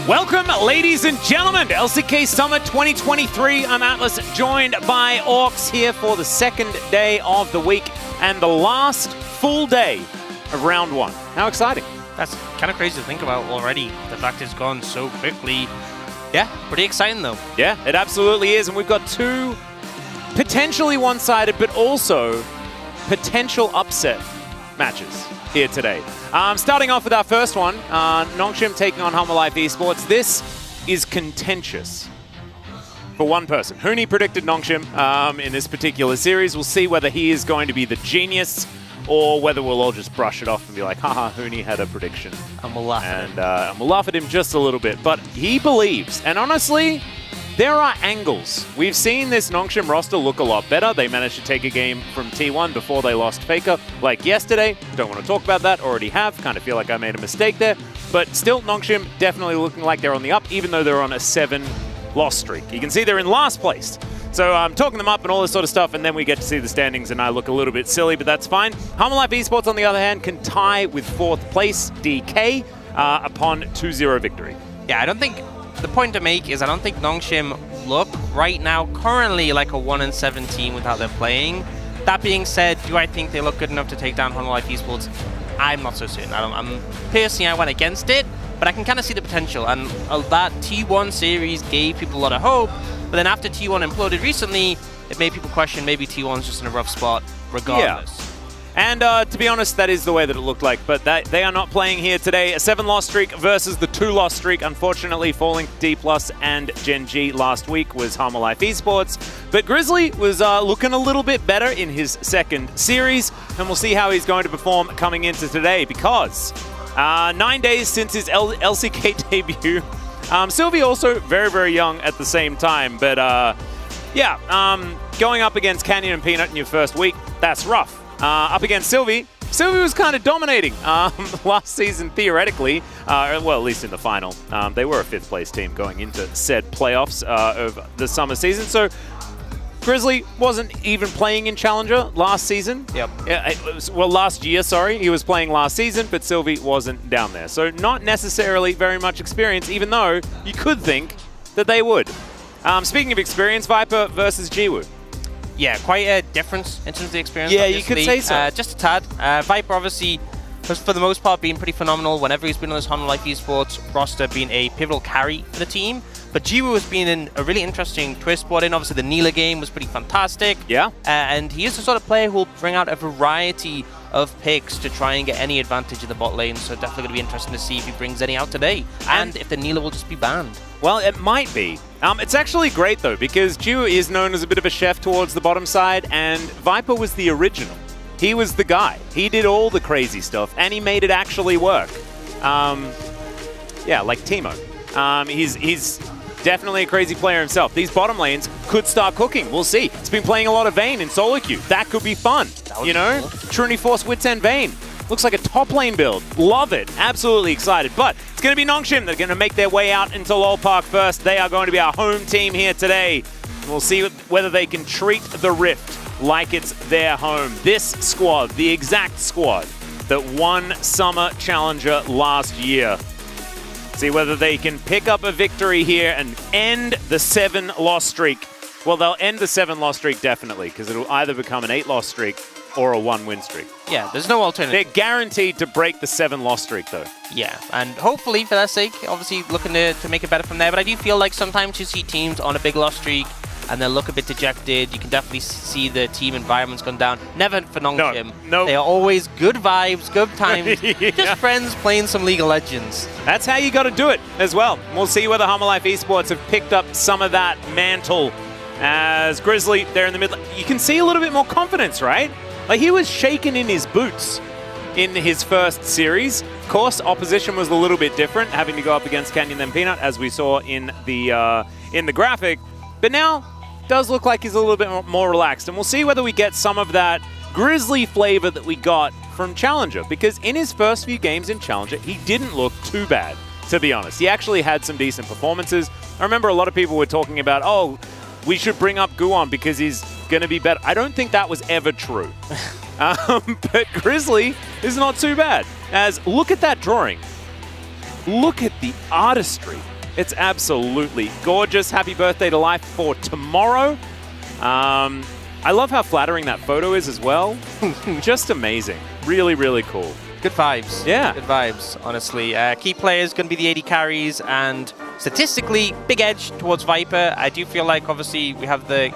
Welcome, ladies and gentlemen, to LCK Summer 2023. I'm Atlas, joined by Orcs here for the second day of the week and the last full day of round one. How exciting. That's kind of crazy to think about already. The fact it's gone so quickly. Yeah, pretty exciting though. Yeah, it absolutely is. And we've got two potentially one-sided, but also potential upset matches here today. Starting off with our first one, Nongshim taking on Life Esports. This is contentious for one person. Hooney predicted Nongshim in this particular series. We'll see whether he is going to be the genius or whether we'll all just brush it off and be like, haha, Hooney had a prediction. And we'll laugh at him. And we'll laugh at him just a little bit. But he believes, and honestly, there are angles. We've seen this Nongshim roster look a lot better. They managed to take a game from T1 before they lost Faker, like yesterday. Don't want to talk about that, already have. Kind of feel like I made a mistake there. But still, Nongshim definitely looking like they're on the up, even though they're on a 7-loss streak. You can see they're in last place. So I'm talking them up and all this sort of stuff, and then we get to see the standings, and I look a little bit silly, but that's fine. Life Esports, on the other hand, can tie with 4th place DK upon 2-0 victory. Yeah, I don't think... The point to make is I don't think Nongshim look right now currently like a 1-7 team without their playing. That being said, do I think they look good enough to take down Life Esports? I'm not so certain. Personally, I went against it, but I can kind of see the potential. And that T1 series gave people a lot of hope, but then after T1 imploded recently, it made people question maybe T1's just in a rough spot regardless. Yeah. And to be honest, that is the way that it looked like. But they are not playing here today. A 7-loss streak versus the 2-loss streak. Unfortunately, falling D+ and Gen G last week was Life Esports. But Grizzly was looking a little bit better in his second series. And we'll see how he's going to perform coming into today. Because 9 days since his LCK debut, Sylvie also very, very young at the same time. But going up against Canyon and Peanut in your first week, that's rough. Up against Sylvie. Sylvie was kind of dominating last season, theoretically. Well, at least in the final. They were a 5th place team going into said playoffs of the summer season. So Grizzly wasn't even playing in Challenger last season. Yep. Last year, sorry. He was playing last season, but Sylvie wasn't down there. So not necessarily very much experience, even though you could think that they would. Speaking of experience, Viper versus Jiwoo. Yeah, quite a difference in terms of the experience. Yeah, obviously. You could say so. Just a tad. Viper obviously has, for the most part, been pretty phenomenal whenever he's been on this Life Esports roster, been a pivotal carry for the team. But Jiwoo has been in a really interesting twist brought in. Obviously, the Neela game was pretty fantastic. Yeah. And he is the sort of player who will bring out a variety of picks to try and get any advantage in the bot lane. So definitely going to be interesting to see if he brings any out today. And if the Neela will just be banned. Well, it might be. It's actually great, though, because Jiwoo is known as a bit of a chef towards the bottom side, and Viper was the original. He was the guy. He did all the crazy stuff, and he made it actually work. Like Teemo. He's definitely a crazy player himself. These bottom lanes could start cooking. We'll see. He's been playing a lot of Vayne in solo queue. That could be fun. You know? Cool. Trinity Force, Wits, and Vayne. Looks like a top lane build. Love it. Absolutely excited. But it's going to be Nongshim. They're going to make their way out into LoL Park first. They are going to be our home team here today. We'll see whether they can treat the Rift like it's their home. This squad, the exact squad that won Summer Challenger last year. See whether they can pick up a victory here and end the 7-loss streak. Well, they'll end the 7-loss streak definitely, because it'll either become an 8-loss streak or a 1-win streak. Yeah, there's no alternative. They're guaranteed to break the 7-loss streak, though. Yeah, and hopefully, for that sake, obviously looking to make it better from there. But I do feel like sometimes you see teams on a big loss streak and they look a bit dejected. You can definitely see the team environment's gone down. Never for Nongshim. No. They are always good vibes, good times, just friends playing some League of Legends. That's how you got to do it as well. We'll see whether Life Esports have picked up some of that mantle as Grizzly there in the middle. You can see a little bit more confidence, right? Like, he was shaking in his boots in his first series. Of course, opposition was a little bit different, having to go up against Canyon and Peanut, as we saw in the graphic. But now, it does look like he's a little bit more relaxed. And we'll see whether we get some of that Grizzly flavor that we got from Challenger. Because in his first few games in Challenger, he didn't look too bad, to be honest. He actually had some decent performances. I remember a lot of people were talking about, oh, we should bring up Guwon because he's going to be better. I don't think that was ever true. But Grizzly is not too bad. As look at that drawing. Look at the artistry It's absolutely gorgeous. Happy birthday to life for tomorrow. I love how flattering that photo is as well. Just amazing. Really, really cool. Good vibes. Yeah. Good vibes, honestly. Key players going to be the AD carries, and statistically, big edge towards Viper. I do feel like, obviously, we have the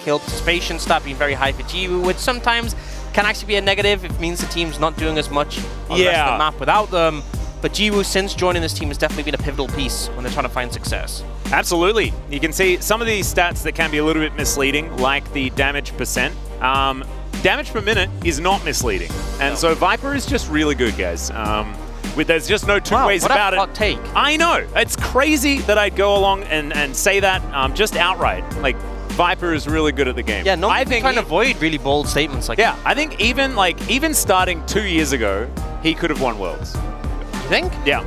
kill participation stat being very high for Jiwoo, which sometimes can actually be a negative. It means the team's not doing as much on the rest of the map without them. But Jiwoo, since joining this team, has definitely been a pivotal piece when they're trying to find success. Absolutely. You can see some of these stats that can be a little bit misleading, like the damage percent. Damage per minute is not misleading. And so Viper is just really good, guys. There's just no two ways about it. Hot take. I know. It's crazy that I'd go along and say that just outright. Like, Viper is really good at the game. Yeah, no one's trying to avoid really bold statements like that. Yeah, I think even starting 2 years ago, he could have won Worlds. You think? Yeah.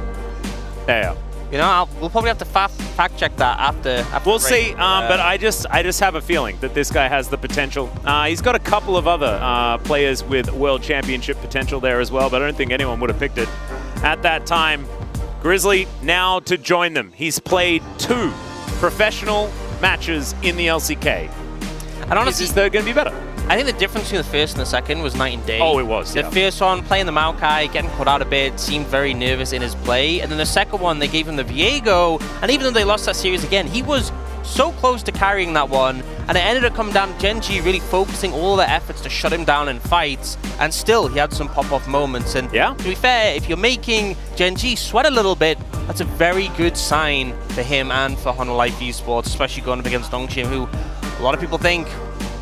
Yeah. You know, we'll probably have to fact check that after We'll see, but I just have a feeling that this guy has the potential. He's got a couple of other players with World Championship potential there as well, but I don't think anyone would have picked it at that time. Grizzly now to join them. He's played 2 professional matches in the LCK. And honestly, is this going to be better? I think the difference between the first and the second was night and day. Oh, it was, The first one, playing the Maokai, getting put out a bit, seemed very nervous in his play. And then the second one, they gave him the Viego. And even though they lost that series again, he was so close to carrying that one. And it ended up coming down to Gen G really focusing all their efforts to shut him down in fights. And still, he had some pop-off moments. And to be fair, if you're making Gen G sweat a little bit, that's a very good sign for him and for Honor Life Esports, especially going up against Nongshim, who a lot of people think,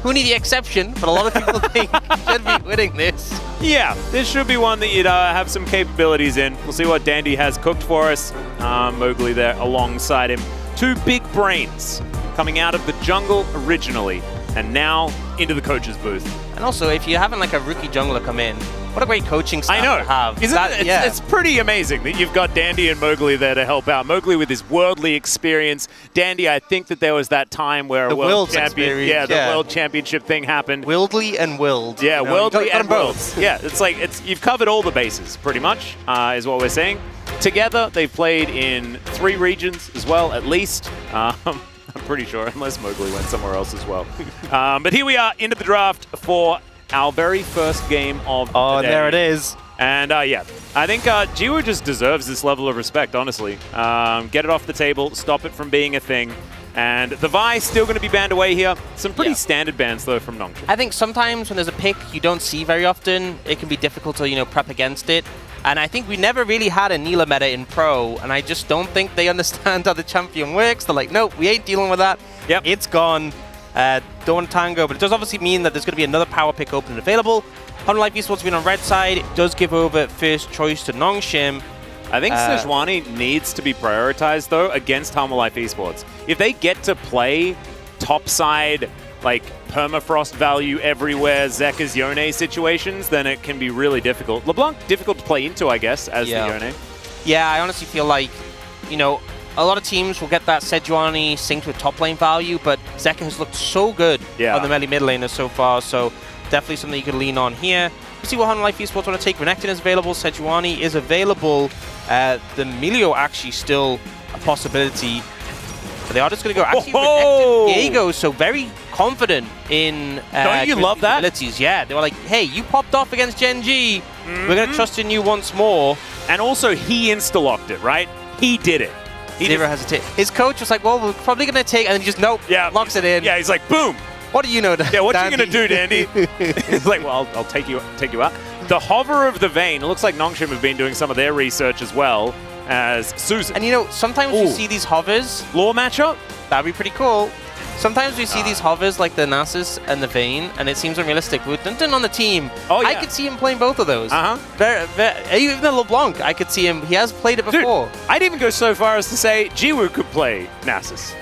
who need the exception, but a lot of people think should be winning this. Yeah, this should be one that you'd have some capabilities in. We'll see what Dandy has cooked for us. Mowgli there alongside him. 2 big brains coming out of the jungle originally, and now into the coach's booth. And also, if you're having like a rookie jungler come in, what a great coaching staff to have. It's pretty amazing that you've got Dandy and Mowgli there to help out. Mowgli with his worldly experience. Dandy, I think that there was that time where the a world championship thing happened. Wildly and willed. Yeah, worldly and willed. Yeah, you've covered all the bases pretty much, is what we're saying. Together, they've played in 3 regions as well, at least. I'm pretty sure, unless Mowgli went somewhere else as well. But here we are into the draft for our very first game of the day. Oh, there it is. And yeah, I think Jiwoo just deserves this level of respect, honestly. Get it off the table, stop it from being a thing. And the Vi still going to be banned away here. Some pretty standard bans, though, from Nongshim. I think sometimes when there's a pick you don't see very often, it can be difficult to, prep against it. And I think we never really had a Neela meta in Pro, and I just don't think they understand how the champion works. They're like, nope, we ain't dealing with that. Yep. It's gone. Don't tango, but it does obviously mean that there's going to be another power pick open and available. Honor Life Esports being on red side, it does give over first choice to Nongshim. I think Sejuani needs to be prioritized, though, against Honor Life Esports. If they get to play topside, like, permafrost value everywhere, Zeka's Yone situations, then it can be really difficult. LeBlanc, difficult to play into, I guess, as the Yone. Yeah, I honestly feel like, a lot of teams will get that Sejuani synced with top lane value, but Zeka has looked so good on the melee mid laner so far, so definitely something you could lean on here. We'll see what Honor Life Esports want to take. Renekton is available, Sejuani is available. The Melio actually still a possibility. But they are just going to go actually Renekton Viego, so very confident in Don't you love that? abilities. Yeah, they were like, hey, you popped off against Gen G. We're going to trust in you once more. And also, he insta-locked it, right? He did it. Zero hesitate. His coach was like, well, we're probably going to take, and then he just, nope, locks it in. Yeah, he's like, boom. What do you know, Yeah, what you going to do, Dandy? He's like, well, I'll take you out. The hover of the vein, it looks like Nongshim have been doing some of their research as well as Susan. And sometimes you see these hovers. Law matchup? That'd be pretty cool. Sometimes we see these hovers like the Nasus and the Vayne, and it seems unrealistic. With Dunton on the team, I could see him playing both of those. Even the LeBlanc, I could see him. He has played it before. Dude, I'd even go so far as to say Jiwoo could play Nasus.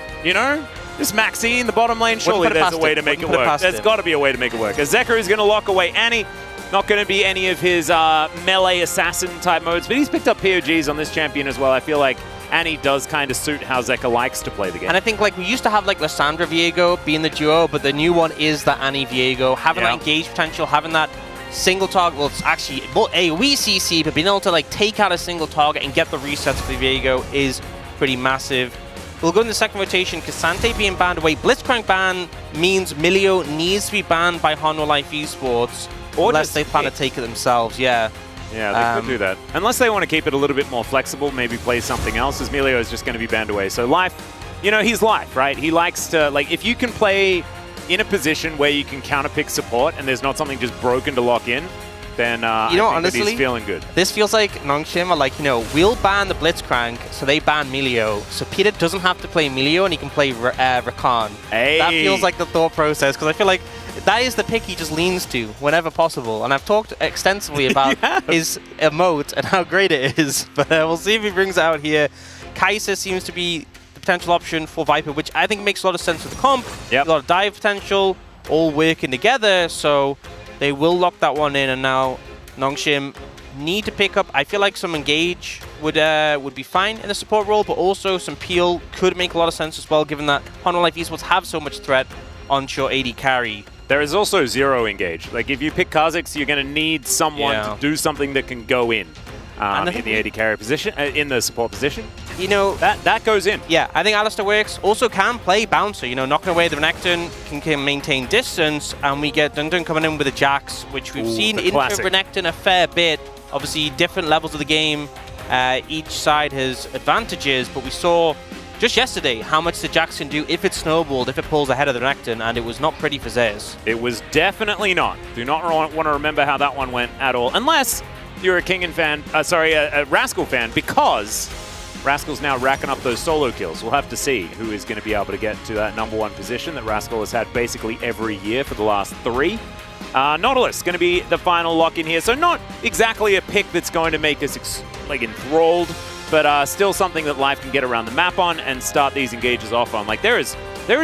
This Maxine, the bottom lane, surely there's a way to make it work. There's got to be a way to make it work. Zeka is going to lock away Annie. Not going to be any of his melee assassin type modes, but he's picked up POGs on this champion as well. I feel like Annie does kind of suit how Zeka likes to play the game. And I think we used to have Lissandra Viego being the duo, but the new one is the Annie Viego. Having that engage potential, having that single target, well, it's actually AoE CC, but being able to take out a single target and get the resets for Viego is pretty massive. We'll go in the second rotation. Cassante being banned away. Blitzcrank ban means Milio needs to be banned by Honor Life Esports unless they plan to take it themselves. Yeah. Yeah, they could do that. Unless they want to keep it a little bit more flexible, maybe play something else, as Milio is just going to be banned away. So Life, you know, he's Life, right? He likes to, like, if you can play in a position where you can counterpick support and there's not something just broken to lock in, then you know, honestly, he's feeling good. This feels like Nongshim are like, you know, we'll ban the Blitzcrank, so they ban Milio. So Peter doesn't have to play Milio and he can play Rakan. Hey. That feels like the thought process, because I feel like that is the pick he just leans to whenever possible. And I've talked extensively about his emote and how great it is, but we'll see if he brings it out here. Kai'Sa seems to be the potential option for Viper, which I think makes a lot of sense with the comp. Yep. A lot of dive potential, all working together, so they will lock that one in, and now Nongshim need to pick up. I feel like some engage would be fine in the support role, but also some peel could make a lot of sense as well, given that Honor Life Esports have so much threat onshore AD carry. There is also zero engage. Like, if you pick Kha'Zix, you're going to need someone to do something that can go in the AD carry position, in the support position. You know, that goes in. Yeah, I think Alistair Works also can play bouncer. You know, knocking away the Renekton can maintain distance, and we get Dundun coming in with the Jax, which we've seen into Renekton a fair bit. Obviously, different levels of the game. Each side has advantages, but we saw just yesterday how much the Jax can do if it's snowballed, if it pulls ahead of the Renekton, and it was not pretty for Zez. It was definitely not. Do not want to remember how that one went at all, unless you're a Kingen fan, a Rascal fan, because Rascal's now racking up those solo kills. We'll have to see who is going to be able to get to that #1 position that Rascal has had basically every year for the last 3. Nautilus going to be the final lock in here, so not exactly a pick that's going to make us enthralled, but still something that Life can get around the map on and start these engages off on. Like, there is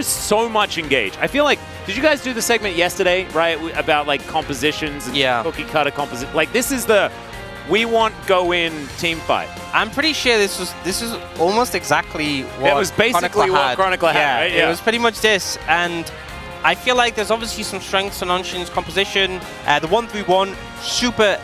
so much engage. I feel like, did you guys do the segment yesterday, right, about like compositions and cookie cutter composite? Like, this is the we want go in team fight. I'm pretty sure this is almost exactly what it was basically what Chronicler had, right? Yeah, it was pretty much this, and I feel like there's obviously some strengths on Nongshim's composition. The 1-3-1 super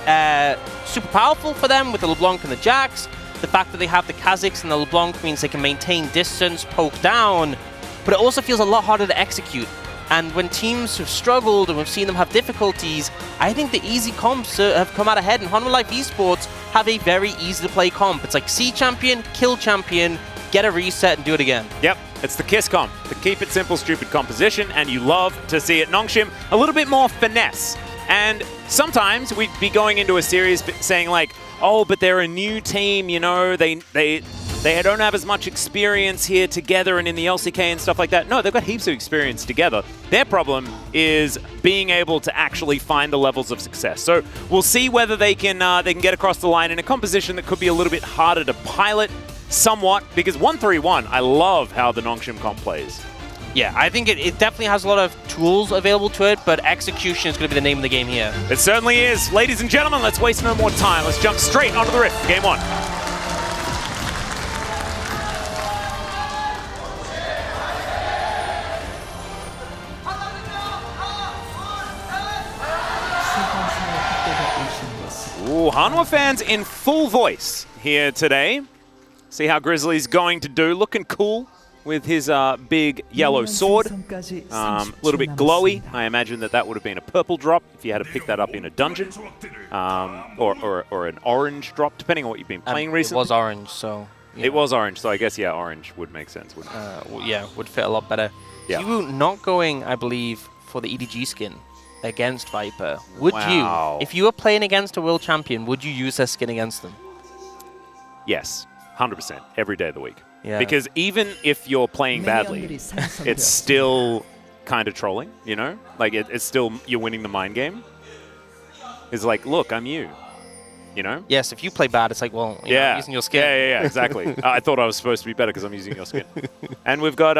powerful for them with the LeBlanc and the Jax. The fact that they have the Kha'Zix and the LeBlanc means they can maintain distance, poke down, but it also feels a lot harder to execute. And when teams have struggled and we've seen them have difficulties, I think the easy comps have come out ahead, and Honor Life Esports have a very easy to play comp. It's like see champion, kill champion, get a reset and do it again. Yep, it's the KISS comp, the keep it simple, stupid composition, and you love to see it. Nongshim, a little bit more finesse. And sometimes we'd be going into a series saying like, oh, but they're a new team, you know, they don't have as much experience here together and in the LCK and stuff like that. No, they've got heaps of experience together. Their problem is being able to actually find the levels of success. So we'll see whether they can get across the line in a composition that could be a little bit harder to pilot somewhat, because 1-3-1, I love how the Nongshim comp plays. Yeah, I think it definitely has a lot of tools available to it, but execution is going to be the name of the game here. It certainly is. Ladies and gentlemen, let's waste no more time. Let's jump straight onto the rift. Game 1. Ooh, Hanwha fans in full voice here today. See how Grizzly's going to do. Looking cool with his big yellow sword. A little bit glowy. I imagine that would have been a purple drop if you had to pick that up in a dungeon. Or an orange drop, depending on what you've been playing recently. It was orange, so... It was orange, so I guess, yeah, orange would make sense, wouldn't it? Well, yeah, would fit a lot better. Yeah. You not going, I believe, for the EDG skin against Viper. Would you, if you were playing against a world champion, would you use their skin against them? Yes, 100%, every day of the week. Yeah. Because even if you're playing badly, it's still kind of trolling, you know? Like, it's still, you're winning the mind game. It's like, look, I'm you. You know? Yes, if you play bad, it's like, well, you're not using your skin. Yeah, exactly. I thought I was supposed to be better because I'm using your skin. And we've got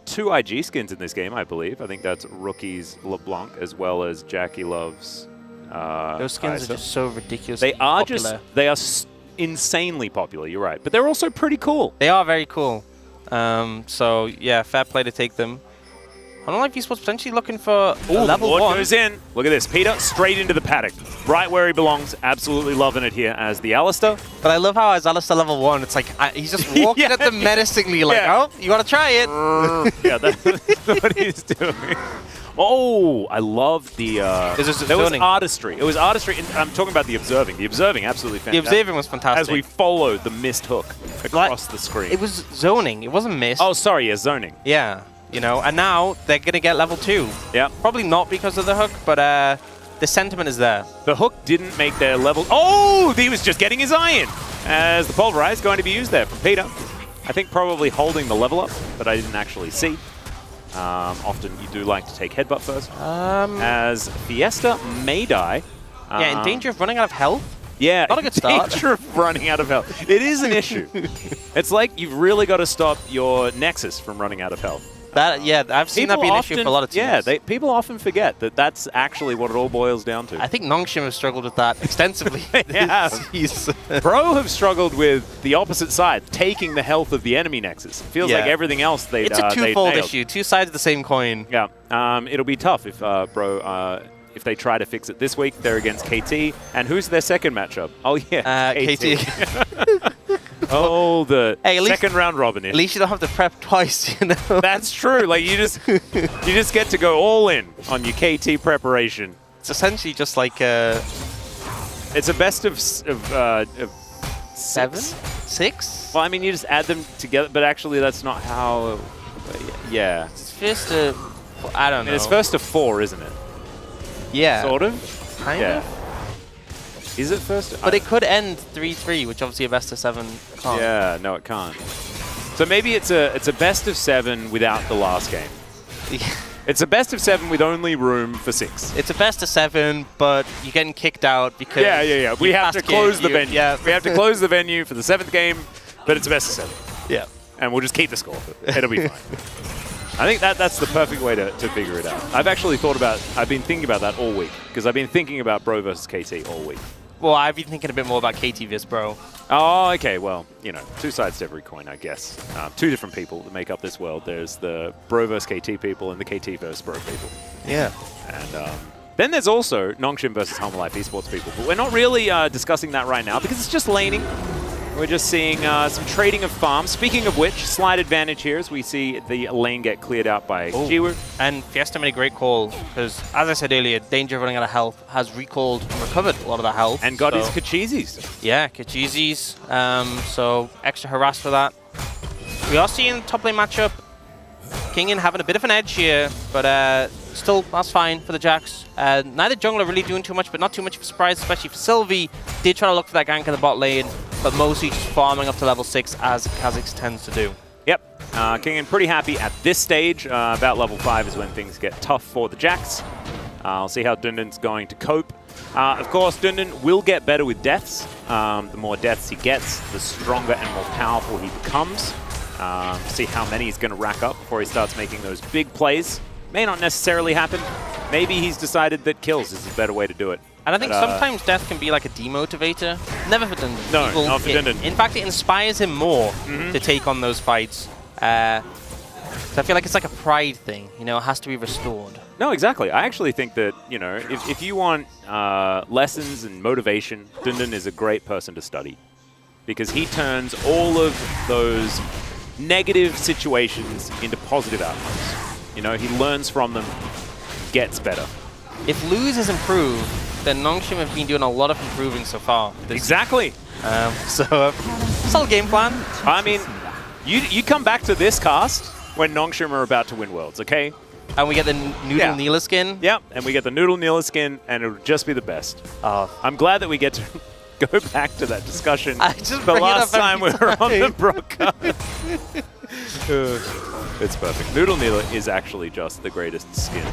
2 IG skins in this game, I believe. I think that's Rookie's LeBlanc as well as Jackie Love's Those skins are just so ridiculous. They are insanely popular, you're right. But they're also pretty cool. They are very cool. So, yeah, fair play to take them. Honor Life Esports potentially looking for level 1. Goes in. Look at this. Peter straight into the paddock. Right where he belongs. Absolutely loving it here as the Alistair. But I love how as Alistair level 1, it's like he's just walking at them menacingly, like, oh, you want to try it? Yeah, that's what he's doing. Oh, I love the... there was artistry. It was artistry. I'm talking about the observing. The observing, absolutely fantastic. The observing was fantastic. As we followed the missed hook across the screen. It was zoning. It wasn't missed. Oh, sorry, yeah, zoning. Yeah, you know, and now they're going to get level 2. Yeah. Probably not because of the hook, but the sentiment is there. The hook didn't make their level... Oh, he was just getting his eye in. As the Pulverize going to be used there from Peter. I think probably holding the level up, but I didn't actually see. Often you do like to take headbutt first. As Fiesta may die. Yeah, in danger of running out of health. Yeah, not a good start. Danger of running out of health. It is an issue. It's like you've really got to stop your Nexus from running out of health. Yeah, I've seen that be an issue for a lot of teams. Yeah, people often forget that that's actually what it all boils down to. I think Nongshim has struggled with that extensively. Yeah. Pro have struggled with the opposite side, taking the health of the enemy Nexus. It feels like everything else they'd It's a twofold issue, two sides of the same coin. Yeah, it'll be tough if Pro... if they try to fix it this week, they're against KT. And who's their second matchup? Oh, yeah, KT. Oh, the second round robin. At least you don't have to prep twice, you know? That's true. Like, you just get to go all in on your KT preparation. It's essentially just like it's a best of 7? 6? Well, I mean, you just add them together, but actually that's not how... Yeah. It's first to... I don't know. It's first to 4, isn't it? Yeah. Sort of? Kind of? Is it first? But it could end 3-3, which obviously a best of 7 can't. Yeah, no, it can't. So maybe it's a best of 7 without the last game. It's a best of 7 with only room for 6. It's a best of 7, but you're getting kicked out because... Yeah. We have to close the venue. Yeah. We have to close the venue for the 7th game, but it's a best of 7. Yeah. And we'll just keep the score. It'll be fine. I think that's the perfect way to figure it out. I've been thinking about that all week, because I've been thinking about Bro versus KT all week. Well, I've been thinking a bit more about KT vs Bro. Oh, okay. Well, you know, two sides to every coin, I guess. Two different people that make up this world. There's the Bro versus KT people and the KT versus Bro people. Yeah. And then there's also Nongshim versus Home Life Esports people. But we're not really discussing that right now because it's just laning. We're just seeing some trading of farms. Speaking of which, slight advantage here as we see the lane get cleared out by Jiwoo. And Fiesta made a great call because, as I said earlier, danger of running out of health has recalled and recovered a lot of that health. And got his Kachizis. Yeah, Kachizis. So extra harass for that. We are seeing top lane matchup. Kingin having a bit of an edge here, but still, that's fine for the Jacks. Neither jungler really doing too much, but not too much of a surprise, especially for Sylvie. Did try to look for that gank in the bot lane, but mostly just farming up to level 6 as Kha'Zix tends to do. Yep. Kingin pretty happy at this stage. About level 5 is when things get tough for the Jacks. I'll see how Dundun's going to cope. Of course, Dundun will get better with deaths. The more deaths he gets, the stronger and more powerful he becomes. See how many he's going to rack up before he starts making those big plays. May not necessarily happen. Maybe he's decided that kills is a better way to do it. And I think sometimes death can be like a demotivator. Never for Dundun. No, not for Dundun. In fact, it inspires him more to take on those fights. So I feel like it's like a pride thing. You know, it has to be restored. No, exactly. I actually think that, you know, if you want lessons and motivation, Dundun is a great person to study. Because he turns all of those negative situations into positive outcomes. You know, he learns from them, gets better. If Lose has improved, then Nongshim have been doing a lot of improving so far. Exactly. Solid game plan. I mean, you come back to this cast when Nongshim are about to win Worlds, okay? And we get the Noodle Neela skin. Yep, and we get the Noodle Neela skin, and it'll just be the best. I'm glad that we get to go back to that discussion the last time we were on the broadcast. It's perfect. Noodle Neela is actually just the greatest skin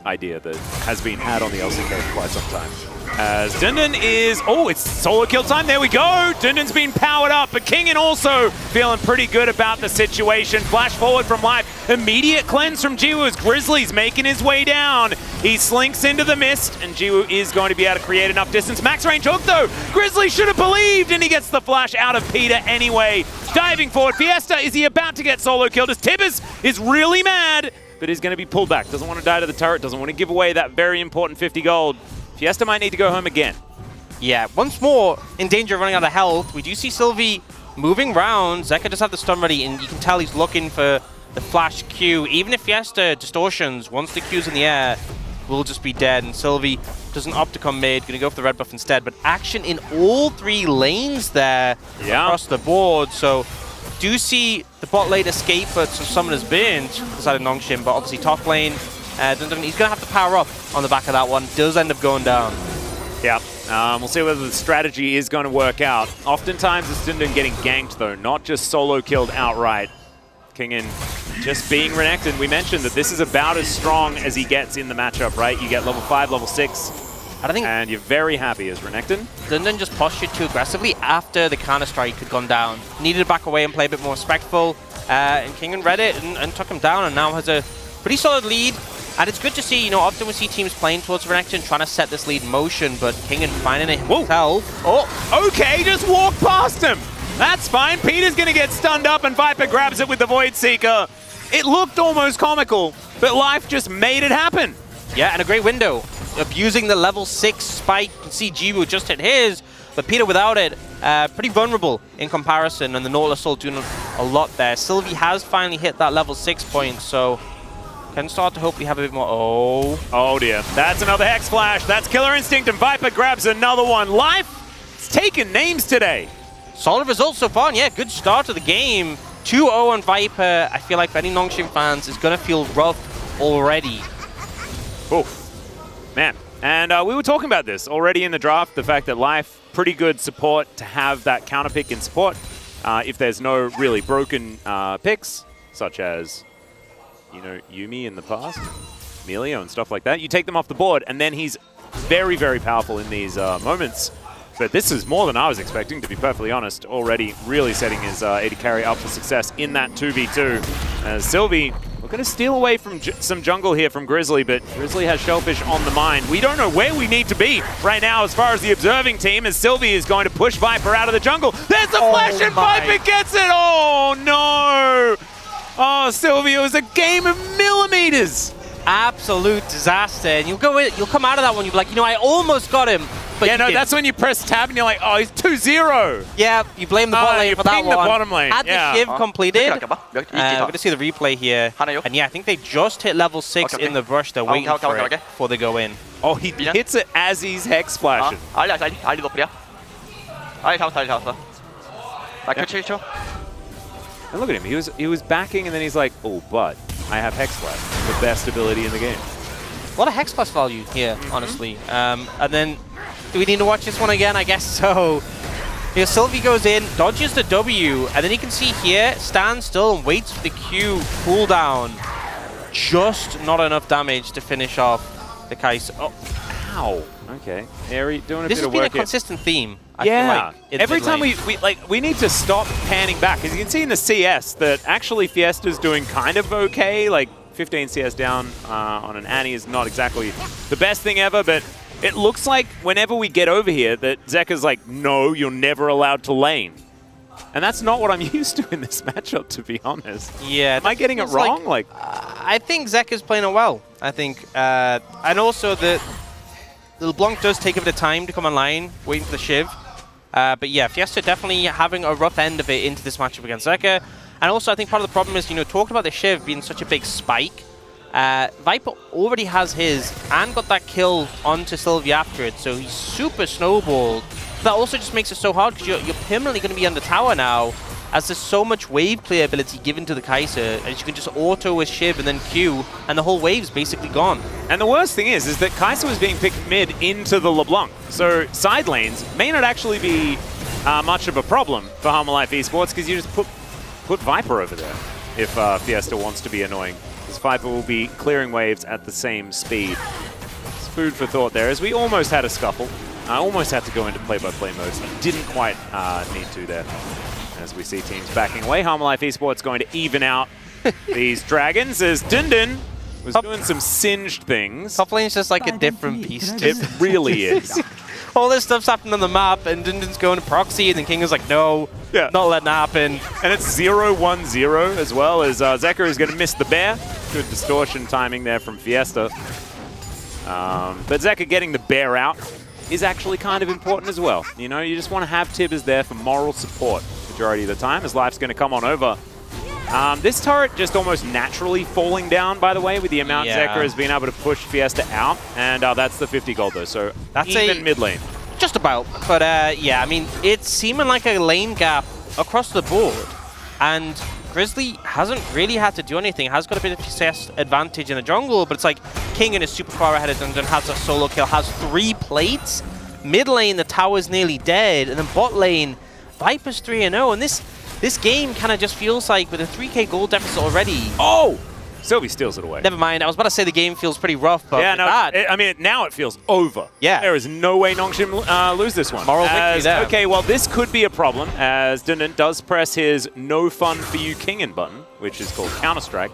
idea that has been had on the LCK for quite some time. As Dundun is... Oh, it's solo kill time. There we go. Dundun's been powered up, but Kingin also feeling pretty good about the situation. Flash forward from life. Immediate cleanse from Jiwoo as Grizzly's making his way down. He slinks into the mist, and Jiwoo is going to be able to create enough distance. Max range hook, though. Grizzly should have believed, and he gets the flash out of Peter anyway. Diving forward. Fiesta, is he about to get solo killed? As Tibbers is really mad, but he's going to be pulled back. Doesn't want to die to the turret. Doesn't want to give away that very important 50 gold. Fiesta might need to go home again. Yeah, once more in danger of running out of health. We do see Sylvie moving round. Zeka does have the stun ready, and you can tell he's looking for the flash Q. Even if Fiesta distortions, once the Q's in the air, will just be dead. And Sylvie doesn't opt to come mid, going to go for the red buff instead. But action in all 3 lanes there across the board. So do see the bot lane escape, but some summoners been decided Nongshim. But obviously top lane, he's going to have to power up on the back of that one. Does end up going down. Yeah. We'll see whether the strategy is going to work out. Oftentimes it's Dundun getting ganked though, not just solo killed outright. Kingen just being Renekton. We mentioned that this is about as strong as he gets in the matchup, right? You get level 5, level 6, and you're very happy as Renekton. Dundun just postured too aggressively after the counter-strike had gone down. Needed to back away and play a bit more respectful. And Kingen read it and took him down, and now has a pretty solid lead. And it's good to see, often we see teams playing towards Renekton, trying to set this lead in motion, but Kingen finding it himself. Oh, okay, just walk past him. That's fine. Peter's going to get stunned up, and Viper grabs it with the Void Seeker. It looked almost comical, but Life just made it happen. Yeah, and a great window. Abusing the level 6 spike. You can see Jiwoo just hit his, but Peter without it, pretty vulnerable in comparison, and the Nautilus Soul doing a lot there. Sylvie has finally hit that level 6 point, so can start to hopefully have a bit more. Oh dear. That's another Hex Flash. That's Killer Instinct, and Viper grabs another one. Life, it's taking names today. Solid results so far, and yeah, good start to the game. 2-0 on Viper. I feel like for any Nongshim fans, is going to feel rough already. Oof. Man. And we were talking about this already in the draft, the fact that Life, pretty good support to have that counter pick in support. If there's no really broken picks, such as, Yuumi in the past, Emilio and stuff like that, you take them off the board, and then he's very, very powerful in these moments. But this is more than I was expecting, to be perfectly honest. Already really setting his AD carry up for success in that 2v2. As Sylvie, we're going to steal away from some jungle here from Grizzly, but Grizzly has Shellfish on the mind. We don't know where we need to be right now as far as the observing team, as Sylvie is going to push Viper out of the jungle. There's the flash, and Viper gets it! Oh, no! Oh, Sylvie, it was a game of millimeters! Absolute disaster. And you'll come out of that one, you'll be like, I almost got him. But yeah, no, that's when you press tab and you're like, oh, he's 2-0. Yeah, you blame the bot lane for that one. the bottom lane. Had the Shiv completed. We're going to see the replay here. And yeah, I think they just hit level 6 in the rush. They're waiting for it before they go in. Oh, he hits it as he's Hex Flashing. And look at him. He was backing, and then he's like, oh, but I have Hex Flash, the best ability in the game. A lot of Hex Plus value here, honestly. And then, do we need to watch this one again? I guess so. Sylvie goes in, dodges the W, and then you can see here, stands still and waits for the Q cooldown. Just not enough damage to finish off the Kai'Sa. Oh, ow. Okay. Harry doing a bit of work. This has been a consistent theme. I feel like, every time we need to stop panning back, because you can see in the CS that actually Fiesta's doing kind of okay. Like 15 CS down on an Annie is not exactly the best thing ever, but it looks like whenever we get over here that Zeka's like, no, you're never allowed to lane. And that's not what I'm used to in this matchup, to be honest. Yeah. Am I getting it wrong? I think Zeka's playing it well. I think, and also the LeBlanc does take a bit of time to come online, waiting for the Shiv. But yeah, Fiesta definitely having a rough end of it into this matchup against Zeka. And also, I think part of the problem is, talking about the Shiv being such a big spike, Viper already has his and got that kill onto Sylvie after it, so he's super snowballed. That also just makes it so hard because you're permanently going to be under tower now, as there's so much wave clear ability given to the Kai'Sa, and you can just auto with Shiv and then Q, and the whole wave's basically gone. And the worst thing is that Kai'Sa was being picked mid into the LeBlanc, so side lanes may not actually be much of a problem for Harmalife Esports, because you just put Viper over there if Fiesta wants to be annoying. Because Viper will be clearing waves at the same speed. It's food for thought there, as we almost had a scuffle. I almost had to go into play-by-play mode, so didn't quite need to there. As we see teams backing away, Harmalife Esports going to even out these dragons, as Dundun was doing some singed things. Top lane's just like a different piece. It really is. All this stuff's happening on the map, and Dundun's going to proxy, and then King is like, no, not letting that happen. And it's 0-1-0 as well, as Zeka is going to miss the bear. Good distortion timing there from Fiesta. But Zeka getting the bear out is actually kind of important as well. You know, you just want to have Tibbers there for moral support majority of the time, as life's going to come on over. This turret just almost naturally falling down, by the way, with the amount Zeka has been able to push Fiesta out. And that's the 50 gold, though, so that's even mid lane. Just about. But, yeah, I mean, it's seeming like a lane gap across the board. And Grizzly hasn't really had to do anything. Has got a bit of success advantage in the jungle, but it's like King is super far ahead of Dundun, has a solo kill, has 3 plates. Mid lane, the tower's nearly dead, and then bot lane, Viper's 3-0, and this game kind of just feels like with a 3k gold deficit already. Oh! Sylvie steals it away. Never mind, I was about to say the game feels pretty rough, but yeah, no, I mean, now it feels over. Yeah. There is no way Nongshim lose this one. Moral victory there. Okay, well, this could be a problem, as Dundun does press his no fun for you Kingen button, which is called Counter-Strike,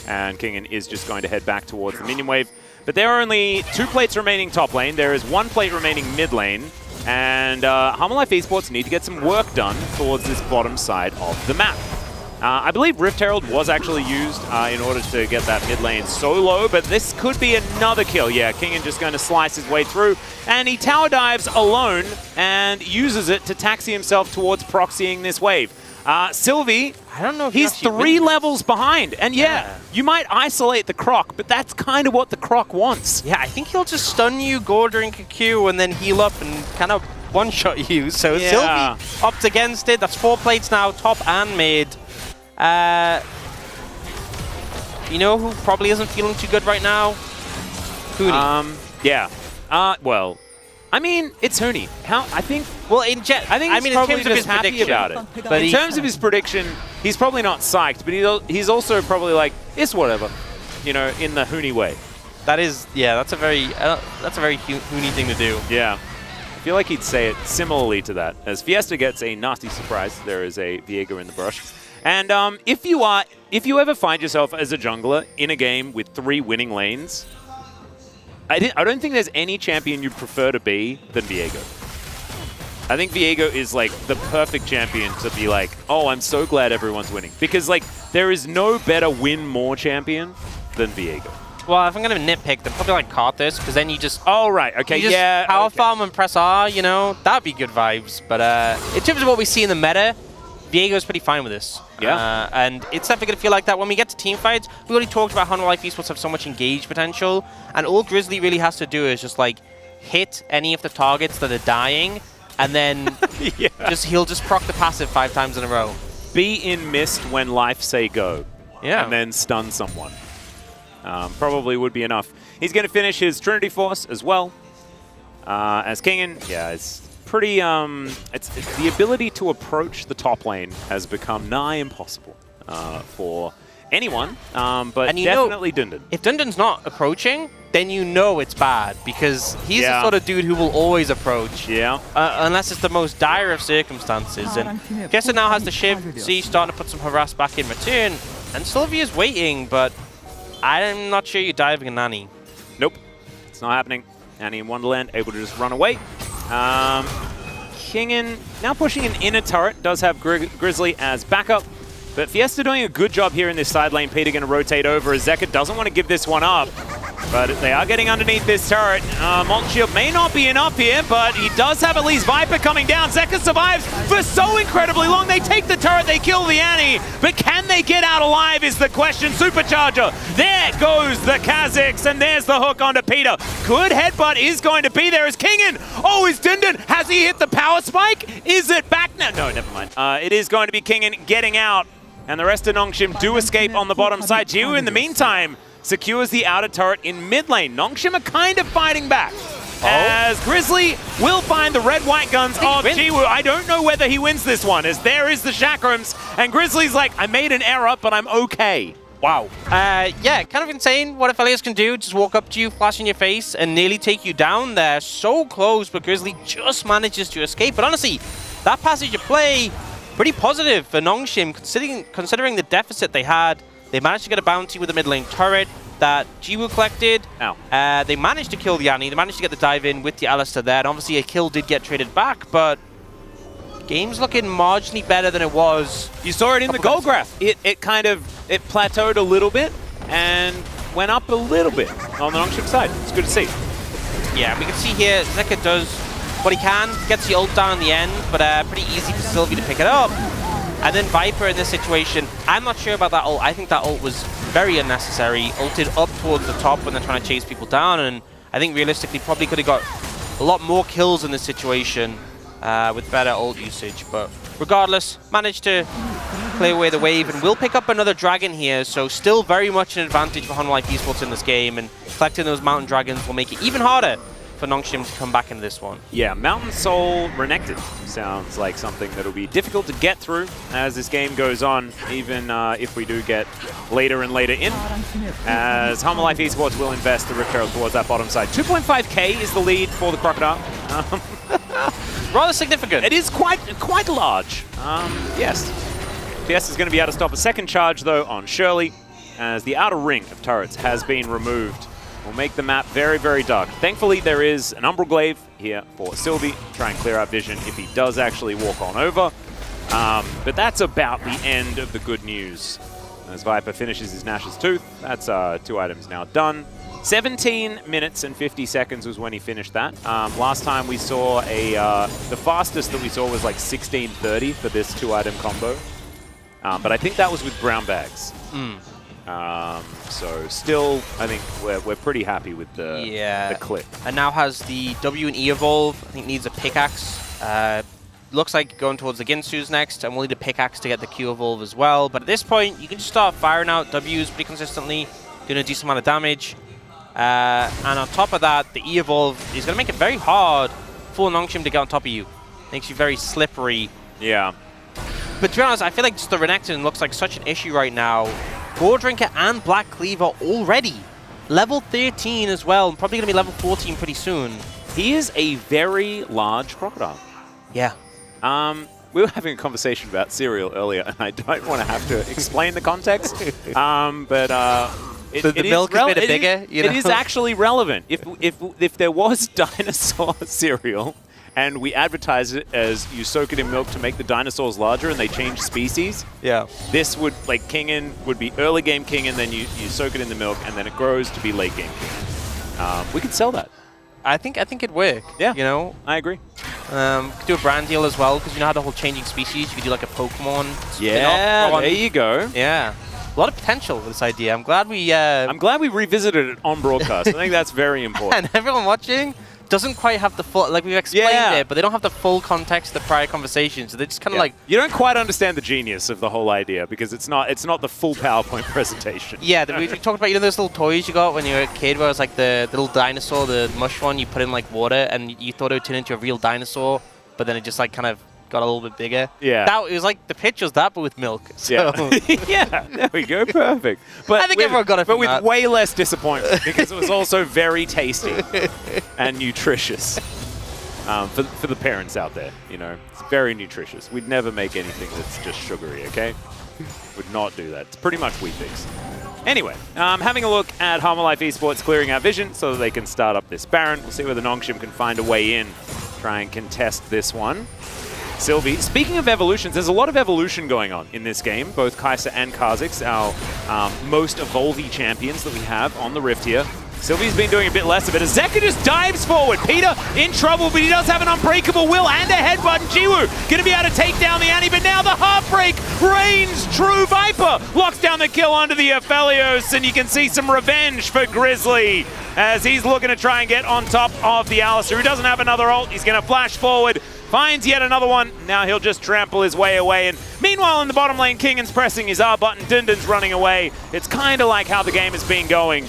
and Kingen is just going to head back towards the minion wave. But there are only 2 plates remaining top lane. There is 1 plate remaining mid lane, and Life Esports need to get some work done towards this bottom side of the map. I believe Rift Herald was actually used in order to get that mid lane solo, but this could be another kill. Yeah, Kingen just going to slice his way through, and he tower dives alone and uses it to taxi himself towards proxying this wave. Sylvie, I don't know if he's 3 levels behind, and yeah, you might isolate the Croc, but that's kind of what the Croc wants. Yeah, I think he'll just stun you, go drink a Q, and then heal up and kind of one-shot you. So Sylvie opts against it. That's 4 plates now, top and mid. You know who probably isn't feeling too good right now? Huni. Yeah. Well, I mean, it's Huni. I think in terms of his happy about it. But in terms of his prediction, he's probably not psyched, but he's also probably like, it's whatever, you know, in the Huni way. That is, yeah, that's a very Huni thing to do. Yeah. I feel like he'd say it similarly to that. As Fiesta gets a nasty surprise, there is a Viego in the brush. And if you ever find yourself as a jungler in a game with 3 winning lanes, I don't think there's any champion you'd prefer to be than Viego. I think Viego is like the perfect champion to be like, oh, I'm so glad everyone's winning. Because like there is no better win more champion than Viego. Well, if I'm going to nitpick, then probably like Karthus, because then you just... Oh, right. Okay, yeah. Power farm and press R, you know, that'd be good vibes. But in terms of what we see in the meta, Viego's pretty fine with this. Yeah. And it's definitely going to feel like that when we get to team fights. We already talked about how Life Esports have so much engage potential. And all Grizzly really has to do is just like hit any of the targets that are dying. And then he'll just proc the passive 5 times in a row. Be in mist when life say go. Yeah. And then stun someone. Probably would be enough. He's going to finish his Trinity Force as well. As Kingen, yeah, it's pretty, it's the ability to approach the top lane has become nigh impossible for anyone, but definitely Dundun. If Dundun's not approaching, then you know it's bad, because he's the sort of dude who will always approach. Yeah. Unless it's the most dire of circumstances. And Fiesta now has the Shiv, see, starting to put some harass back in return. And Sylvia's waiting, but I'm not sure you're diving a Nanny. Nope. It's not happening. Nanny in Wonderland able to just run away. Kingen now pushing an inner turret. Does have Grizzly as backup. But Fiesta doing a good job here in this side lane. Peter going to rotate over as Zeka doesn't want to give this one up. But they are getting underneath this turret. Molten Shield may not be enough here, but he does have at least Viper coming down. Zeka survives for so incredibly long. They take the turret, they kill the Annie. But can they get out alive is the question. Supercharger. There goes the Kha'Zix, and there's the hook onto Peter. Good headbutt is going to be there as Kingen. Oh, is Dundun? Has he hit the power spike? Is it back now? No, never mind. It is going to be Kingen getting out. And the rest of Nongshim do escape on the bottom side. Jiwoo, in the meantime, secures the outer turret in mid lane. Nongshim are kind of fighting back. As Grizzly will find the red-white guns of Jiwoo. I don't know whether he wins this one, as there is the chakrams. And Grizzly's like, I made an error, but I'm okay. Wow. Yeah, kind of insane what Aphelios can do. Just walk up to you, flash in your face, and nearly take you down there. So close, but Grizzly just manages to escape. But honestly, that passage of play, pretty positive for Nongshim, considering the deficit they had. They managed to get a bounty with the mid lane turret that Jiwoo collected. Ow. They managed to kill the Annie. They managed to get the dive in with the Alistair there. And obviously a kill did get traded back, but game's looking marginally better than it was. You saw it in the goal graph. It kind of plateaued a little bit, and went up a little bit on the Nongshim side. It's good to see. Yeah, we can see here, Zeka does what he can, gets the ult down in the end, but pretty easy for Sylvie to pick it up. And then Viper in this situation, I'm not sure about that ult. I think that ult was very unnecessary. Ulted up towards the top when they're trying to chase people down, and I think realistically probably could have got a lot more kills in this situation with better ult usage. But regardless, managed to clear away the wave, and we'll pick up another dragon here, so still very much an advantage for Honor Life Esports in this game, and collecting those mountain dragons will make it even harder for Nongshim to come back into this one. Yeah, Mountain Soul Renekton sounds like something that'll be difficult to get through as this game goes on, even if we do get later and later in, as Honor Life Esports will invest the Rift Herald towards that bottom side. 2.5k is the lead for the Crocodile. Rather significant. It is quite large. Yes. TS is going to be able to stop a second charge, though, on Shirley, as the outer ring of turrets has been removed. Will make the map very, very dark. Thankfully, there is an Umbral Glaive here for Sylvie. Try and clear out vision if he does actually walk on over. But that's about the end of the good news. As Viper finishes his Nash's Tooth, that's 2 items now done. 17 minutes and 50 seconds was when he finished that. Last time we saw the fastest that we saw was like 16:30 for this 2-item combo. But I think that was with brown bags. So still, I think we're pretty happy with the clip. And now has the W and E evolve. I think needs a pickaxe. Looks like going towards the Ginsu's next, and we'll need a pickaxe to get the Q evolve as well. But at this point, you can just start firing out W's pretty consistently, doing a decent amount of damage. And on top of that, the E evolve is going to make it very hard for Nongshim to get on top of you. Makes you very slippery. Yeah. But to be honest, I feel like just the Renekton looks like such an issue right now. Gore Drinker and Black Cleaver already. Level 13 as well, and probably going to be level 14 pretty soon. He is a very large crocodile. Yeah. We were having a conversation about cereal earlier, and I don't want to have to explain the context. But the milk is a bit bigger. You know? It is actually relevant. If there was dinosaur cereal, and we advertise it as you soak it in milk to make the dinosaurs larger and they change species. Yeah. This would, like, Kingin would be early game Kingin, then you soak it in the milk, and then it grows to be late game Kingin. We could sell that. I think it'd work. Yeah. You know? I agree. Could do a brand deal as well, because you know how the whole changing species, you could do like a Pokemon spin-off. Yeah, there you go. Yeah. A lot of potential with this idea. I'm glad we revisited it on broadcast. I think that's very important. And everyone watching doesn't quite have the full, like we've explained it, but they don't have the full context of the prior conversations. So they just kind of like... You don't quite understand the genius of the whole idea because it's not the full PowerPoint presentation. Yeah, we talked about, you know, those little toys you got when you were a kid where it was like the little dinosaur, the mush one, you put in like water and you thought it would turn into a real dinosaur, but then it just like kind of got a little bit bigger. Yeah. It was like the pitch was that, but with milk. So. Yeah. Yeah, there we go. Perfect. But I think everyone got it from that. But with way less disappointment because it was also very tasty and nutritious. For the parents out there, you know, it's very nutritious. We'd never make anything that's just sugary, okay? Would not do that. It's pretty much Weet-Bix. Anyway, having a look at Honor Life Esports clearing our vision so that they can start up this Baron. We'll see whether Nongshim can find a way in, try and contest this one. Sylvie, speaking of evolutions, there's a lot of evolution going on in this game. Both Kai'Sa and Kha'Zix, our most evolvey champions that we have on the Rift here. Sylvie's been doing a bit less of it as Zeka just dives forward. Peter in trouble, but he does have an unbreakable will and a headbutt. And Jiwoo going to be able to take down the Annie, but now the Heartbreak reigns true. Viper locks down the kill onto the Aphelios, and you can see some revenge for Grizzly as he's looking to try and get on top of the Alistair, who doesn't have another ult. He's going to flash forward, finds yet another one. Now he'll just trample his way away. And meanwhile, in the bottom lane, Kingin's pressing his R button. Dundon's running away. It's kind of like how the game has been going.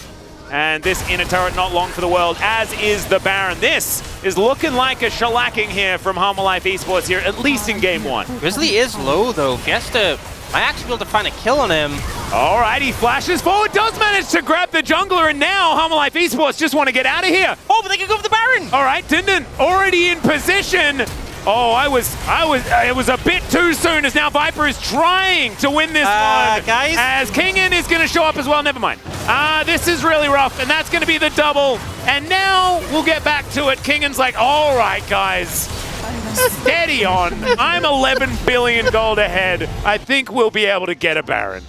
And this inner turret not long for the world, as is the Baron. This is looking like a shellacking here from Honor Life Esports here, at least in game one. Grizzly is low, though. Fiesta might actually be able to find a kill on him. All right, he flashes forward, does manage to grab the jungler, and now Honor Life Esports just want to get out of here. Oh, but they can go for the Baron. All right, Dundon already in position. Oh, it was a bit too soon as now Viper is trying to win this one. Guys. As Kingin is going to show up as well, never mind. This is really rough, and that's going to be the double. And now we'll get back to it. Kingin's like, all right, guys, steady on. I'm 11 billion gold ahead. I think we'll be able to get a Baron.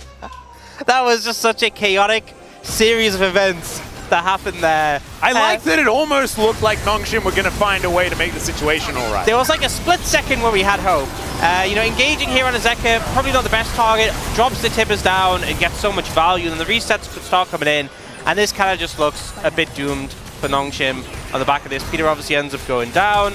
That was just such a chaotic series of events that happened there. I like that it almost looked like Nongshim were going to find a way to make the situation all right. There was like a split second where we had hope. You know, engaging here on Azeka, probably not the best target, drops the tippers down and gets so much value, and the resets could start coming in, and this kind of just looks a bit doomed for Nongshim on the back of this. Peter obviously ends up going down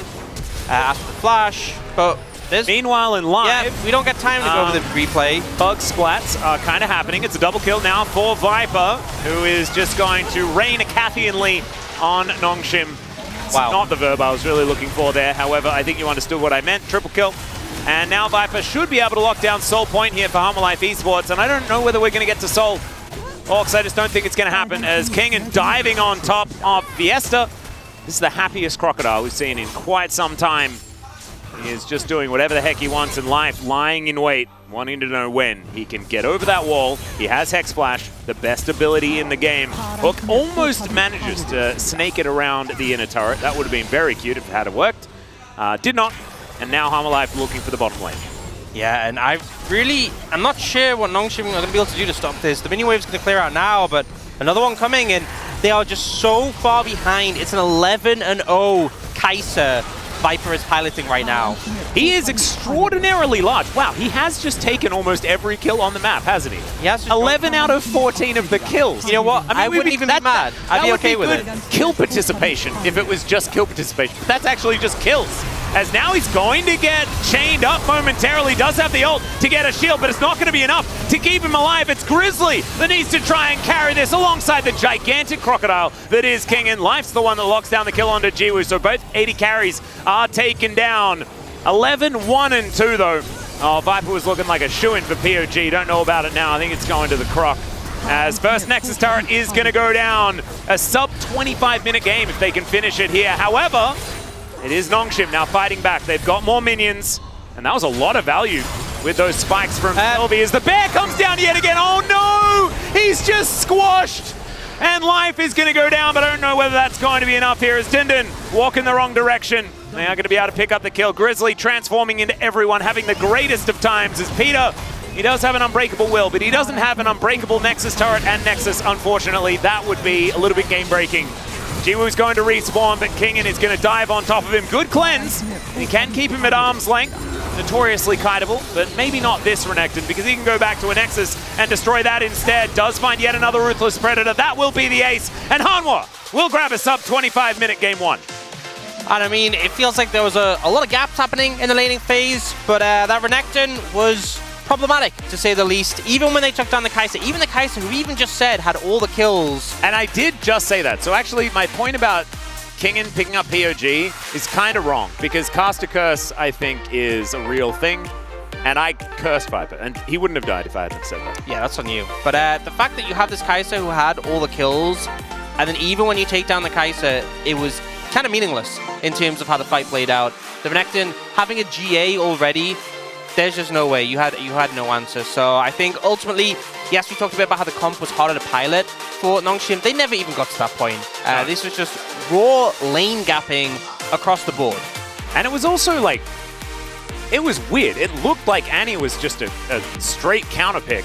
after the flash, but meanwhile in live, yeah, we don't get time to go over the replay. Bug splats are kind of happening. It's a double kill now for Viper, who is just going to rain a Cathianly on Nongshim. It's not the verb I was really looking for there. However, I think you understood what I meant. Triple kill. And now Viper should be able to lock down Soul Point here for Hammer Life Esports. And I don't know whether we're going to get to Soul. Orcs, I just don't think it's going to happen, as Kingen diving on top of Fiesta. This is the happiest Crocodile we've seen in quite some time. He is just doing whatever the heck he wants in life, lying in wait, wanting to know when he can get over that wall. He has Hex Splash, the best ability in the game. Hook almost manages to snake it around the inner turret. That would have been very cute if it had worked. Did not. And now Hammer Life looking for the bottom lane. Yeah, and I'm not sure what Nongshim are going to be able to do to stop this. The mini wave's going to clear out now, but another one coming, and they are just so far behind. It's an 11-0 Kai'Sa Viper is piloting right now. He is extraordinarily large. Wow, he has just taken almost every kill on the map, hasn't he? He has 11 out of 14 of the kills. You know what? I wouldn't even be mad. I'd be okay with it. Kill participation if it was just kill participation. But that's actually just kills. As now he's going to get chained up momentarily. Does have the ult to get a shield, but it's not going to be enough to keep him alive. It's Grizzly that needs to try and carry this alongside the gigantic Crocodile that is Kingen. Life's the one that locks down the kill onto Jiwoo, so both 80 carries are taken down. 11, 1, and 2 though. Oh, Viper was looking like a shoo-in for POG. Don't know about it now. I think it's going to the Croc. As first Nexus turret is going to go down. A sub 25-minute game if they can finish it here. However, it is Nongshim now fighting back. They've got more minions, and that was a lot of value with those spikes from Sylvie as the bear comes down yet again. Oh no! He's just squashed! And Life is going to go down, but I don't know whether that's going to be enough here as Dindin walk in the wrong direction. They are going to be able to pick up the kill. Grizzly transforming into everyone, having the greatest of times as Peter, he does have an unbreakable will, but he doesn't have an unbreakable Nexus turret and Nexus, unfortunately. That would be a little bit game-breaking. Jiwoo's going to respawn, but Kingen is going to dive on top of him. Good cleanse. He can keep him at arm's length. Notoriously kiteable, but maybe not this Renekton, because he can go back to a Nexus and destroy that instead. Does find yet another Ruthless Predator. That will be the ace. And Hanwha will grab a sub 25-minute game 1. And I mean, it feels like there was a lot of gaps happening in the laning phase, but that Renekton was problematic, to say the least. Even when they took down the Kai'Sa, even the Kai'Sa, who even just said had all the kills. And I did just say that. So actually, my point about Kingen picking up POG is kind of wrong, because Caster Curse, I think, is a real thing. And I cursed Viper, and he wouldn't have died if I hadn't said that. Yeah, that's on you. But the fact that you have this Kai'Sa who had all the kills, and then even when you take down the Kai'Sa, it was kind of meaningless in terms of how the fight played out. The Renekton having a GA already, there's just no way. You had no answer. So I think ultimately, yes, we talked a bit about how the comp was harder to pilot for Nongshim. They never even got to that point. This was just raw lane gapping across the board. And it was also like, it was weird. It looked like Annie was just a straight counterpick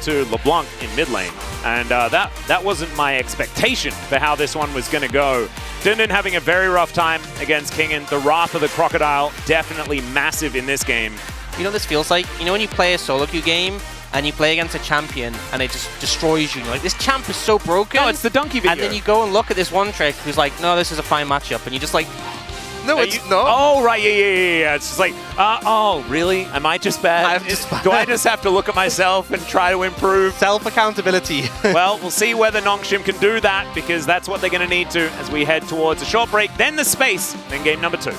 to LeBlanc in mid lane. And that wasn't my expectation for how this one was going to go. Dindin having a very rough time against Kingen. The Wrath of the Crocodile, definitely massive in this game. You know what this feels like? You know when you play a solo queue game and you play against a champion and it just destroys you. You're like, this champ is so broken. No, it's the donkey video. And then you go and look at this one trick who's like, no, this is a fine matchup. And you're just like, no, it's not. Oh, right, yeah. It's just like, oh, really? Am I just bad? I'm just bad. Do I just have to look at myself and try to improve? Self-accountability. Well, we'll see whether Nongshim can do that, because that's what they're going to need to as we head towards a short break, then the space, then game number 2.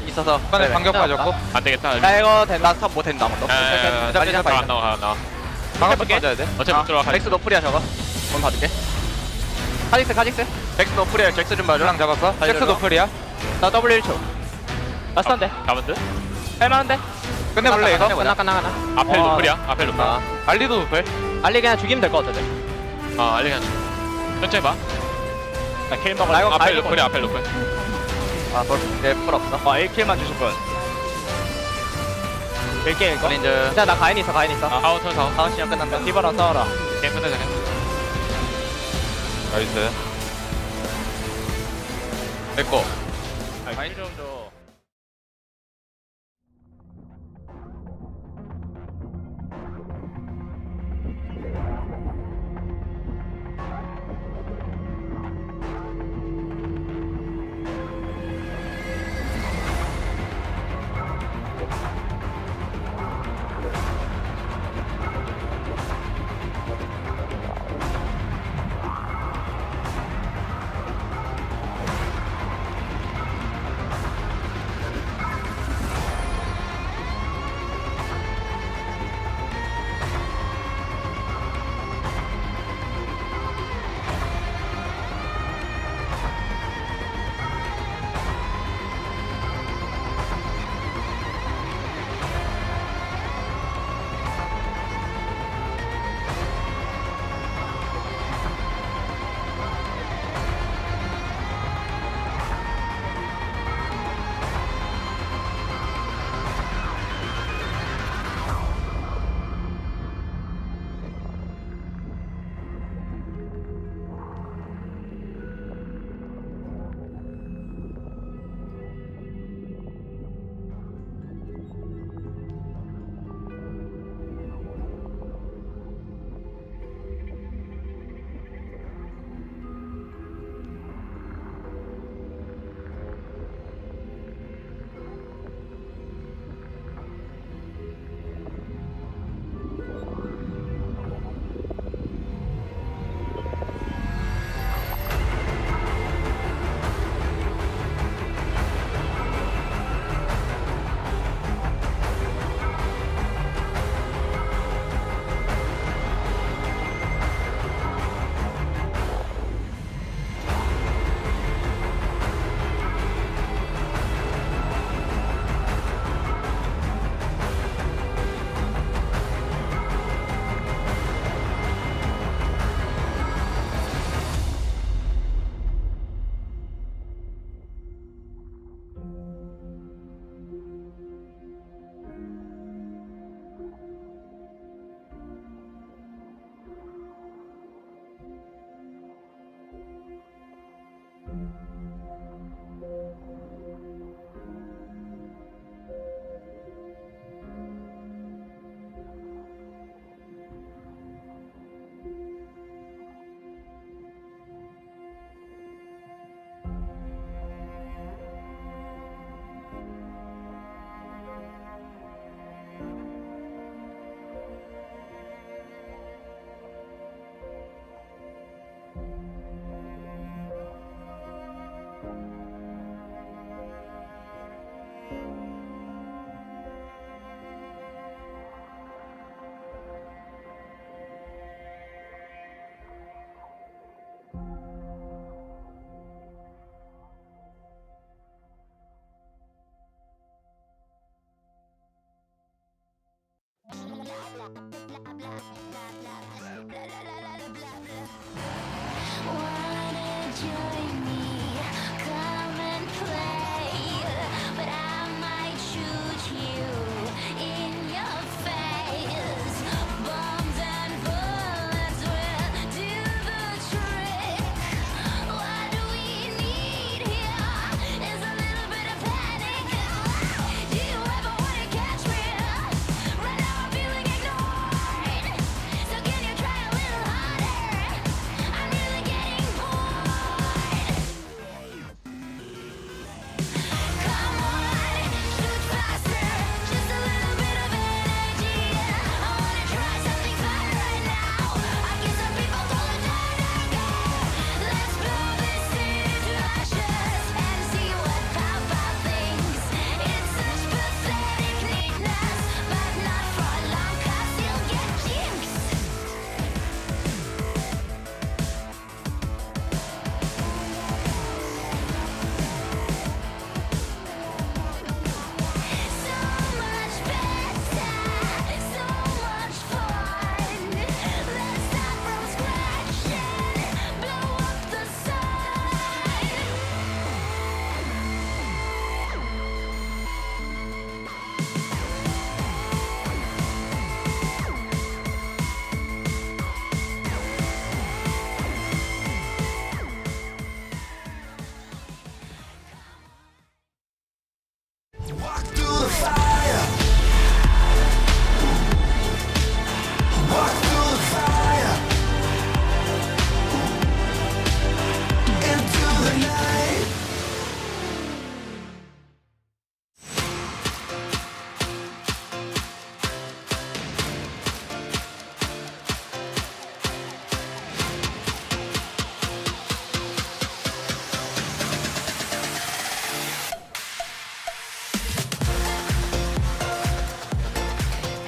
있어서 중간에 반격 빠졌고. 안 되겠다. 야 이거 된다 스탑 못 된다 아무도 빨리 안 잡아 나와. 방금 빠져야 돼. 어차피 못 들어가. 잭스 노플이야 저거 돈 받을게 카직스 잭스 노플이야 잭스 좀 봐줘 랑 잡았어. 빨리 잭스 들어가. 노플이야. 나 W 1초 나 스턴데 잡은 듯? 할만한데? 끝내볼래 이거? 끝나 앞에 노플이야. 앞에 노플. 알리도 노플. 알리 그냥 죽이면 될 것 같아 알리 그냥 천천히 봐. 나킬 먹을 나 이거 앞에 노플이야. 앞에 노플. 풀 없어 1킬만 주실 분. 1킬 이거. 린즈 나 가인 있어 카운터 사우. 다음 시간 끝난다 디바랑 싸워라. 게임 끝내자. 나이스. 됐고. 많이 좀 줘.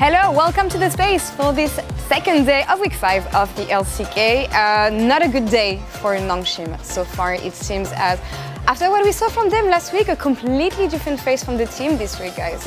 Hello, welcome to the space for this second day of week 5 of the LCK. Not a good day for Nongshim so far, it seems, as after what we saw from them last week, a completely different face from the team this week, guys.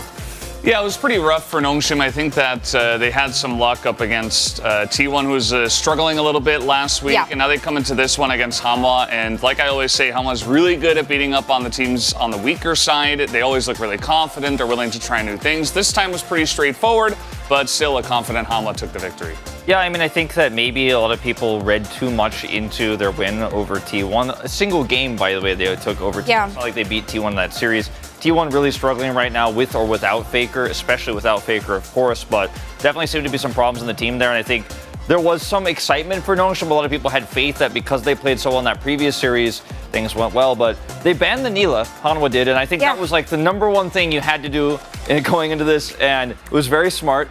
Yeah, it was pretty rough for Nongshim. I think that they had some luck up against T1, who was struggling a little bit last week, and now they come into this one against Hanwha. And like I always say, Hanwha's really good at beating up on the teams on the weaker side. They always look really confident. They're willing to try new things. This time was pretty straightforward, but still a confident Hanwha took the victory. Yeah, I mean, I think that maybe a lot of people read too much into their win over T1. A single game, by the way, they took over T1. Yeah. It's not like they beat T1 in that series. T1 really struggling right now with or without Faker, especially without Faker, of course, but definitely seemed to be some problems in the team there, and I think there was some excitement for Nongshim. A lot of people had faith that because they played so well in that previous series, things went well, but they banned the Nila, Hanwha did, and I think that was like the #1 thing you had to do going into this, and it was very smart,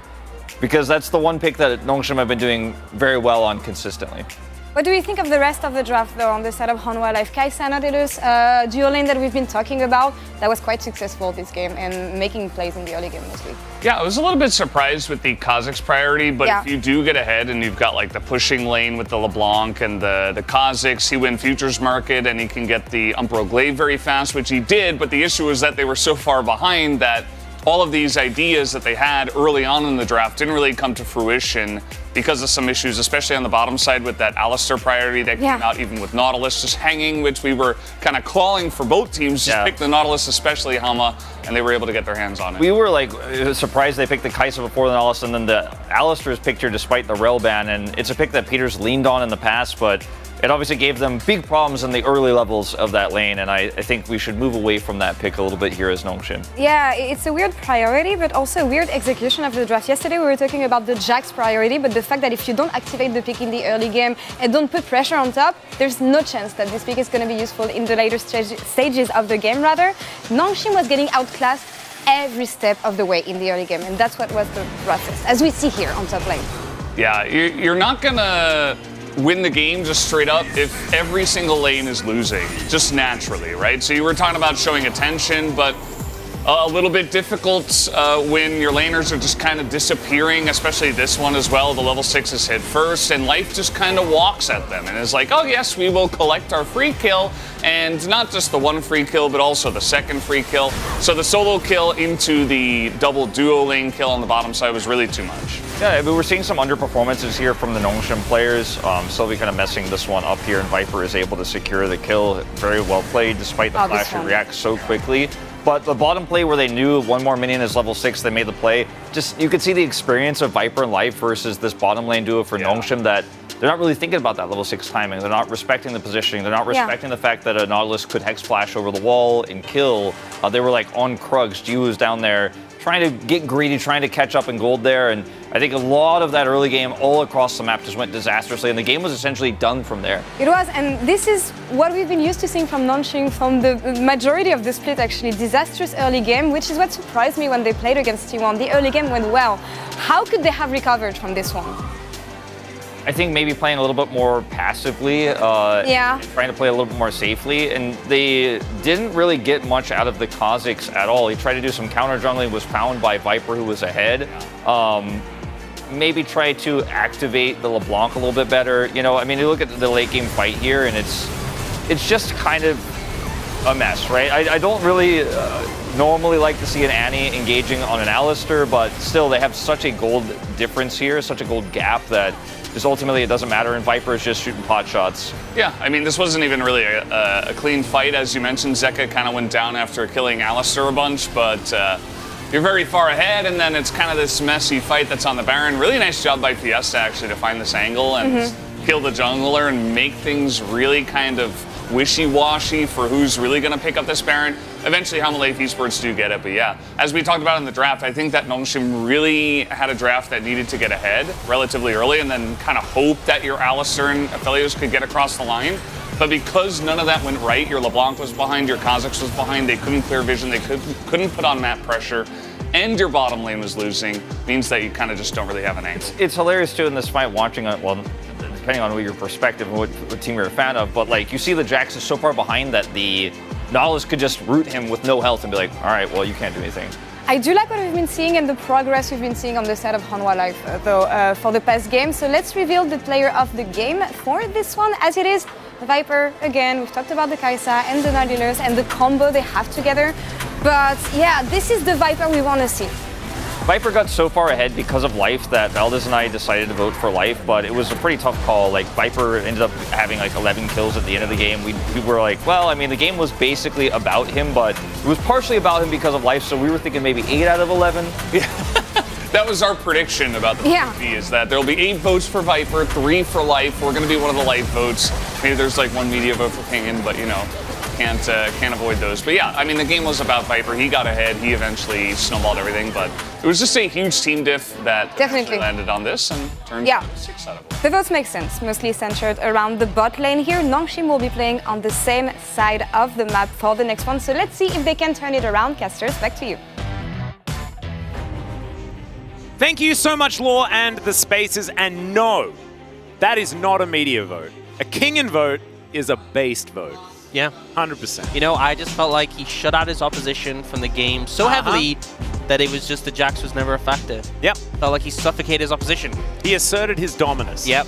because that's the one pick that Nongshim have been doing very well on consistently. What do you think of the rest of the draft, though, on the side of Hanwha? Like Kaisa Nautilus, duo lane that we've been talking about, that was quite successful this game and making plays in the early game this week. Yeah, I was a little bit surprised with the Kazakhs priority, but if you do get ahead and you've got like the pushing lane with the LeBlanc and the Kazakhs, he win futures market and he can get the Umbro Glaive very fast, which he did, but the issue is that they were so far behind that all of these ideas that they had early on in the draft didn't really come to fruition because of some issues, especially on the bottom side with that Alistar priority that came out, even with Nautilus just hanging, which we were kind of clawing for both teams. Just pick the Nautilus, especially Hanwha, and they were able to get their hands on it. We were like surprised they picked the Kaisa before the Nautilus, and then the Alistar is picked here despite the rel ban, and it's a pick that Peter's leaned on in the past, but it obviously gave them big problems in the early levels of that lane, and I think we should move away from that pick a little bit here as Nongshim. Yeah, it's a weird priority, but also a weird execution of the draft. Yesterday we were talking about the Jax priority, but the fact that if you don't activate the pick in the early game and don't put pressure on top, there's no chance that this pick is going to be useful in the later stages of the game, rather. Nongshim was getting outclassed every step of the way in the early game, and that's what was the process, as we see here on top lane. Yeah, you're not going to win the game just straight up if every single lane is losing, just naturally, right? So you were talking about showing attention, but a little bit difficult when your laners are just kind of disappearing, especially this one as well. The level 6 hit first, and life just kind of walks at them and is like, oh yes, we will collect our free kill, and not just the one free kill, but also the second free kill. So the solo kill into the double duo lane kill on the bottom side was really too much. Yeah, but we're seeing some underperformances here from the Nongshim players. Sylvie kind of messing this one up here, and Viper is able to secure the kill. Very well played, despite the flash and react so quickly. But the bottom play where they knew one more minion is level 6, they made the play. Just, you could see the experience of Viper and Life versus this bottom lane duo for Nongshim, that they're not really thinking about that level 6 timing. They're not respecting the positioning. They're not respecting the fact that a Nautilus could hex flash over the wall and kill. They were like on Krugs. G was down there trying to get greedy, trying to catch up in gold there. And I think a lot of that early game all across the map just went disastrously, and the game was essentially done from there. It was, and this is what we've been used to seeing from Nongshim from the majority of the split, actually. Disastrous early game, which is what surprised me when they played against T1. The early game went well. How could they have recovered from this one? I think maybe playing a little bit more passively, trying to play a little bit more safely, and they didn't really get much out of the Kazakhs at all. He tried to do some counter jungling, was found by Viper, who was ahead. Maybe try to activate the LeBlanc a little bit better. You know, I mean, you look at the late game fight here, and it's just kind of a mess, right? I don't really normally like to see an Annie engaging on an Alistar, but still, they have such a gold difference here, such a gold gap that just ultimately it doesn't matter, and Viper is just shooting pot shots. Yeah, I mean, this wasn't even really a clean fight. As you mentioned, Zeka kind of went down after killing Alistar a bunch, but you're very far ahead, and then it's kind of this messy fight that's on the Baron. Really nice job by Fiesta, actually, to find this angle and kill the jungler and make things really kind of wishy-washy for who's really going to pick up this Baron. Eventually, Hanwha Esports do get it, but yeah, as we talked about in the draft, I think that Nongshim really had a draft that needed to get ahead relatively early and then kind of hope that your Alistar and Aphelios could get across the line. But because none of that went right, your LeBlanc was behind, your Kazakhs was behind, they couldn't clear vision, they couldn't put on map pressure, and your bottom lane was losing, means that you kind of just don't really have an angle. It's hilarious too in this fight watching it, well, depending on what your perspective and what team you're a fan of, but like you see the Jax is so far behind that the Nautilus could just root him with no health and be like, all right, well, you can't do anything. I do like what we've been seeing and the progress we've been seeing on the side of Hanwha Life, though, for the past game. So let's reveal the player of the game for this one, as it is Viper. Again, we've talked about the Kai'Sa and the Nautilus and the combo they have together. But yeah, this is the Viper we want to see. Viper got so far ahead because of Life that Valdez and I decided to vote for Life, but it was a pretty tough call. Like, Viper ended up having like 11 kills at the end of the game. We were like, well, I mean, the game was basically about him, but it was partially about him because of Life, so we were thinking maybe 8 out of 11. Yeah. That was our prediction about the PvP, is that there'll be 8 votes for Viper, 3 for Life. We're going to be one of the Life votes. Maybe there's like 1 media vote for Kingen, but you know, can't avoid those. But yeah, I mean, the game was about Viper. He got ahead. He eventually snowballed everything, but it was just a huge team diff that Definitely landed on this and turned 6 out of 1. The votes make sense, mostly centered around the bot lane here. Nongshim will be playing on the same side of the map for the next one, so let's see if they can turn it around. Casters, back to you. Thank you so much, Law and the Spaces. And no, that is not a media vote. A Kingen vote is a based vote. Yeah. 100%. You know, I just felt like he shut out his opposition from the game so heavily that it was just the Jax was never a factor. Yep. Felt like he suffocated his opposition. He asserted his dominance. Yep.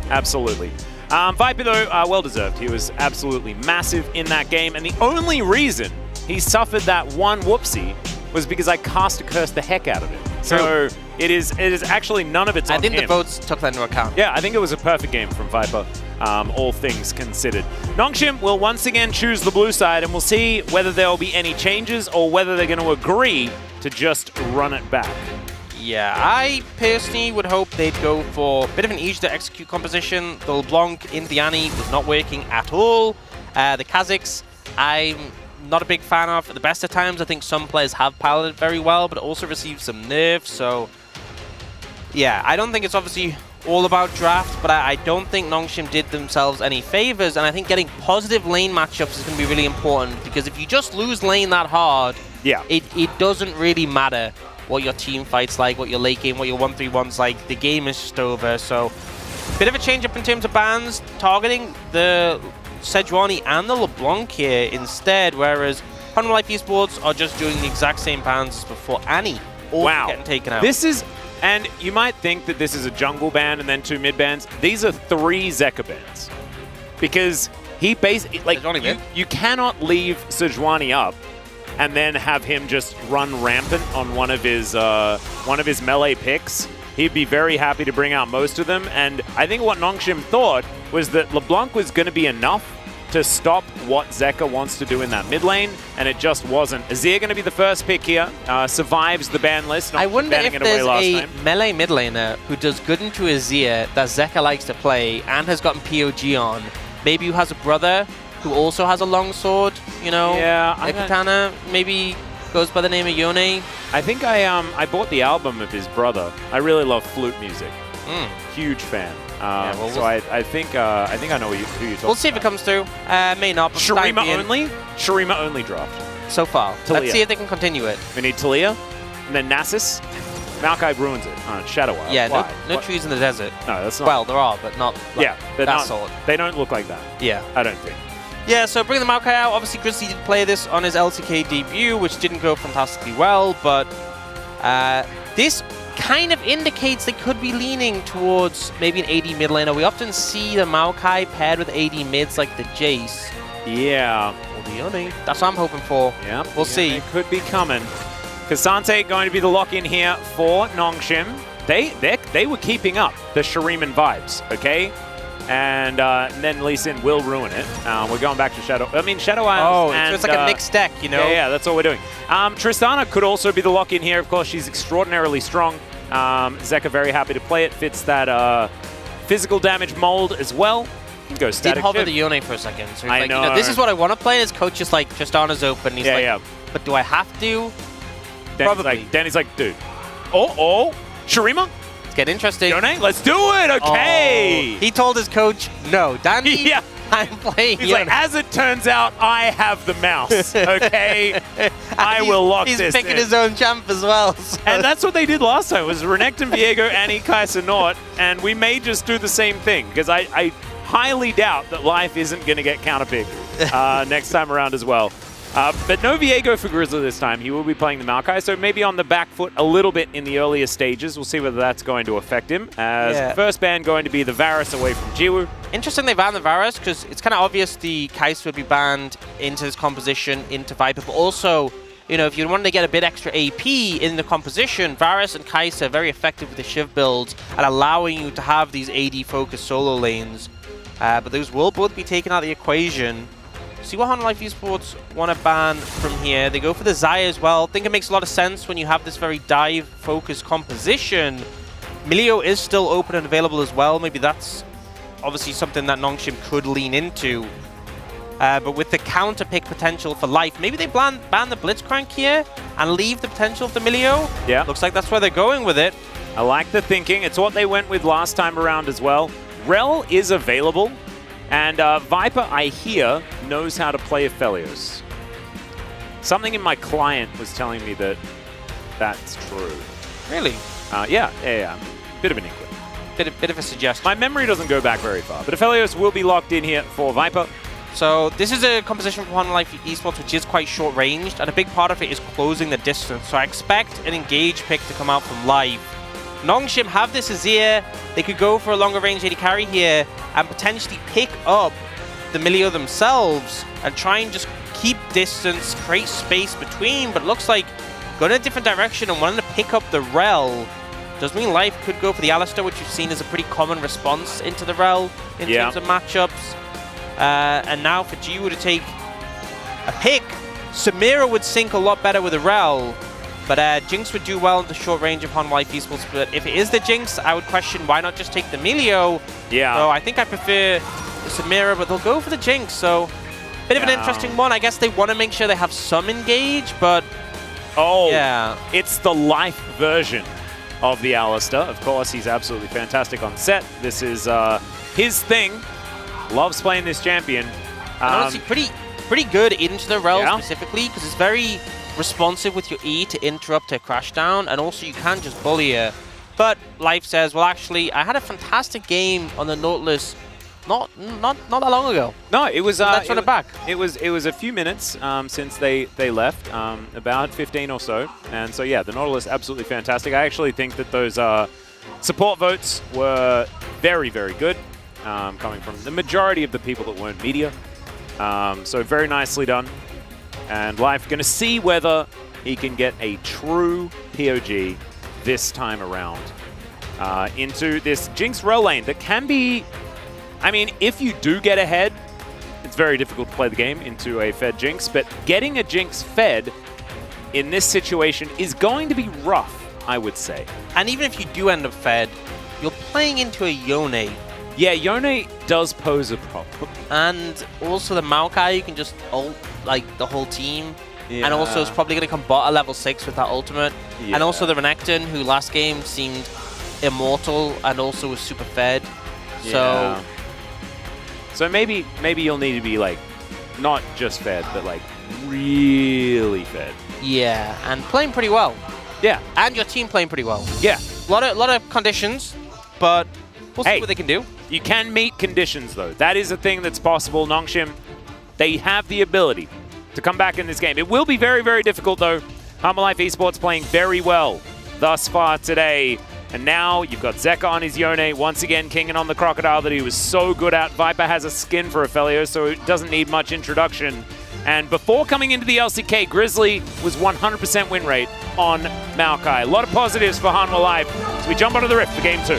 Absolutely. Viper, though, well-deserved. He was absolutely massive in that game, and the only reason he suffered that one whoopsie was because I cast a curse the heck out of it. So it is actually none of it's on him. I think the votes took that into account. Yeah, I think it was a perfect game from Viper, all things considered. Nongshim will once again choose the blue side, and we'll see whether there will be any changes or whether they're going to agree to just run it back. Yeah, I personally would hope they'd go for a bit of an easy to execute composition. The LeBlanc into the Annie was not working at all. The Kazakhs, I'm not a big fan of. At the best of times, I think some players have piloted very well, but also received some nerfs. So, yeah, I don't think it's obviously all about draft, but I don't think Nongshim did themselves any favors, and I think getting positive lane matchups is going to be really important, because if you just lose lane that hard, it doesn't really matter what your team fight's like, what your late game, what your 1-3-1's like. The game is just over. So, bit of a change up in terms of bans, targeting the Sejuani and the LeBlanc here instead, whereas Hanwha Life Esports are just doing the exact same bans as before. Annie, all getting taken out. This is, and you might think that this is a jungle ban and then 2 mid bans. These are 3 Zeka bans, because he basically, like, you cannot leave Sejuani up and then have him just run rampant on one of his melee picks. He'd be very happy to bring out most of them, and I think what Nongshim thought was that LeBlanc was going to be enough to stop what Zeka wants to do in that mid lane, and it just wasn't. Azir going to be the first pick here, survives the ban list. I wonder if there's a melee mid laner who does good into Azir that Zeka likes to play and has gotten POG on. Maybe who has a brother who also has a long sword, you know, a katana, maybe goes by the name of Yone. I think I bought the album of his brother. I really love flute music. Huge fan. So I think I know who you're talking about. We'll see if it comes through. May not. Shurima only? Shurima only draft. So far. Talia. Let's see if they can continue it. We need Talia, and then Nasus. Maokai ruins it. Shadow Isle. Yeah, no trees in the desert. No, that's not. Well, there are, but not like that sort. They don't look like that. Yeah. I don't think. Yeah, so bring the Maokai out. Obviously, Grizzly did play this on his LCK debut, which didn't go fantastically well, but this kind of indicates they could be leaning towards maybe an AD mid laner. We often see the Maokai paired with AD mids like the Jace. Yeah. Or the Yone. That's what I'm hoping for. Yeah. We'll see. It could be coming. Kasante going to be the lock-in here for Nongshim. They were keeping up the Shuriman vibes, okay? And then Lee Sin will ruin it. We're going back to Shadow. I mean, Shadow Isles. So it's like a mixed deck, you know? Yeah, that's what we're doing. Tristana could also be the lock-in here. Of course, she's extraordinarily strong. Zeka very happy to play it. Fits that physical damage mold as well. Go static. Did hover the Yone for a second. So he's I like, know. You know, this is what I want to play. His coach is like, Tristana's open. He's like, yeah. But do I have to? Probably. Danny's like, dude. Oh, Shurima? Get interesting. Yone, let's do it. Okay. Oh, he told his coach, no, Danny, I'm playing He's like, as it turns out, I have the mouse. Okay, I will lock this in. He's picking his own champ as well. So. And that's what they did last time. It was Renekton, Viego, Annie, Kai'Sa, Nort, and we may just do the same thing, because I highly doubt that Life isn't going to get counterpicked next time around as well. But no Viego for Grizzly this time. He will be playing the Maokai, so maybe on the back foot a little bit in the earlier stages. We'll see whether that's going to affect him. As first ban going to be the Varus away from Jiwoo. Interesting they banned the Varus, because it's kind of obvious the Kai'Sa would be banned into this composition, into Viper, but also, you know, if you wanted to get a bit extra AP in the composition, Varus and Kai'Sa are very effective with the Shiv builds and allowing you to have these AD-focused solo lanes. But those will both be taken out of the equation. See what Honor Life Esports want to ban from here. They go for the Xayah as well. I think it makes a lot of sense when you have this very dive-focused composition. Milio is still open and available as well. Maybe that's obviously something that Nongshim could lean into. But with the counter pick potential for Life, maybe they ban the Blitzcrank here and leave the potential of the Milio. Yeah. Looks like that's where they're going with it. I like the thinking. It's what they went with last time around as well. Rel is available. And Viper, I hear, knows how to play Aphelios. Something in my client was telling me that that's true. Really? Yeah. Bit of an inkling. Bit of a suggestion. My memory doesn't go back very far, but Aphelios will be locked in here for Viper. So this is a composition from Honor Life Esports which is quite short-ranged, and a big part of it is closing the distance. So I expect an engage pick to come out from Life. Nongshim have this Azir. They could go for a longer range AD carry here and potentially pick up the Milio themselves and try and just keep distance, create space between, but it looks like going in a different direction and wanting to pick up the Rel. Does mean Life could go for the Alistar, which we've seen as a pretty common response into the Rel in terms of matchups. And now for Jiwoo to take a pick, Samira would sync a lot better with the Rel. But Jinx would do well in the short range of Honor Life Esports. But if it is the Jinx, I would question why not just take the Milio. Yeah. So I think I prefer the Samira, but they'll go for the Jinx. So bit of an interesting one. I guess they want to make sure they have some engage, but yeah, it's the Life version of the Alistar. Of course, he's absolutely fantastic on set. This is his thing. Loves playing this champion. And honestly, pretty good into the Rel specifically, because it's very responsive with your E to interrupt a crash down, and also you can just bully her. But Life says, well, actually, I had a fantastic game on the Nautilus not that long ago. No, it was that's sort of back. It was a few minutes since they left, about 15 or so, and so yeah, the Nautilus absolutely fantastic. I actually think that those support votes were very, very good, coming from the majority of the people that weren't media. So very nicely done. And Life going to see whether he can get a true POG this time around into this Jinx Rel lane that can be, I mean, if you do get ahead, it's very difficult to play the game into a fed Jinx, but getting a Jinx fed in this situation is going to be rough, I would say. And even if you do end up fed, you're playing into a Yone. Yeah, Yone does pose a problem. And also the Maokai, you can just ult like the whole team. Yeah. And also it's probably going to come bot at level 6 with that ultimate. Yeah. And also the Renekton, who last game seemed immortal and also was super fed. Yeah. So maybe you'll need to be like, not just fed, but like really fed. Yeah, and playing pretty well. Yeah. And your team playing pretty well. Yeah. Lot of conditions, but we'll see what they can do. You can meet conditions, though. That is a thing that's possible. Nongshim, they have the ability to come back in this game. It will be very, very difficult, though. Humble Life Esports playing very well thus far today. And now you've got Zeka on his Yone, once again kinging on the Crocodile that he was so good at. Viper has a skin for Aphelios, so it doesn't need much introduction. And before coming into the LCK, Grizzly was 100% win rate on Maokai. A lot of positives for Hanwha Life as we jump onto the Rift for Game 2.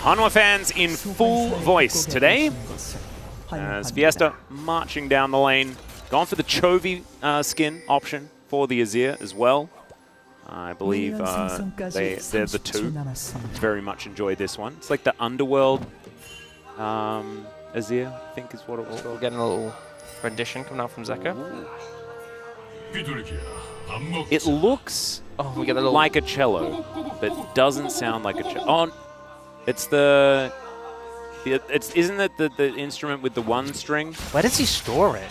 Hanwha fans in full voice today as Fiesta marching down the lane. Gone for the Chovy skin option for the Azir as well. I believe they're the two. Very much enjoyed this one. It's like the Underworld Azir, I think is what it was We're called. getting a little rendition coming out from Zeka. It looks we get a little like a cello, but doesn't sound like a cello. Oh, it's the Isn't it the instrument with the one string? Where does he store it?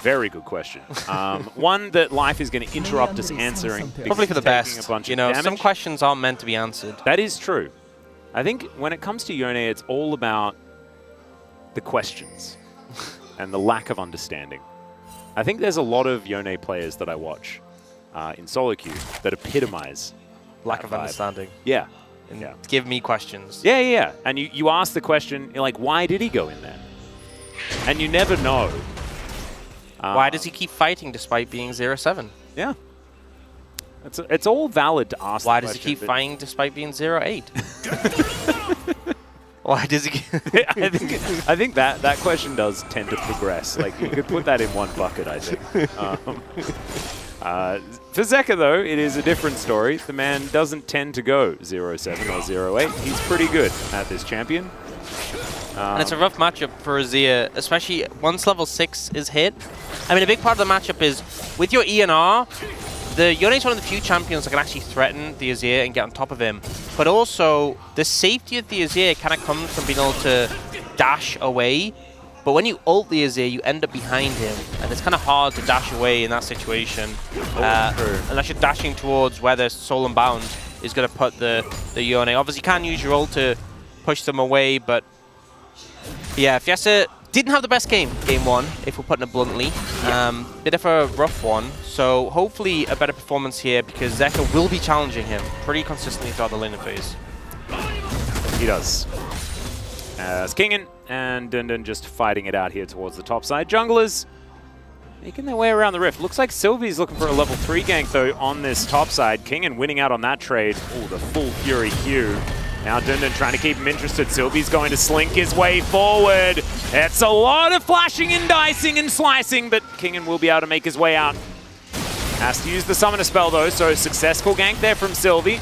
Very good question. One that Life is going to interrupt us answering. Probably for the taking best. A bunch You of know, damage. some questions aren't meant to be answered. That is true. I think when it comes to Yone, it's all about the questions and the lack of understanding. I think there's a lot of Yone players that I watch in solo queue that epitomize Lack that of vibe. understanding. Yeah. And Yeah. give me questions. Yeah. And you ask the question, you're like, why did he go in there? And you never know. Why does he keep fighting despite being 0-7? Yeah. It's all valid to ask. Why the does he question, keep but fighting despite being 0-8? Why does he? I think that question does tend to progress. Like you could put that in one bucket, I think. For Zeka though, it is a different story. The man doesn't tend to go 0-7 or 0-8. He's pretty good at this champion. And it's a rough matchup for Azir, especially once level 6 is hit. I mean, a big part of the matchup is with your ENR, the Yone is one of the few champions that can actually threaten the Azir and get on top of him. But also, the safety of the Azir kind of comes from being able to dash away. But when you ult the Azir, you end up behind him. And it's kind of hard to dash away in that situation. Unless you're dashing towards where the Soul Unbound is going to put the Yone. Obviously, you can use your ult to push them away, but yeah, Fiesta didn't have the best game 1, if we're putting it bluntly. Bit of a rough one, so hopefully a better performance here because Zeka will be challenging him pretty consistently throughout the laning phase. He does. As Kingen and Dundun just fighting it out here towards the top side. Junglers making their way around the rift. Looks like Sylvie's looking for a level 3 gank though on this top side. Kingen winning out on that trade. Oh, the full Fury Q. Now Dundun trying to keep him interested. Sylvie's going to slink his way forward. It's a lot of flashing and dicing and slicing, but Kingen will be able to make his way out. Has to use the summoner spell though, so successful gank there from Sylvie.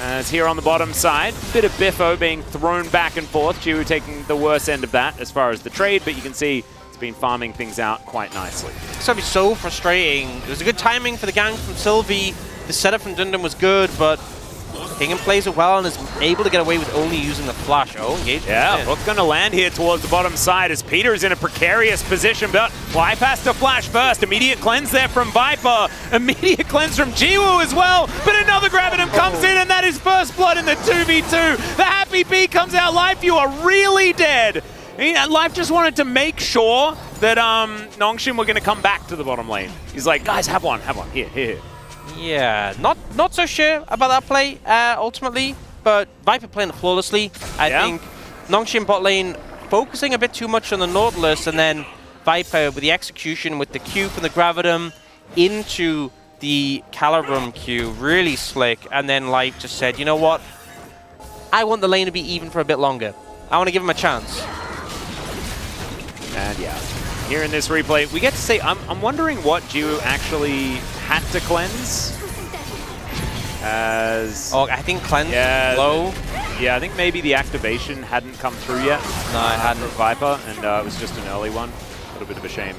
As here on the bottom side, bit of biffo being thrown back and forth. Chiwu taking the worst end of that as far as the trade, but you can see it's been farming things out quite nicely. It's going to be so frustrating. It was a good timing for the gank from Sylvie. The setup from Dundun was good, but Kingen plays it well and is able to get away with only using the flash. Oh, engagement. Yeah, hook's going to land here towards the bottom side as Peter is in a precarious position, but Life has to flash first. Immediate cleanse there from Viper. Immediate cleanse from Jiwoo as well, but another Gravitum comes in and that is first blood in the 2v2. The Happy Bee comes out. Life, you are really dead. Life just wanted to make sure that Nongshim were going to come back to the bottom lane. He's like, guys, have one. Here. Yeah, not so sure about that play ultimately, but Viper playing it flawlessly. I think Nongshim bot lane focusing a bit too much on the Nautilus, and then Viper with the execution with the Q from the Gravitum into the Calirum Q, really slick. And then Life just said, you know what? I want the lane to be even for a bit longer. I want to give him a chance. And yeah, here in this replay, we get to say, I'm wondering what Jiwoo actually had to cleanse. As I think cleanse low. Yeah, I think maybe the activation hadn't come through yet. No, it hadn't. For Viper, and it was just an early one. A little bit of a shame.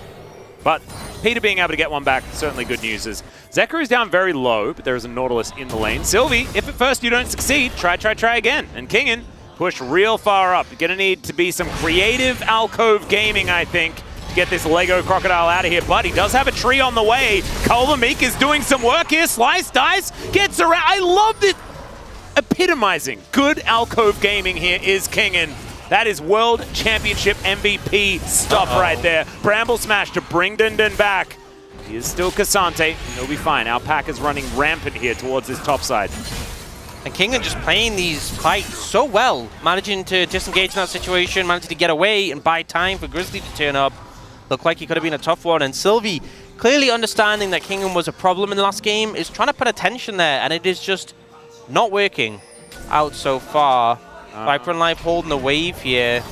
But Peter being able to get one back, certainly good news. As Zeka is down very low, but there is a Nautilus in the lane. Sylvie, if at first you don't succeed, try again. And Kingen push real far up. You're going to need to be some creative alcove gaming, I think, to get this Lego Crocodile out of here. But he does have a tree on the way. Kolomik is doing some work here. Slice, dice, gets around. I love it. Epitomizing good alcove gaming here is Kingen. That is World Championship MVP stuff right there. Bramble Smash to bring Dundun back. He is still Cassante. He'll be fine. Our pack is running rampant here towards this top side. And Kingen just playing these fights so well, managing to disengage in that situation, managing to get away and buy time for Grizzly to turn up. Looked like he could have been a tough one. And Sylvie, clearly understanding that Kingen was a problem in the last game, is trying to put attention there, and it is just not working out so far. Viper and Life holding the wave here.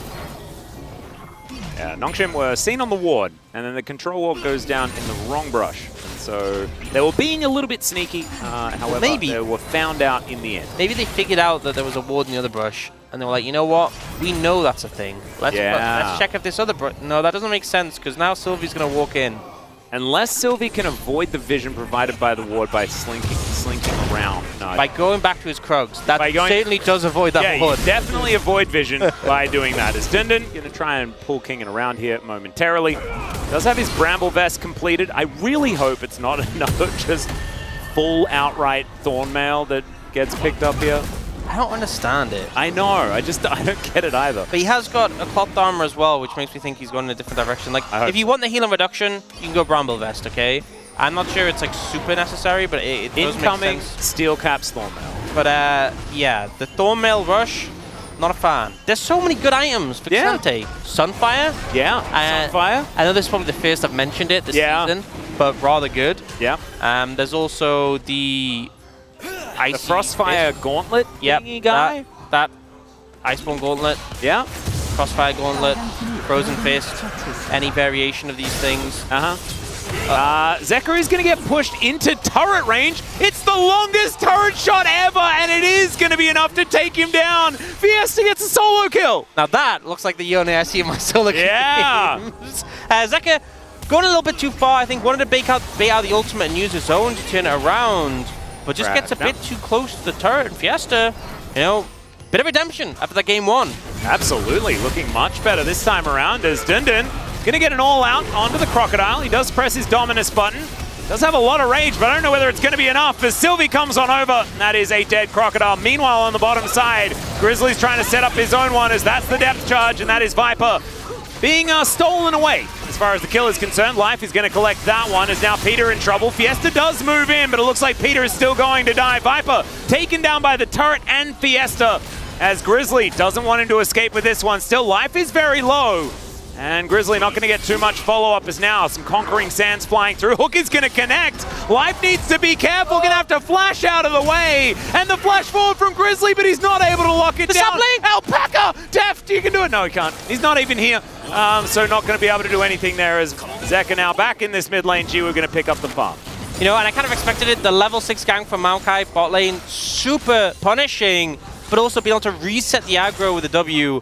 Yeah, Nongshim were seen on the ward, and then the control ward goes down in the wrong brush. And so they were being a little bit sneaky, however, they were found out in the end. Maybe they figured out that there was a ward in the other brush, and they were like, you know what? We know that's a thing. Let's check if this other brush... No, that doesn't make sense, because now Sylvie's going to walk in. Unless Sylvie can avoid the vision provided by the ward by slinking around. No, By going back to his Krugs, that certainly does avoid that yeah, ward. you definitely avoid vision by doing that. As Dindin going to try and pull Kingen around here momentarily. Does have his Bramble Vest completed. I really hope it's not another just full outright Thornmail that gets picked up here. I don't understand it. I know. I don't get it either. But he has got a cloth armor as well, which makes me think he's going in a different direction. Like, if you want the healing reduction, you can go Bramble Vest, okay? I'm not sure it's like super necessary, but it does Incoming make sense. Steel Caps Thornmail. But yeah, the Thornmail Rush, not a fan. There's so many good items for Xante. Sunfire. Yeah, Sunfire. I know this is probably the first I've mentioned it this season, but rather good. Yeah. There's also the The Frostfire Gauntlet thingy guy. That Iceborne Gauntlet. Yeah. Crossfire Gauntlet, Frozen Fist, any variation of these things. Zekka is going to get pushed into turret range. It's the longest turret shot ever, and it is going to be enough to take him down. Fiesta gets a solo kill. Now that looks like the Yone I see in my solo games. Zekka going a little bit too far. I think wanted to bait out the ultimate and use his own to turn it around, but just gets a bit too close to the turret. And Fiesta, you know, bit of redemption after that game one. Absolutely, looking much better this time around as Dindin gonna get an all-out onto the Crocodile. He does press his Dominus button. Does have a lot of rage, but I don't know whether it's gonna be enough as Sylvie comes on over. And that is a dead Crocodile. Meanwhile, on the bottom side, Grizzly's trying to set up his own one as that's the depth charge, and that is Viper being stolen away. As far as the kill is concerned, Life is gonna collect that one as now Peter in trouble. Fiesta does move in, but it looks like Peter is still going to die. Viper taken down by the turret and Fiesta as Grizzly doesn't want him to escape with this one. Still, Life is very low. And Grizzly not going to get too much follow-up as now some Conquering Sands flying through. Hook is going to connect. Life needs to be careful. Going to have to flash out of the way. And the flash forward from Grizzly, but he's not able to lock it down. Alpaca! Deft, you can do it. No, he can't. He's not even here. So not going to be able to do anything there as Zekka now back in this mid lane. G, we're going to pick up the farm. You know, and I kind of expected it. The level 6 gank from Maokai bot lane, super punishing, but also being able to reset the aggro with the W.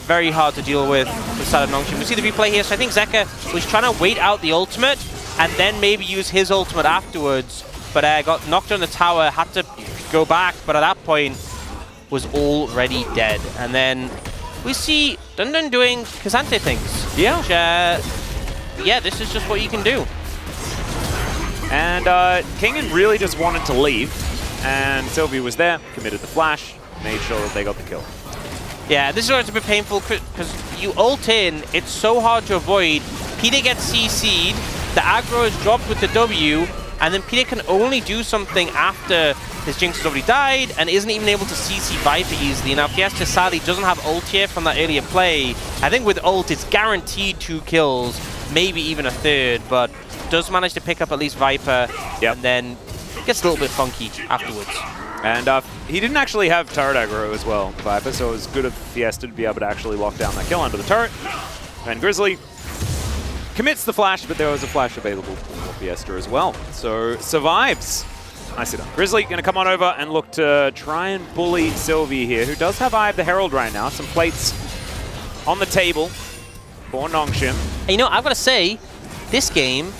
Very hard to deal with the side of Nongshim. We see the replay here, so I think Zekka was trying to wait out the ultimate and then maybe use his ultimate afterwards, but got knocked on the tower, had to go back, but at that point was already dead. And then we see Dundun doing K'Sante things. Yeah. Which, yeah, this is just what you can do. And Kingen really just wanted to leave, and Sylvie was there, committed the flash, made sure that they got the kill. Yeah, this is where it's a bit painful because you ult in, it's so hard to avoid. Peter gets CC'd, the aggro is dropped with the W, and then Peter can only do something after his Jinx has already died and isn't even able to CC Viper easily. Now, Fiesta sadly doesn't have ult here from that earlier play. I think with ult, it's guaranteed 2 kills, maybe even a third, but does manage to pick up at least Viper, and then gets a little bit funky afterwards. And he didn't actually have turret aggro as well, Viper, so it was good of Fiesta to be able to actually lock down that kill under the turret. And Grizzly commits the flash, but there was a flash available for Fiesta as well. So survives. Nicely done. Grizzly going to come on over and look to try and bully Sylvie here, who does have Eye of the Herald right now. Some plates on the table for Nongshim. And you know, I've got to say, this game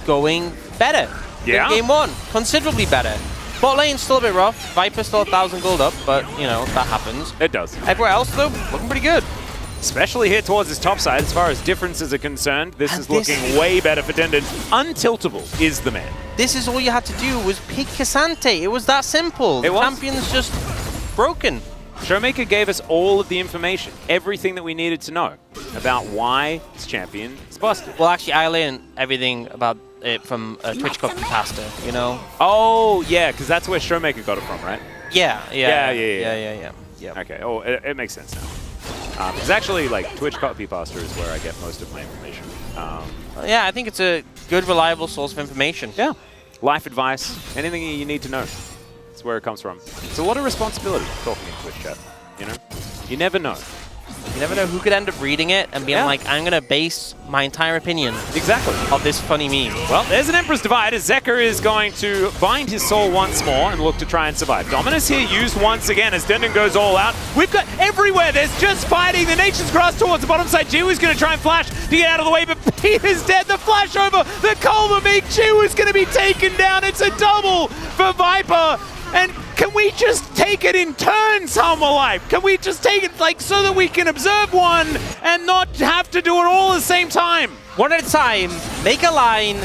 going better than game one. Considerably better. Bot lane's still a bit rough. Viper's still 1,000 gold up, but, you know, that happens. It does. Everywhere else, though, looking pretty good. Especially here towards his top side, as far as differences are concerned, this is looking way better for Dindin. Untiltable is the man. This is all you had to do was pick K'Sante. It was that simple. The champion's just broken. Showmaker gave us all of the information, everything that we needed to know about why this champion is busted. Well, actually, I learned everything about it from Twitch Cup Pasta, you know? Oh, yeah, because that's where Showmaker got it from, right? Yeah. Yeah. Okay, oh, it makes sense now. It's actually, like, Twitch Copy Pasta is where I get most of my information. Yeah, I think it's a good, reliable source of information. Yeah. Life advice, anything you need to know. That's where it comes from. It's a lot of responsibility talking in Twitch chat, you know? You never know. You never know who could end up reading it and being like, I'm going to base my entire opinion Exactly. of this funny meme. Well, there's an Emperor's Divide as Zeka is going to bind his soul once more and look to try and survive. Dominus here used once again as Denden goes all out. We've got everywhere. There's just fighting. The Nature's Grass towards the bottom side. Jiwoo's going to try and flash to get out of the way, but Peter's dead. The flash over the Culver Meek. Jiwoo's going to be taken down. It's a double for Viper. And can we just take it in turns, Humble Life? Can we just take it like so that we can observe one and not have to do it all at the same time? One at a time, make a line,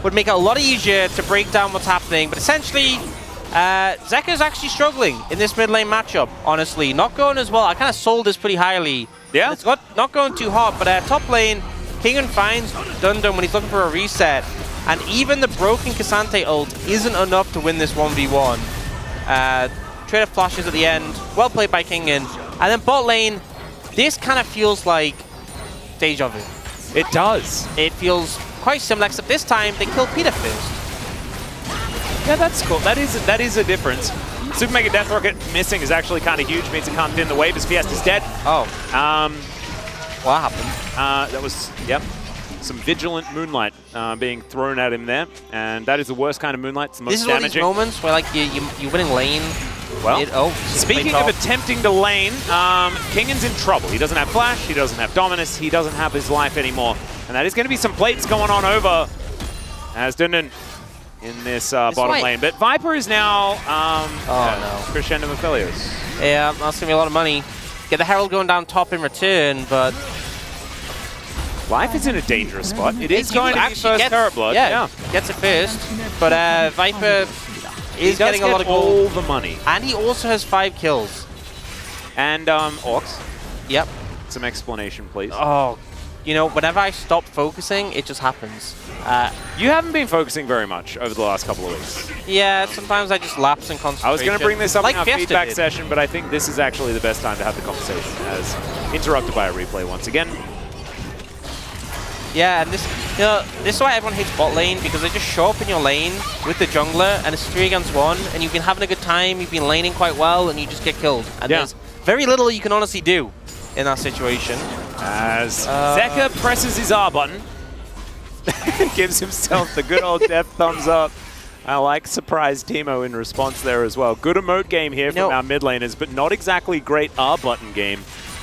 would make it a lot easier to break down what's happening. But essentially, Zeka's actually struggling in this mid lane matchup, honestly. Not going as well. I kind of sold this pretty highly. Yeah. It's not going too hot, but top lane, Kingan finds Dundon when he's looking for a reset. And even the broken Cassante ult isn't enough to win this 1v1. Trader flashes at the end. Well played by Kingan. And then bot lane, this kind of feels like deja vu. It does. It feels quite similar, except this time they kill Peter first. Yeah, that's cool. That is a difference. Super Mega Death Rocket missing is actually kind of huge. Means it can't pin the wave as Fiesta's dead. Oh. What happened? That was, yep. Some Vigilant Moonlight being thrown at him there. And that is the worst kind of Moonlight. It's the most This is one of damaging. these moments where like you're winning lane. Well, speaking of attempting to lane, Kingan's in trouble. He doesn't have Flash, he doesn't have Dominus, he doesn't have his life anymore. And that is going to be some plates going on over as Dundon in this bottom lane. But Viper is now Crescendo Aphelios. Yeah, that's going to be a lot of money. Get the Herald going down top in return, but Life is in a dangerous spot. It is going to be first Turret Blood. Yeah, gets it first. But Viper is getting a lot of gold. All the money. And he also has 5 kills. And Orcs. Yep. Some explanation, please. Oh, you know, whenever I stop focusing, it just happens. You haven't been focusing very much over the last couple of weeks. Yeah, sometimes I just lapse in concentration. I was going to bring this up like in our Fiesta feedback did. session, but I think this is actually the best time to have the conversation, as interrupted by a replay once again. Yeah, and this is why everyone hates bot lane, because they just show up in your lane with the jungler, and it's 3 against 1, and you've been having a good time, you've been laning quite well, and you just get killed. And there's very little you can honestly do in that situation. As Zeka presses his R button, gives himself the good old death thumbs up. I like surprise Teemo in response there as well. Good emote game here from our mid laners, but not exactly great R button game.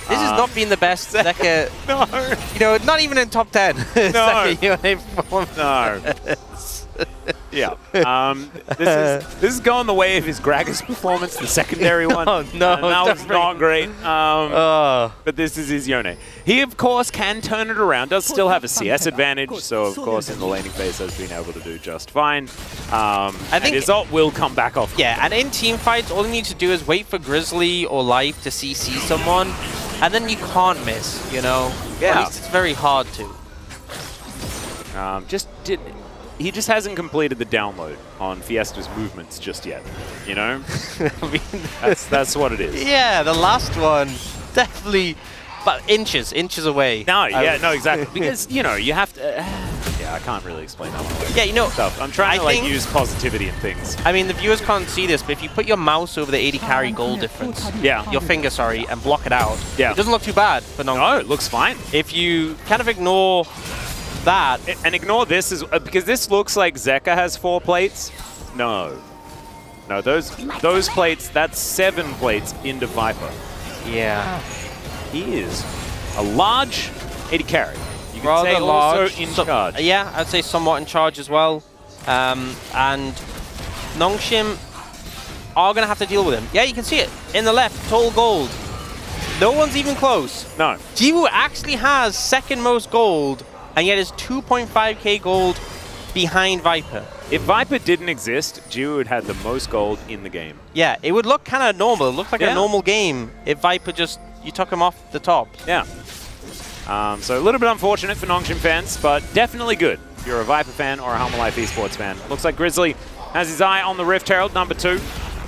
This has not been the best Zeka. No. You know, not even in top 10. No. No. Yeah. This is going the way of his Gragas performance, the secondary one. No, that was not great. But this is his Yone. He, of course, can turn it around. Does still have a CS advantage, so, of course, in the laning phase has been able to do just fine. I think his ult will come back off. Yeah, and in team fights, all you need to do is wait for Grizzly or Life to CC someone, and then you can't miss, you know? Yeah. At least it's very hard to. He just hasn't completed the download on Fiesta's movements just yet, you know? I mean, that's what it is. Yeah, the last one, definitely, but inches away. No, no, exactly. Because, you know, you have to... yeah, I can't really explain that one. Yeah, you know... Stuff. I'm trying to use positivity and things. I mean, the viewers can't see this, but if you put your mouse over the 80 carry goal difference, your finger, sorry, and block it out, it doesn't look too bad for Nong. No, it looks fine. If you kind of ignore that... And ignore this, because this looks like Zeka has 4 plates. No. No, those plates, that's 7 plates into Viper. Yeah. He is a large 80 carry. You could Rather say large. also in charge. Yeah, I'd say somewhat in charge as well. And Nongshim are going to have to deal with him. Yeah, you can see it. In the left, total gold. No one's even close. No. Jiwoo actually has second most gold, and yet is 2.5k gold behind Viper. If Viper didn't exist, Jiwoo would have the most gold in the game. Yeah, it would look kind of normal. It looked like a normal game if Viper you took him off the top. Yeah. So a little bit unfortunate for Nongshim fans, but definitely good if you're a Viper fan or a Helma Life Esports fan. Looks like Grizzly has his eye on the Rift Herald, number 2.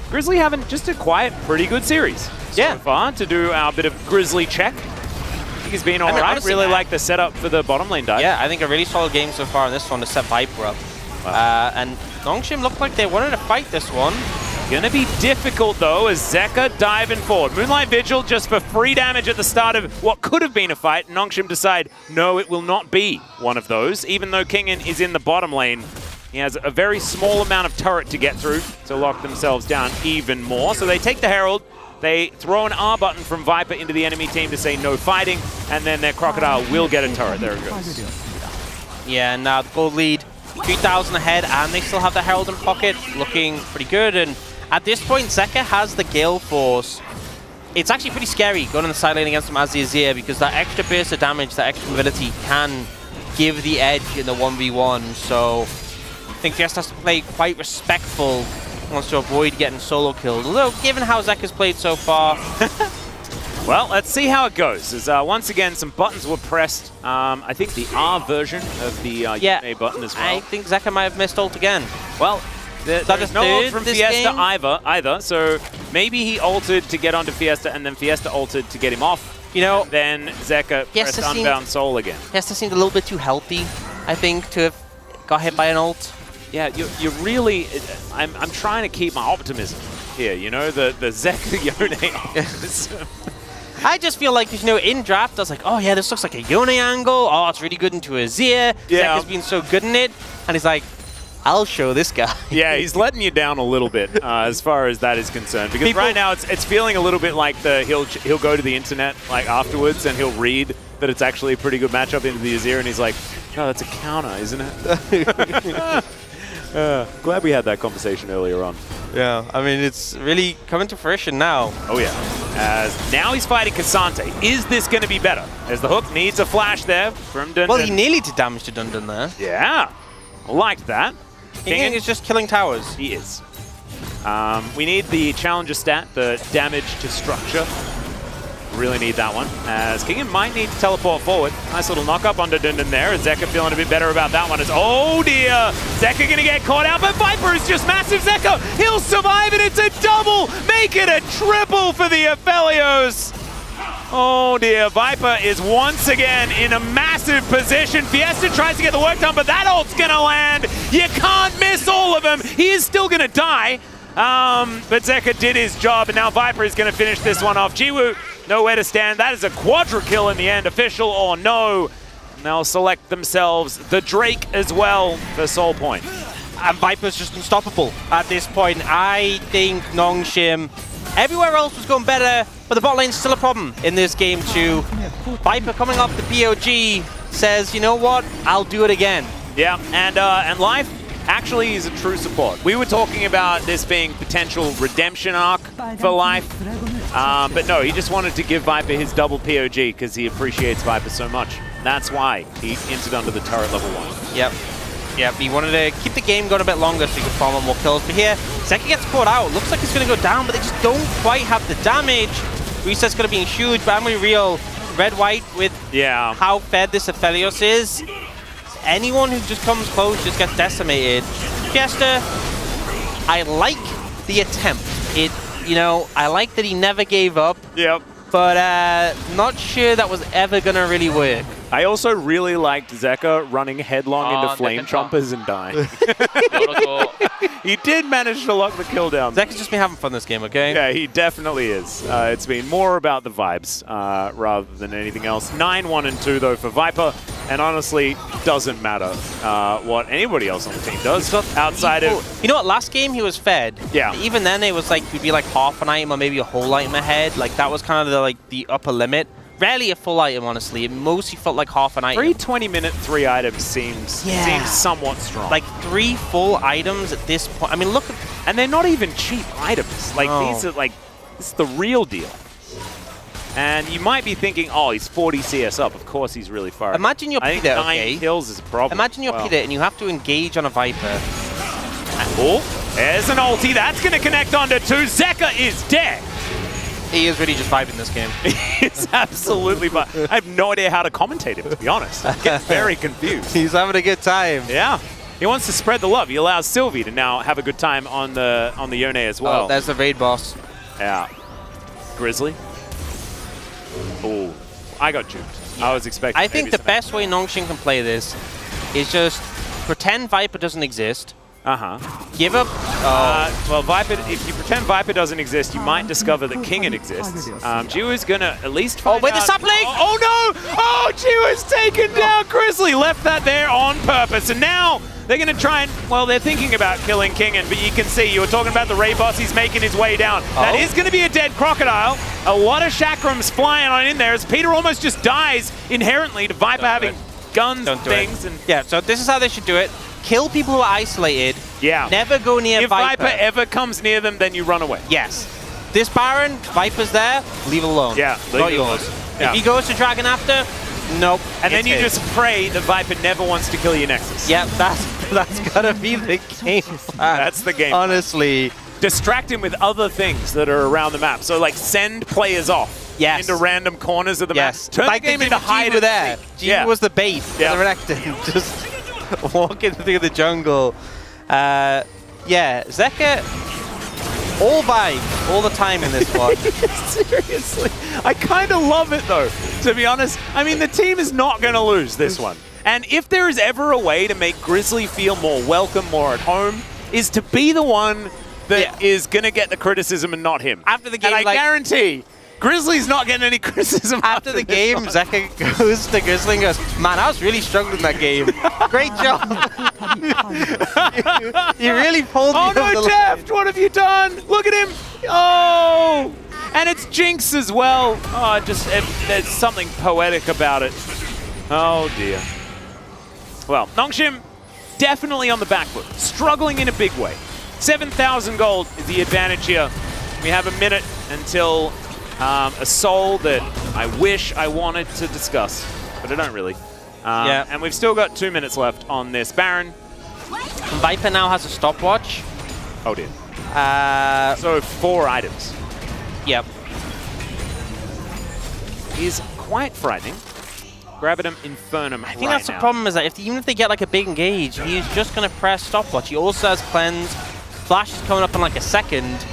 Grizzly having just a quiet, pretty good series so far to do our bit of Grizzly check. I think he's been all right. Honestly, really like the setup for the bottom lane dive. Yeah, I think a really solid game so far on this one to set Viper up. Wow. And Nongshim looked like they wanted to fight this one. Gonna be difficult though as Zeka diving forward. Moonlight Vigil just for free damage at the start of what could have been a fight. Nongshim decide, no, it will not be one of those. Even though Kingen is in the bottom lane, he has a very small amount of turret to get through to lock themselves down even more. So they take the Herald, they throw an R button from Viper into the enemy team to say no fighting, and then their Crocodile will get a turret. There it goes. Yeah, and now the gold lead, 3,000 ahead, and they still have the Herald in pocket, looking pretty good. And at this point, Zeka has the Gale Force. It's actually pretty scary going on the side lane against him as the Azir, because that extra burst of damage, that extra mobility can give the edge in the 1v1. So I think Fiesta has to play quite respectful, wants to avoid getting solo killed. Although, given how Zeka's played so far... Well, let's see how it goes. As once again, some buttons were pressed. I think the R version of the Yone button as well. I think Zeka might have missed ult again. Well, there's no ult from Fiesta either, so maybe he ulted to get onto Fiesta and then Fiesta ulted to get him off. You know, then Zeka pressed Unbound Soul again. Fiesta seemed a little bit too healthy, I think, to have got hit by an ult. Yeah, you really... I'm trying to keep my optimism here, you know, the Zeka Yone optimism. I just feel like, you know, in draft, I was like, oh yeah, this looks like a Yone angle. Oh, it's really good into Azir. Yeah. Zeka's been so good in it. And he's like, I'll show this guy. Yeah, he's letting you down a little bit as far as that is concerned. Because right now it's feeling a little bit like he'll go to the internet like afterwards and he'll read that it's actually a pretty good matchup into the Azir, and he's like, no, that's a counter, isn't it? Glad we had that conversation earlier on. Yeah, I mean, it's really coming to fruition now. Oh yeah. As now he's fighting Cassante. Is this going to be better? As the hook needs a flash there from Dun Dun. Well, he nearly did damage to Dun Dun there. Yeah, liked that. Kingen is just killing towers. He is. We need the challenger stat, the damage to structure. Really need that one, as Kingen might need to teleport forward. Nice little knock-up onto Dun Dun there, and Zeka feeling a bit better about that one. As, oh dear, Zeka gonna get caught out, but Viper is just massive. Zeka, he'll survive it, it's a double! Make it a triple for the Aphelios! Oh dear, Viper is once again in a massive position. Fiesta tries to get the work done, but that ult's gonna land. You can't miss all of them. He is still gonna die, but Zeka did his job, and now Viper is gonna finish this one off. Jiwoo, nowhere to stand. That is a quadra kill in the end, official or no. And they'll select themselves the Drake as well for Soul Point. And Viper's just unstoppable at this point. I think Nongshim, everywhere else was going better, but the bot lane's still a problem in this game too. Viper coming off the POG says, you know what, I'll do it again. Yeah, and Life actually is a true support. We were talking about this being potential redemption arc for Life, but no, he just wanted to give Viper his double POG because he appreciates Viper so much. That's why he entered under the turret level 1. Yep. Yep, he wanted to keep the game going a bit longer so he could farm on more kills. But here, Zeka gets caught out. Looks like he's going to go down, but they just don't quite have the damage. Reset's going to be huge, but I'm going to be real. Red-white with how fed this Aphelios is. Anyone who just comes close just gets decimated. Fiesta, I like the attempt. I like that he never gave up. Yep. But not sure that was ever going to really work. I also really liked Zeka running headlong into flame chompers and dying. He did manage to lock the kill down. Zeka's just been having fun this game, okay? Yeah, he definitely is. It's been more about the vibes rather than anything else. 9-1-2 though for Viper, and honestly, doesn't matter what anybody else on the team does outside of... You know what, last game he was fed. Yeah. Even then it was like, he'd be like half an item or maybe a whole item ahead. Like that was kind of the upper limit. Rarely a full item, honestly. It mostly felt like half an item. 3-20-minute 3 items seems somewhat strong. Like 3 full items at this point. I mean, look at... And they're not even cheap items. Like, these are like... This is the real deal. And you might be thinking, oh, he's 40 CS up. Of course he's really far. Imagine you're Peter, 9 kills is a problem. Imagine you're Peter and you have to engage on a Viper. Oh, there's an ulti. That's going to connect onto 2. Zeka is dead. He is really just vibing this game. He's absolutely vibing. I have no idea how to commentate him, to be honest. I get very confused. He's having a good time. Yeah. He wants to spread the love. He allows Sylvie to now have a good time on the Yone as well. Oh, there's the raid boss. Yeah. Grizzly. Oh, I got duped. I was expecting. I think the best way Nongshim can play this is just pretend Viper doesn't exist, Give up. Well, Viper, if you pretend Viper doesn't exist, you might discover that Kingen exists. Jiwoo's going to at least find wait, the out. sapling! Oh, no! Oh, Jiwoo's taken down Grizzly. Left that there on purpose. And now they're going to try and, well, they're thinking about killing Kingen, but you can see, you were talking about the Ray boss, he's making his way down. That is going to be a dead Crocodile. A lot of chakrams flying on in there as Peter almost just dies inherently to Viper having guns and things. And yeah, so this is how they should do it. Kill people who are isolated. Yeah. Never go near if Viper ever comes near them, then you run away. Yes. This Baron, Viper's there, leave it alone. Yeah. Not yours. Yeah. If he goes to Dragon after, nope. And then you his. just pray that Viper never wants to kill your Nexus. Yep, that's gotta be the game plan. That's the game plan. Honestly. Distract him with other things that are around the map. So like send players off into random corners of the map. Yes. Turn like the game into hide and there. seek. G was the bait for the Renekton. Just walking through the jungle. Yeah, Zeka, all vibes, all the time in this one. Seriously. I kind of love it though, to be honest. I mean, the team is not going to lose this one. And if there is ever a way to make Grizzly feel more welcome, more at home, is to be the one that is going to get the criticism and not him. After the game, and I guarantee Grizzly's not getting any criticism after the game. Zeka goes to Grizzly and goes, man, I was really struggling that game. Great job. you really pulled me over no, the Deft, what have you done? Look at him. Oh, and it's Jinx as well. Oh, there's something poetic about it. Oh, dear. Well, Nongshim definitely on the back foot, struggling in a big way. 7,000 gold is the advantage here. We have a minute until a soul that I wish I wanted to discuss, but I don't really. And we've still got 2 minutes left on this Baron. Viper now has a stopwatch. Oh dear. So 4 items. Yep. Is quite frightening. Gravitum Infernum. I think that's the problem, is that even if they get like a big engage, he's just going to press stopwatch. He also has cleanse. Flash is coming up in like a second.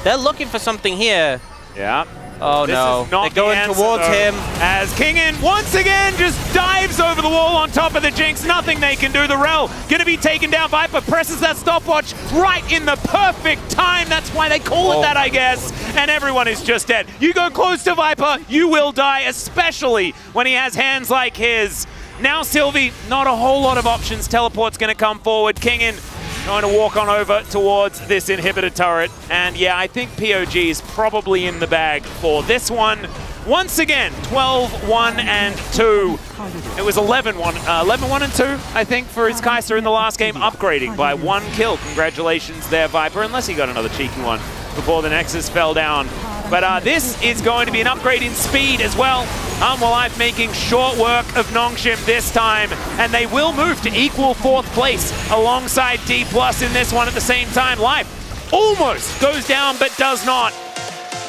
They're looking for something here. Yeah. Oh no, they're going towards him. As Kingen once again just dives over the wall on top of the Jinx. Nothing they can do. The Rel going to be taken down. Viper presses that stopwatch right in the perfect time. That's why they call it that, I guess. And everyone is just dead. You go close to Viper, you will die, especially when he has hands like his. Now Sylvie, not a whole lot of options. Teleport's going to come forward. Kingen going to walk on over towards this inhibitor turret. And yeah, I think POG is probably in the bag for this one. Once again, 12-1 and 2. It was 11-1 and 2, I think, for his Kai'Sa in the last game, upgrading by 1 kill. Congratulations there, Viper, unless he got another cheeky one before the Nexus fell down. But this is going to be an upgrade in speed as well. Life making short work of Nongshim this time, and they will move to equal 4th place alongside D+ in this one at the same time. Life almost goes down, but does not.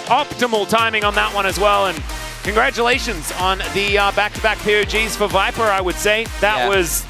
Optimal timing on that one as well, and congratulations on the back-to-back POGs for Viper, I would say. That was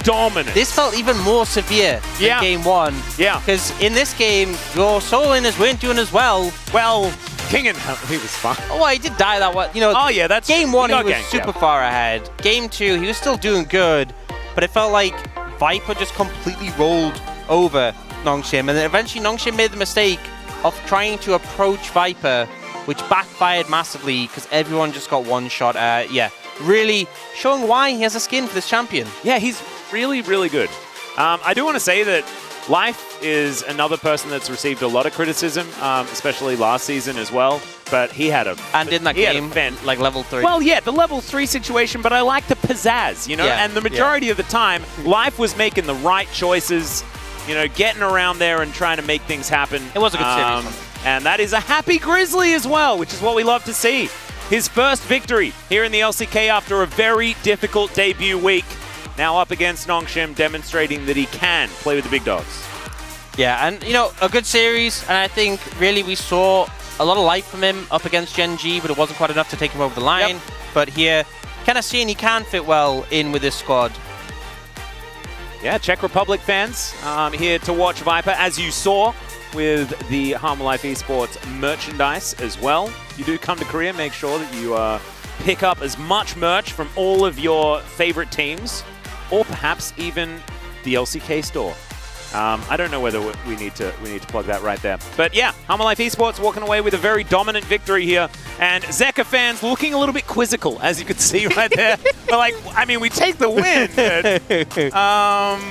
dominant. This felt even more severe than game 1. Yeah. Because in this game, your solo laners weren't doing as well. Well, Kingen, he was fine. Oh, well, he did die that one. You know, oh yeah, that's game 1 he was ganked, super far ahead. Game 2, he was still doing good, but it felt like Viper just completely rolled over Nongshim, and then eventually Nongshim made the mistake of trying to approach Viper, which backfired massively because everyone just got one shot. Yeah, really showing why he has a skin for this champion. Yeah, he's really, really good. I do want to say that Life is another person that's received a lot of criticism, especially last season as well. But he had a... And in that game, like level 3. Well, yeah, the level 3 situation, but I like the pizzazz, you know? Yeah, and the majority of the time, Life was making the right choices, you know, getting around there and trying to make things happen. It was a good series. And that is a happy Grizzly as well, which is what we love to see. His first victory here in the LCK after a very difficult debut week. Now up against Nongshim, demonstrating that he can play with the big dogs. Yeah, and, you know, a good series. And I think, really, we saw a lot of life from him up against Gen G, but it wasn't quite enough to take him over the line. Yep. But here, kind of seeing he can fit well in with this squad. Yeah, Czech Republic fans here to watch Viper, as you saw with the Harmon Life Esports merchandise as well. If you do come to Korea, make sure that you pick up as much merch from all of your favorite teams, or perhaps even the LCK store. I don't know whether we need to plug that right there. But yeah, Hummer Life Esports walking away with a very dominant victory here. And Zeka fans looking a little bit quizzical, as you can see right there. But like, I mean, we take the win. But,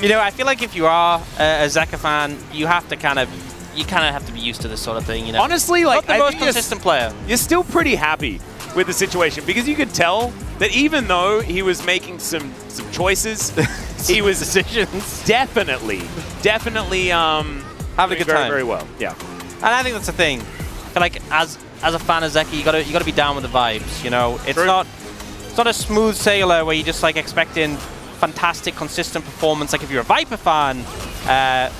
you know, I feel like if you are a Zeka fan, you have to kind of have to be used to this sort of thing, you know. Honestly, like, not the most consistent player. You're still pretty happy with the situation because you could tell that even though he was making some choices, he was decisions. Definitely having a good time. Very well. Yeah. And I think that's the thing. I feel like as a fan of Zeka, you gotta be down with the vibes. You know, it's not a smooth sailor where you're just like expecting fantastic, consistent performance. Like if you're a Viper fan,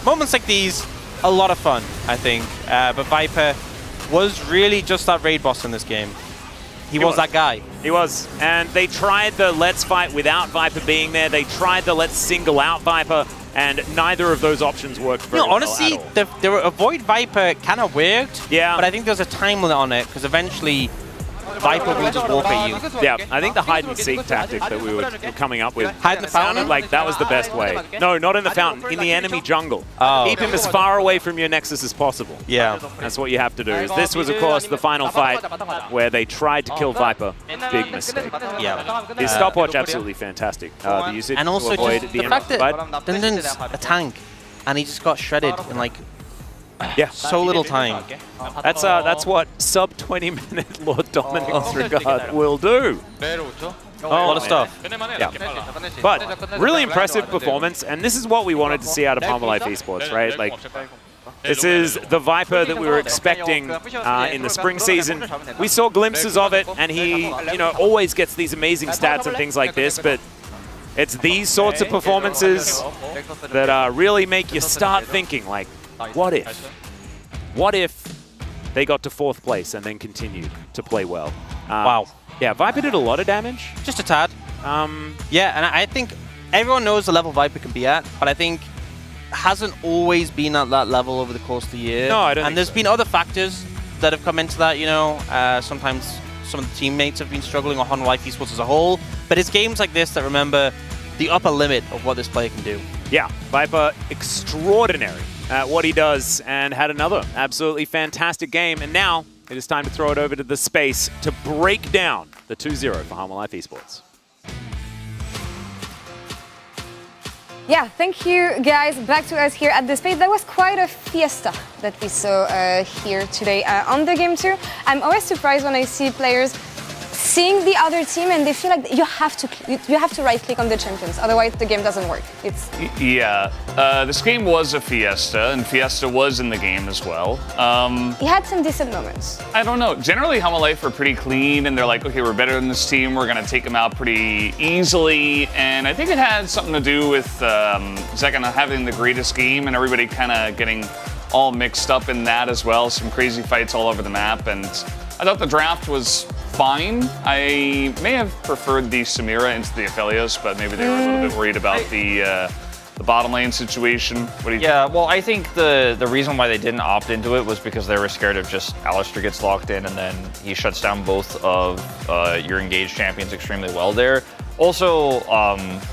moments like these, a lot of fun, I think. But Viper was really just that raid boss in this game. He was that guy. He was. And they tried the let's fight without Viper being there. They tried the let's single out Viper, and neither of those options worked very well honestly, at all. the avoid Viper kind of worked. Yeah. But I think there's a time limit on it, because eventually Viper will just walk at you. Yeah, I think the hide and seek tactic that we were coming up with Hide in the fountain? sounded like that was the best way. No, not in the fountain, in the enemy jungle. Oh. Keep him as far away from your Nexus as possible. Yeah. That's what you have to do. This was, of course, the final fight where they tried to kill Viper. Big mistake. Yeah. His stopwatch, absolutely fantastic. The usage And also to avoid just the the fact enemy that fight. Dundun's a tank, and he just got shredded in like so little time. That's what sub 20-minute Lord Dominic's regard will do. A lot of stuff. Yeah. But really impressive performance, and this is what we wanted to see out of Hummer Life Esports, right? Like, this is the Viper that we were expecting in the spring season. We saw glimpses of it, and he, always gets these amazing stats and things like this, but it's these sorts of performances that really make you start thinking, like, what if? What if they got to 4th place and then continued to play well? Wow. Yeah, Viper did a lot of damage. Just a tad. Yeah, and I think everyone knows the level Viper can be at, but I think hasn't always been at that level over the course of the year. No, I don't. And there's been other factors that have come into that, sometimes some of the teammates have been struggling, or Hummer Life Esports as a whole, but it's games like this that remember the upper limit of what this player can do. Yeah, Viper extraordinary at what he does, and had another absolutely fantastic game. And now it is time to throw it over to the space to break down the 2-0 for Hummer Life Esports. Yeah, thank you guys. Back to us here at the space. That was quite a fiesta that we saw here today on the game too. I'm always surprised when I see players seeing the other team and they feel like you have to right click on the champions, otherwise the game doesn't work. Yeah, this game was a fiesta, and Fiesta was in the game as well. He had some decent moments. I don't know. Generally, Hummer Life are pretty clean, and they're like, okay, we're better than this team. We're going to take them out pretty easily. And I think it had something to do with Zeka not having the greatest game, and everybody kind of getting all mixed up in that as well. Some crazy fights all over the map, and I thought the draft was fine. I may have preferred the Samira into the Aphelios, but maybe they were a little bit worried about the bottom lane situation. What do you think? Well, I think the reason why they didn't opt into it was because they were scared of just Alistair gets locked in and then he shuts down both of your engaged champions extremely well there. Also,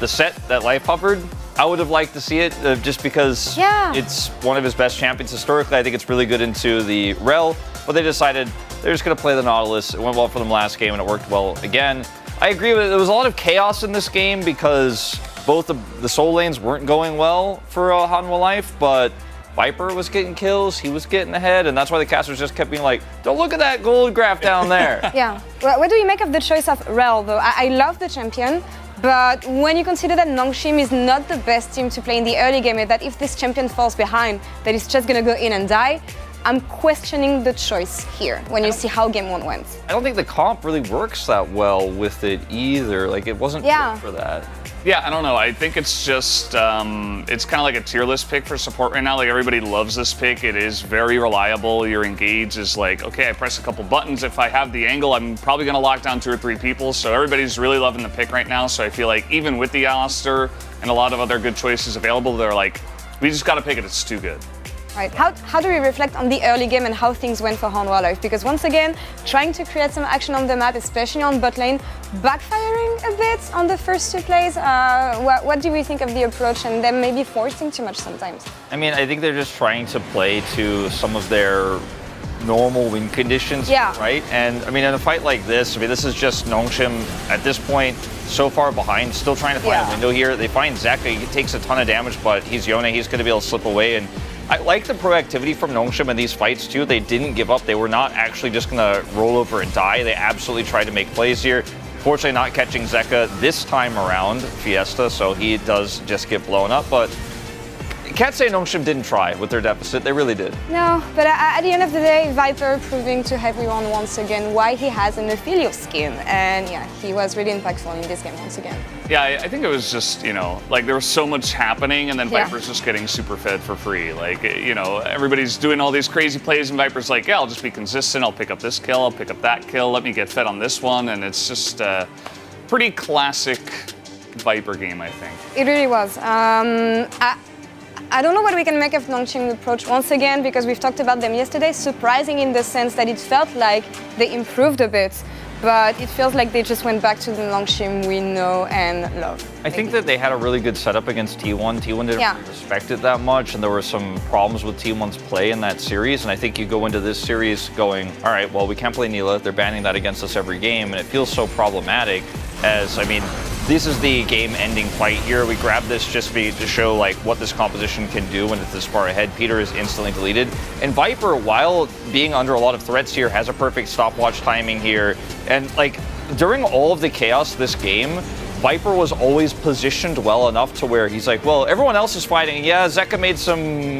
the set that Life hovered, I would have liked to see it just because it's one of his best champions historically. I think it's really good into the Rel, but they decided they're just going to play the Nautilus. It went well for them last game, and it worked well again. I agree with it. There was a lot of chaos in this game because both the soul lanes weren't going well for Hummer Life, but Viper was getting kills, he was getting ahead, and that's why the casters just kept being like, don't look at that gold graph down there. Yeah. Well, what do you make of the choice of Rel, though? I love the champion, but when you consider that Nongshim is not the best team to play in the early game, and that if this champion falls behind, that it's just going to go in and die, I'm questioning the choice here when you see how game 1 went. I don't think the comp really works that well with it either. Like, it wasn't good for that. Yeah, I don't know. I think it's just, it's kind of like a tier list pick for support right now. Like, everybody loves this pick. It is very reliable. Your engage is like, okay, I press a couple buttons. If I have the angle, I'm probably going to lock down 2 or 3 people. So everybody's really loving the pick right now. So I feel like even with the Alistair and a lot of other good choices available, they're like, we just got to pick it. It's too good. Right. How do we reflect on the early game and how things went for Hanwha Life? Because once again, trying to create some action on the map, especially on bot lane, backfiring a bit on the first 2 plays. What do we think of the approach and them maybe forcing too much sometimes? I mean, I think they're just trying to play to some of their normal win conditions, right? And I mean, in a fight like this, I mean, this is just Nongshim at this point so far behind, still trying to find a window here. They find Zeka, he takes a ton of damage, but he's Yone, he's going to be able to slip away. And I like the proactivity from Nongshim in these fights too. They didn't give up. They were not actually just going to roll over and die. They absolutely tried to make plays here. Fortunately, not catching Zeka this time around, Fiesta, so he does just get blown up. But can't say Nongshim didn't try with their deficit. They really did. No, but at the end of the day, Viper proving to everyone once again why he has an Ophelio skin. And yeah, he was really impactful in this game once again. Yeah, I think it was just, you know, like there was so much happening and then Viper's just getting super fed for free. Like, you know, everybody's doing all these crazy plays and Viper's like, yeah, I'll just be consistent. I'll pick up this kill. I'll pick up that kill. Let me get fed on this one. And it's just a pretty classic Viper game, I think. It really was. I don't know what we can make of Nongshim's approach once again, because we've talked about them yesterday, surprising in the sense that it felt like they improved a bit, but it feels like they just went back to the Nongshim we know and love. I think that they had a really good setup against T1. T1 didn't really respect it that much, and there were some problems with T1's play in that series, and I think you go into this series going, all right, well, we can't play Neela, they're banning that against us every game, and it feels so problematic as, I mean, this is the game-ending fight here. We grab this just to show like what this composition can do when it's this far ahead. Peter is instantly deleted. And Viper, while being under a lot of threats here, has a perfect stopwatch timing here. And like during all of the chaos this game, Viper was always positioned well enough to where he's like, well, everyone else is fighting. Yeah, Zeka made some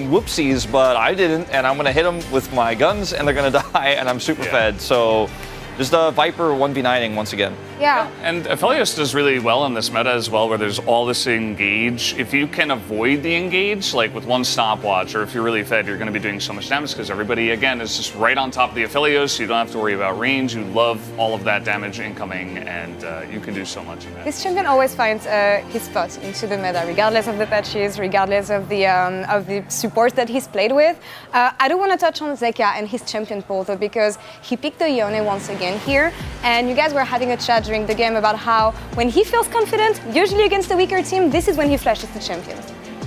whoopsies, but I didn't. And I'm going to hit them with my guns and they're going to die and I'm super fed. So just the Viper 1v9ing once again. Yeah. And Aphelios does really well in this meta as well, where there's all this engage. If you can avoid the engage, like with one stopwatch, or if you're really fed, you're going to be doing so much damage because everybody, again, is just right on top of the Aphelios, so you don't have to worry about range. You love all of that damage incoming, and you can do so much in that. This champion always finds his spot into the meta, regardless of the patches, regardless of the support that he's played with. I do want to touch on Zeka and his champion pool, though, because he picked the Yone once again here, and you guys were having a chat during the game about how when he feels confident, usually against a weaker team, this is when he flashes the champion.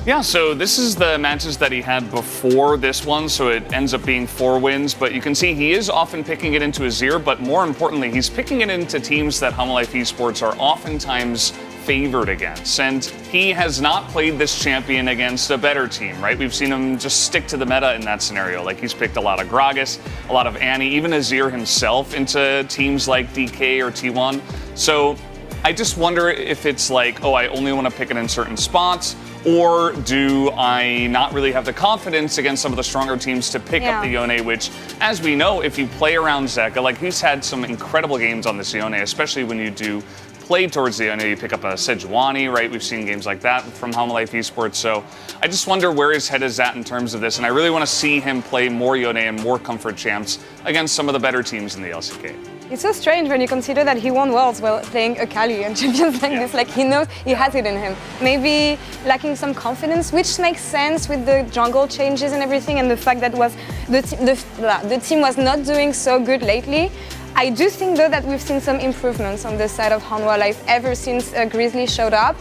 Yeah, so this is the matches that he had before this one, so it ends up being 4 wins, but you can see he is often picking it into Azir, but more importantly, he's picking it into teams that Hanwha Life Esports are oftentimes favored against, and he has not played this champion against a better team, right? We've seen him just stick to the meta in that scenario. Like, he's picked a lot of Gragas, a lot of Annie, even Azir himself into teams like DK or T1. So I just wonder if it's like, oh, I only want to pick it in certain spots, or do I not really have the confidence against some of the stronger teams to pick up the Yone, which, as we know, if you play around Zeka, like, he's had some incredible games on this Yone, especially when you do play towards the Yone, you pick up a Sejuani, right? We've seen games like that from Hanwha Life Esports, so I just wonder where his head is at in terms of this, and I really want to see him play more Yone and more comfort champs against some of the better teams in the LCK. It's so strange when you consider that he won Worlds while playing Akali and champions like this. Like, he knows he has it in him. Maybe lacking some confidence, which makes sense with the jungle changes and everything, and the fact that the team was not doing so good lately. I do think, though, that we've seen some improvements on the side of Hanwha Life ever since Grizzly showed up.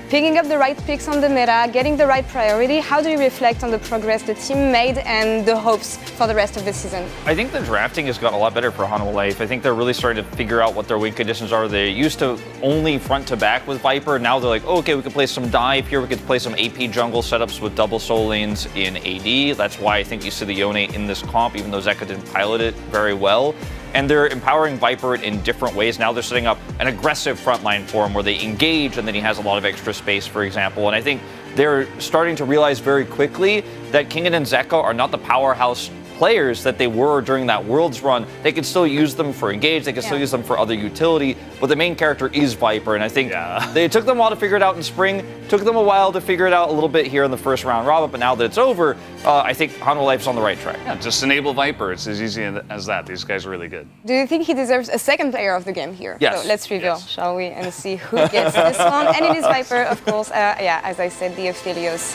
Picking up the right picks on the meta, getting the right priority. How do you reflect on the progress the team made and the hopes for the rest of the season? I think the drafting has gotten a lot better for Hanwha Life. I think they're really starting to figure out what their win conditions are. They used to only front to back with Viper. Now they're like, oh, okay, we could play some dive here. We could play some AP jungle setups with double soul lanes in AD. That's why I think you see the Yone in this comp, even though Zeka didn't pilot it very well. And they're empowering Viper in different ways. Now they're setting up an aggressive frontline for him where they engage and then he has a lot of extra space, for example. And I think they're starting to realize very quickly that Kingen and Zeka are not the powerhouse players that they were during that Worlds run, they could still use them for engage, they could still use them for other utility, but the main character is Viper, and I think they took them a while to figure it out in spring, took them a while to figure it out a little bit here in the first round robin, but now that it's over, I think Hanwha Life's on the right track. Yeah, just enable Viper. It's as easy as that. These guys are really good. Do you think he deserves a second player of the game here? Yes. So let's reveal, shall we, and see who gets this one. And it is Viper, of course. Yeah, as I said, the Aphelios.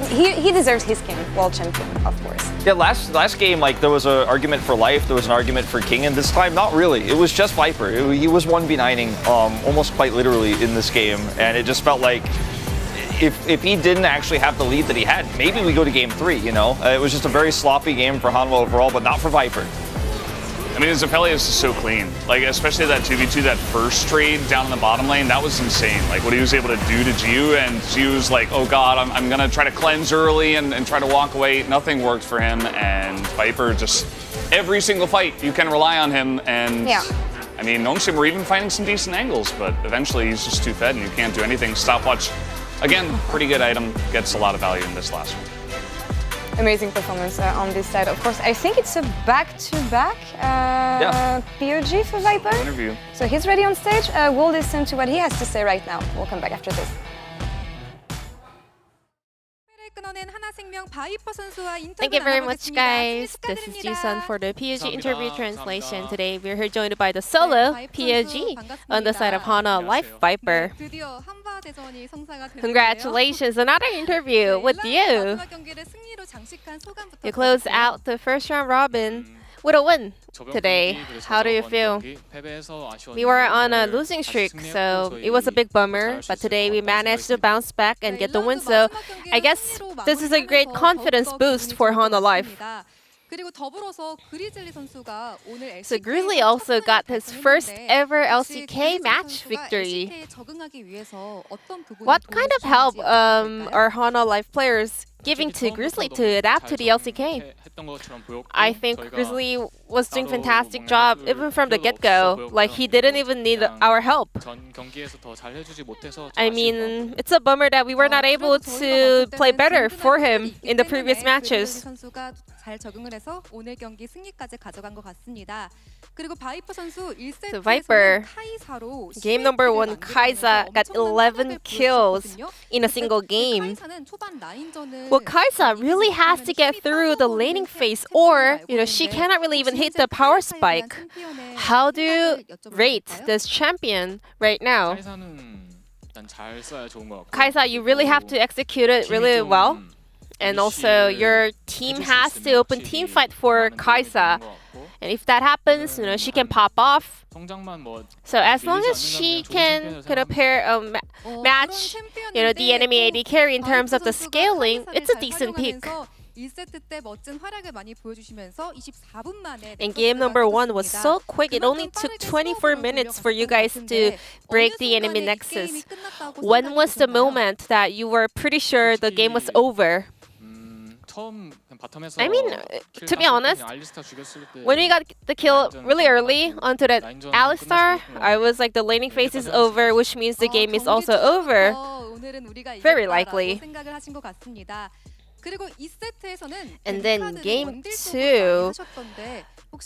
He deserves his king, world champion, of course. Yeah, last game, like, there was an argument for Life, there was an argument for King, and this time, not really. It was just Viper. He was 1v9ing almost quite literally in this game, and it just felt like if he didn't actually have the lead that he had, maybe we go to game 3, you know? It was just a very sloppy game for Hanwha overall, but not for Viper. I mean, his Aphelios is so clean. Like, especially that 2v2, that first trade down in the bottom lane, that was insane. Like, what he was able to do to Jiu, and Jiu's like, oh god, I'm gonna try to cleanse early and try to walk away. Nothing worked for him, and Viper just, every single fight, you can rely on him, and I mean, Nongshim were even finding some decent angles, but eventually he's just too fed and you can't do anything. Stopwatch, again, pretty good item, gets a lot of value in this last one. Amazing performance on this side. Of course, I think it's a back-to-back POG for Viper. Interview. So he's ready on stage. We'll listen to what he has to say right now. We'll come back after this. Thank you very much, guys. This is Jisun for the POG interview translation. Today we're here joined by the solo POG on the side of Hanwha Life Viper. Congratulations, another interview with you. You closed out the first round robin with a win today. How do you feel? We were on a losing streak, so it was a big bummer, but today we managed to bounce back and get the win, so I guess this is a great confidence boost for Hanwha Life. So Grizzly also got his first ever LCK match victory. What kind of help are Hanwha Life players giving to Grizzly to adapt to the LCK? I think Grizzly was doing a fantastic job even from the get-go. Like, he didn't even need our help. I mean, it's a bummer that we were not able to play better for him in the previous matches. So Viper, game number 1, Kai'Sa got 11 kills in a single game. Well, Kai'Sa really has to get through the laning phase, or she cannot really even hit the power spike. How do you rate this champion right now? Kai'Sa, you really have to execute it really well. And also, your team has to open team fight for Kai'Sa. And if that happens, she can pop off. So as long as she can pair match, the enemy AD carry in terms of the scaling, it's a decent pick. And game number 1 was so quick, it only took 24 minutes for you guys to break the enemy nexus. When was the moment that you were pretty sure the game was over? I mean, to be honest, when we got the kill really early onto that Alistar, I was like, the laning phase is over, which means the game is also over. Very likely. And then game 2,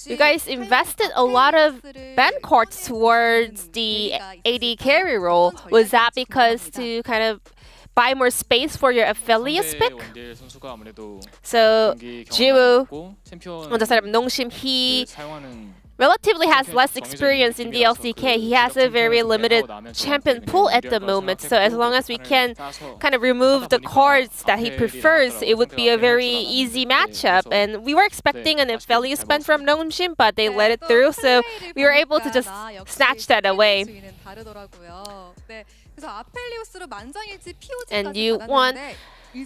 you guys invested a lot of ban cards towards the AD carry role. Was that because to kind of buy more space for your Aphelios pick? So Jiwoo, on the side of Nongshim, he relatively has less experience in the LCK. He has a very limited champion pool at the moment. So as long as we can kind of remove the cards that he prefers, it would be a very easy matchup. And we were expecting an Aphelios ban from Nongshim, but they let it through. So we were able to just snatch that away. And you won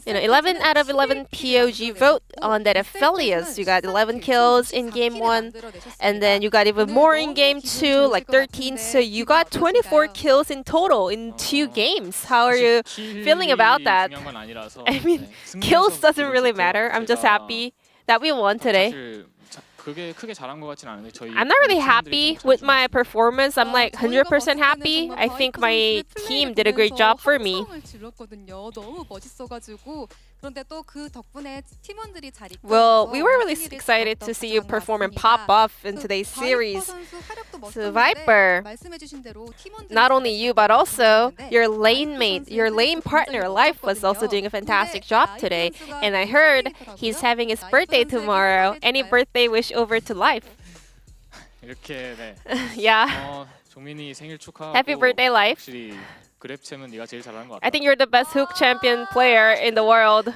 11 out of 11 POG vote on that Aphelios. You got 11 kills in game 1, and then you got even more in game 2, like 13. So you got 24 kills in total in 2 games. How are you feeling about that? I mean, kills doesn't really matter. I'm just happy that we won today. I'm not really happy with my performance. I'm like 100% happy. I think my team did a great job for me. Well, we were really excited to see you perform and pop off in today's series. So Viper, not only you but also your lane mate, your lane partner Life was also doing a fantastic job today. And I heard he's having his birthday tomorrow. Any birthday wish over to Life? Yeah. Happy birthday, Life. I think you're the best hook champion player in the world.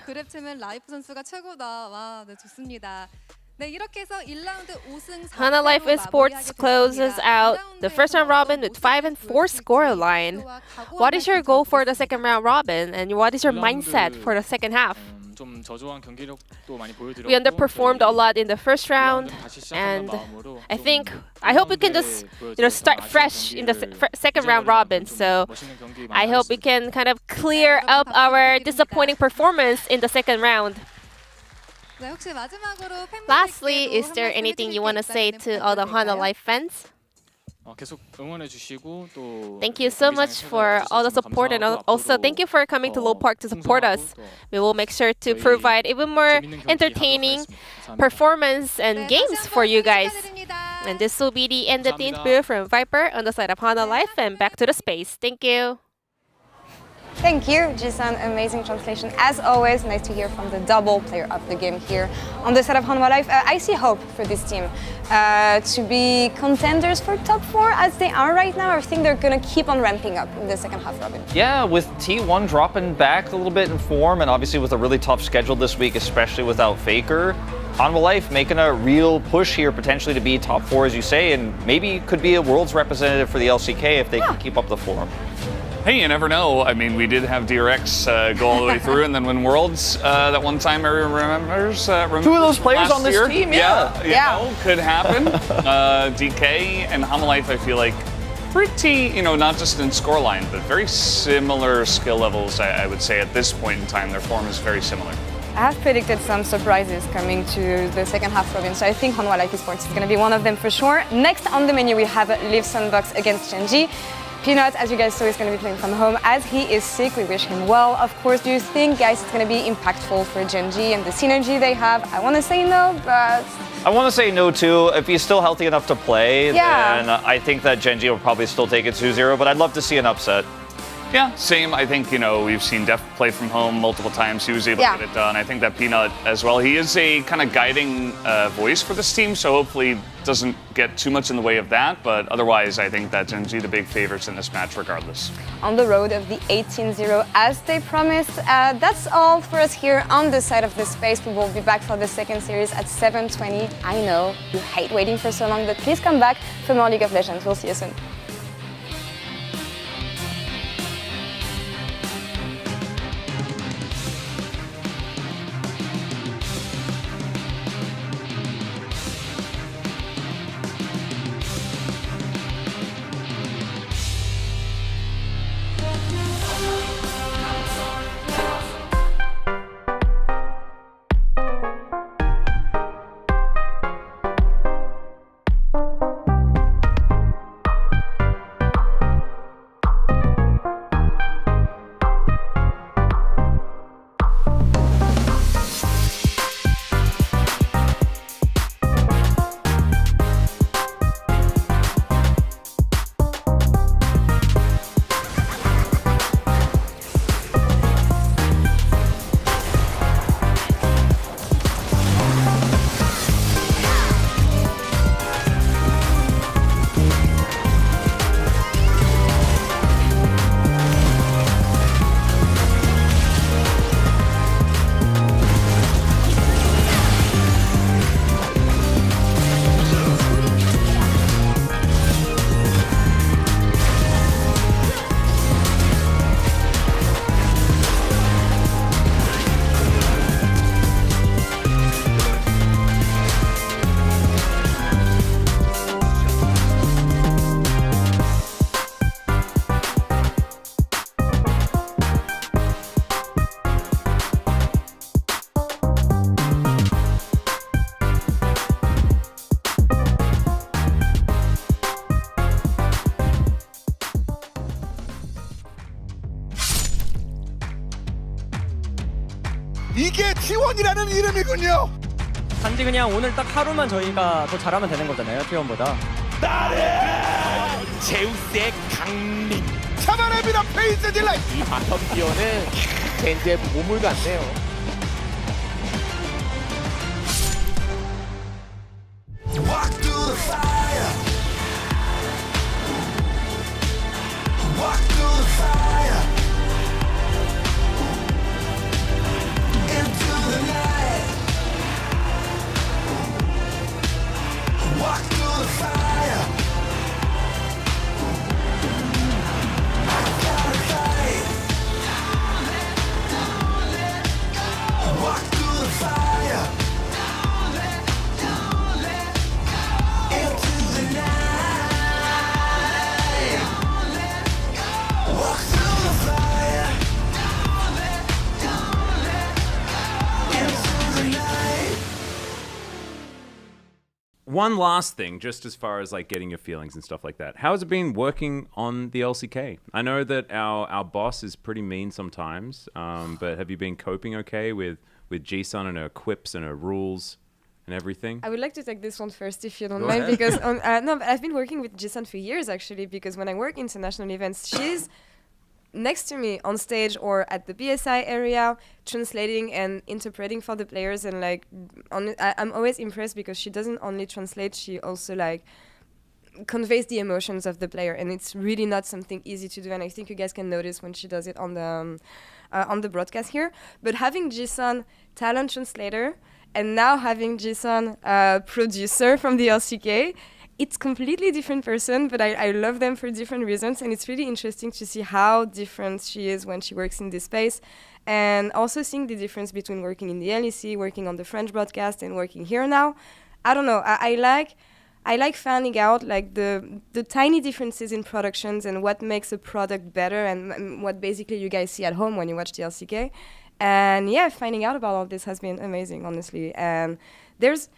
Hana Life Esports closes out the first round robin with 5-4 scoreline. What is your goal for the second round robin, and what is your mindset for the second half? We underperformed a lot in the first round, and I hope we can just start fresh in the second round robin. So I hope we can kind of clear up our disappointing performance in the second round. Lastly, is there anything you want to say to all the Hana Life fans? Thank you so much for all the support, and also thank you for coming to Low Park to support us. We will make sure to provide even more entertaining performance and games for you guys. And this will be the end of the interview from Viper on the side of Hana Life, and back to the space. Thank you. Thank you, Jisan. Amazing translation. As always, nice to hear from the double player of the game here on the side of Hanwha Life. I see hope for this team to be contenders for top 4 as they are right now. I think they're going to keep on ramping up in the second half, Robin. Yeah, with T1 dropping back a little bit in form, and obviously with a really tough schedule this week, especially without Faker, Hanwha Life making a real push here potentially to be top 4, as you say, and maybe could be a Worlds representative for the LCK if they can keep up the form. Hey, you never know. I mean, we did have DRX go all the way through and then win Worlds that one time. Everyone remembers. 2 of those players on this year. team, You know, could happen. DK and Hana Life, I feel like, pretty, not just in scoreline, but very similar skill levels, I would say, at this point in time. Their form is very similar. I have predicted some surprises coming to the second half, Robin, so I think Hanwha Life Esports is going to be one of them for sure. Next on the menu, we have Live Sandbox against Genji. Peanut, as you guys saw, is going to be playing from home. As he is sick, we wish him well. Of course, do you think, guys, it's going to be impactful for Genji and the synergy they have? I want to say no, but... I want to say no, too. If he's still healthy enough to play, then I think that Genji will probably still take it 2-0, but I'd love to see an upset. Yeah, same. I think, we've seen Def play from home multiple times. He was able to get it done. I think that Peanut as well. He is a kind of guiding voice for this team, so hopefully doesn't get too much in the way of that. But otherwise, I think that Genji the big favorites in this match regardless. On the road of the 18-0 as they promised. That's all for us here on the side of the space. We will be back for the second series at 7:20. I know you hate waiting for so long, but please come back for more League of Legends. We'll see you soon. 이게 T1이라는 이름이군요. 단지 그냥 오늘 딱 하루만 저희가 더 잘하면 되는 거잖아요, T1보다. 제우스의 강림. 잡아냅니다, 페이스 딜라이. 이 바텀 티어는 젠지의 보물 같네요. Walk through the fire. Walk through the fire. Into the night. Walk through the fire. I gotta fight. Walk through the fire. Into the night. Walk through the fire. Into the night. One last thing, just as far as like getting your feelings and stuff like that. How has it been working on the LCK? I know that our boss is pretty mean sometimes, but have you been coping okay with Ji-sun and her quips and her rules and everything? I would like to take this one first, if you don't mind, because no, but I've been working with Ji-sun for years actually. Because when I work international events, she's next to me on stage or at the BSI area, translating and interpreting for the players. And like, I'm always impressed because she doesn't only translate; she also like conveys the emotions of the player, and it's really not something easy to do. And I think you guys can notice when she does it on the broadcast here. But having Ji-sun talent translator, and now having Ji-sun producer from the LCK, it's completely different person, but I love them for different reasons, and it's really interesting to see how different she is when she works in this space, and also seeing the difference between working in the LEC, working on the French broadcast, and working here now. I don't know. I like finding out like the tiny differences in productions and what makes a product better, and what basically you guys see at home when you watch the LCK. And yeah, finding out about all this has been amazing, honestly. And there's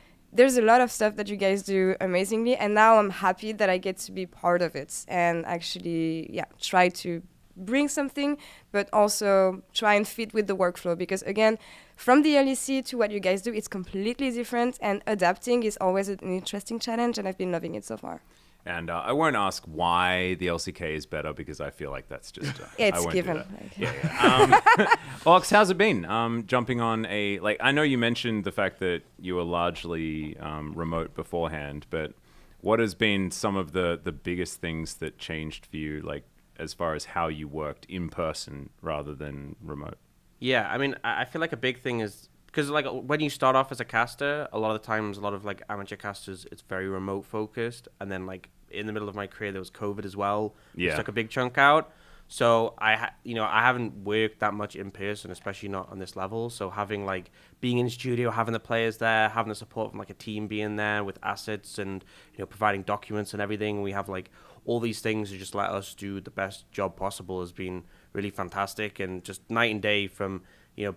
a lot of stuff that you guys do amazingly, and now I'm happy that I get to be part of it and actually, try to bring something, but also try and fit with the workflow. Because again, from the LEC to what you guys do, it's completely different, and adapting is always an interesting challenge, and I've been loving it so far. And I won't ask why the LCK is better, because I feel like that's just it's I won't given. do that. Ox, how's it been? Jumping on I know you mentioned the fact that you were largely remote beforehand, but what has been some of the biggest things that changed for you, like as far as how you worked in person rather than remote? Yeah, I mean, I feel like a big thing is because like when you start off as a caster, a lot of the times, a lot of like amateur casters, it's very remote focused, and then like in the middle of my career there was COVID as well, which took a big chunk out. So I haven't worked that much in person, especially not on this level. So having like being in studio, having the players there, having the support from like a team being there with assets and providing documents and everything, we have like all these things to just let us do the best job possible has been really fantastic, and just night and day from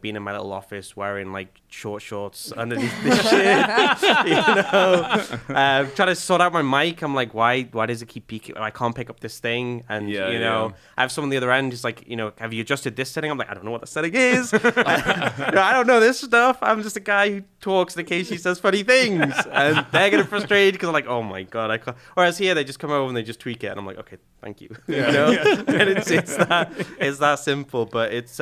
being in my little office wearing like short shorts underneath this shit, trying to sort out my mic. I'm like, why does it keep peaking? I can't pick up this thing. And, I have someone on the other end who's like, have you adjusted this setting? I'm like, I don't know what the setting is. I don't know this stuff. I'm just a guy who talks and occasionally says funny things. And they're getting frustrated because I'm like, oh my God, I can't. Whereas here, they just come over and they just tweak it. And I'm like, okay, thank you. And it's that simple. But it's...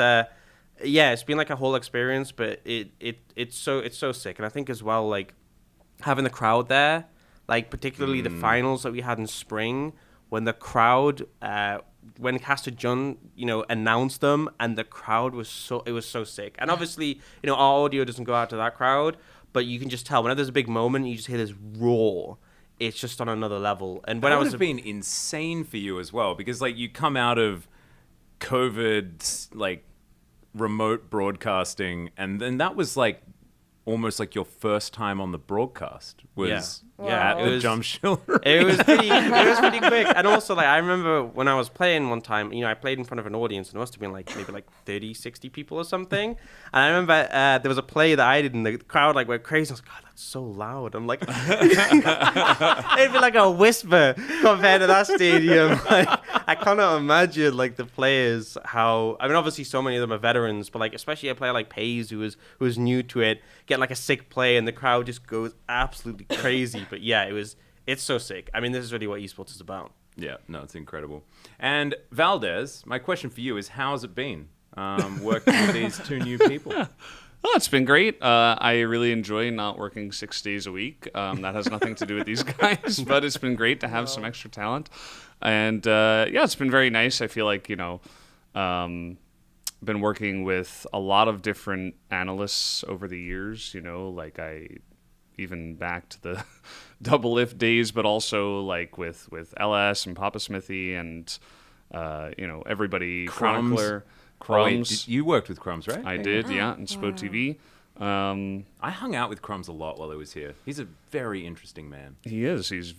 it's been like a whole experience, but it's so sick. And I think as well, like having the crowd there, like particularly the finals that we had in spring, when the crowd, when Caster Jun, announced them, and the crowd was so sick. And obviously, our audio doesn't go out to that crowd, but you can just tell whenever there's a big moment, you just hear this roar. It's just on another level. And when that I would was have been insane for you as well, because like you come out of COVID, like remote broadcasting, and then that was like almost like your first time on the broadcast was at the Jump Shield. It was pretty quick. And also like I remember when I was playing one time, I played in front of an audience, and it must have been like maybe like 30-60 people or something. And I remember there was a play that I did, and the crowd like went crazy. I was like, God, it's so loud. I'm like, it'd be like a whisper compared to that stadium. Like, I cannot imagine like the players how. I mean, obviously, so many of them are veterans, but like especially a player like Pays who was new to it, get like a sick play and the crowd just goes absolutely crazy. But yeah, it's so sick. I mean, this is really what esports is about. Yeah, no, it's incredible. And Valdez, my question for you is, how's it been working with these two new people? Oh, it's been great. I really enjoy not working 6 days a week. That has nothing to do with these guys, but it's been great to have some extra talent. And yeah, it's been very nice. I feel like, been working with a lot of different analysts over the years, like I even back to the double lift days, but also like with LS and Papa Smithy and, everybody, Chronicler. Crumbs. Oh, wait, you worked with Crumbs, right? I did, yeah, in Spo TV. I hung out with Crumbs a lot while I was here. He's a very interesting man. He is. He's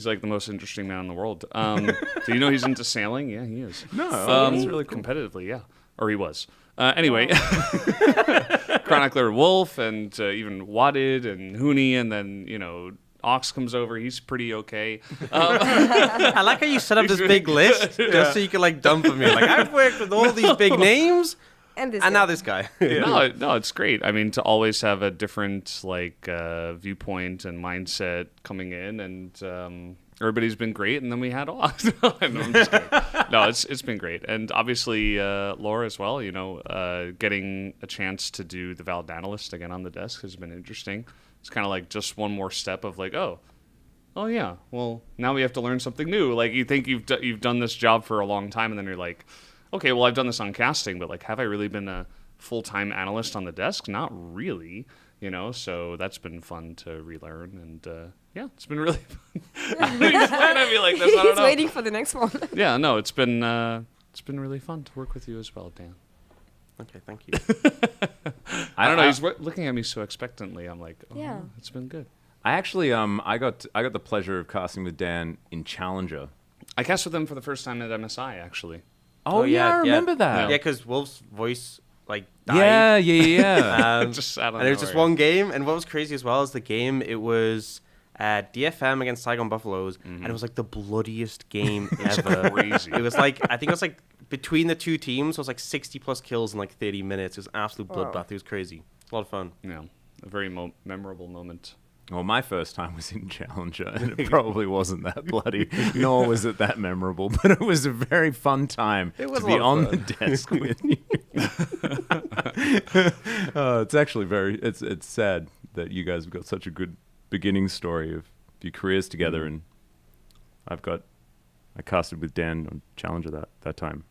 like the most interesting man in the world. Do you know he's into sailing? Yeah, he is. No, that's really cool. Competitively, yeah. Or he was. Anyway, Chronicler Wolf and even Wadded and Hooney and then, Ox comes over. He's pretty okay. I like how you set up this big list just so you can like dump on me. Like, I've worked with all these big names, and now this guy. No, it's great. I mean, to always have a different viewpoint and mindset coming in, and everybody's been great. And then we had Ox. No, I'm just kidding. No, it's been great, and obviously Laura as well. Getting a chance to do the Valid Analyst again on the desk has been interesting. It's kind of like just one more step of like, oh yeah, well, now we have to learn something new. Like, you think you've done this job for a long time, and then you're like, okay, well, I've done this on casting, but like, have I really been a full-time analyst on the desk? Not really, so that's been fun to relearn, and yeah, it's been really fun. I feel like this. I don't He's know. waiting for the next one. Yeah, no, it's been really fun to work with you as well, Dan. Okay, thank you. I don't know. He's looking at me so expectantly. I'm like, yeah, it's been good. I actually, I got the pleasure of casting with Dan in Challenger. I cast with him for the first time at MSI, actually. Oh yeah, I remember that. Yeah, because Wolf's voice died. Yeah. Just sat on and it was just one game. And what was crazy as well is the game. It was DFM against Saigon Buffaloes, and it was like the bloodiest game ever. Crazy. It was like, I think it was like between the two teams, it was like 60 plus kills in like 30 minutes. It was an absolute bloodbath. It was crazy. It's a lot of fun. Yeah, a very memorable moment. Well, my first time was in Challenger, and it probably wasn't that bloody, nor was it that memorable, but it was a very fun time to be on the desk with you. It's actually it's sad that you guys have got such a good beginning story of your careers together, and I casted with Dan on Challenger that time.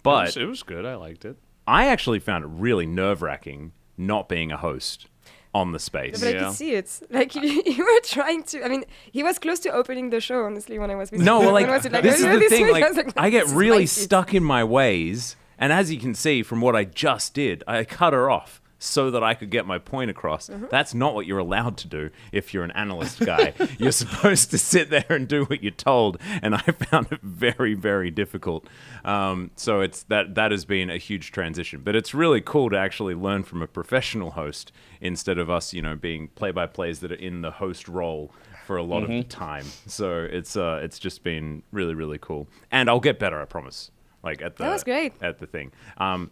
But it was good. I liked it. I actually found it really nerve-wracking not being a host on the space. But I could see it. Like, you were trying to. I mean, he was close to opening the show, honestly, when I was with No, him. well, like, this is the thing. Like, I get really spicy. stuck in my ways, and as you can see from what I just did, I cut her off so that I could get my point across. That's not what you're allowed to do if you're an analyst guy. You're supposed to sit there and do what you're told, and I found it very, very difficult. So it's that has been a huge transition. But it's really cool to actually learn from a professional host instead of us, being play-by-plays that are in the host role for a lot of the time. So it's just been really, really cool. And I'll get better, I promise. Like that was great. At the thing.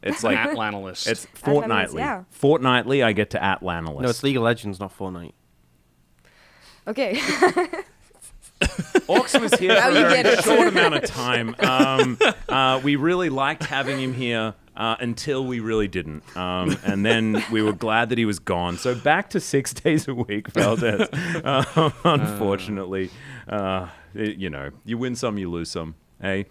It's like Atlanalist. It's fortnightly. Yeah. Fortnightly I get to Atlanalist. No, it's League of Legends, not Fortnite. Okay. Orcs was here for a very short amount of time. We really liked having him here until we really didn't. And then we were glad that he was gone. So back to 6 days a week, Valdez. Unfortunately, you win some, you lose some. Eh?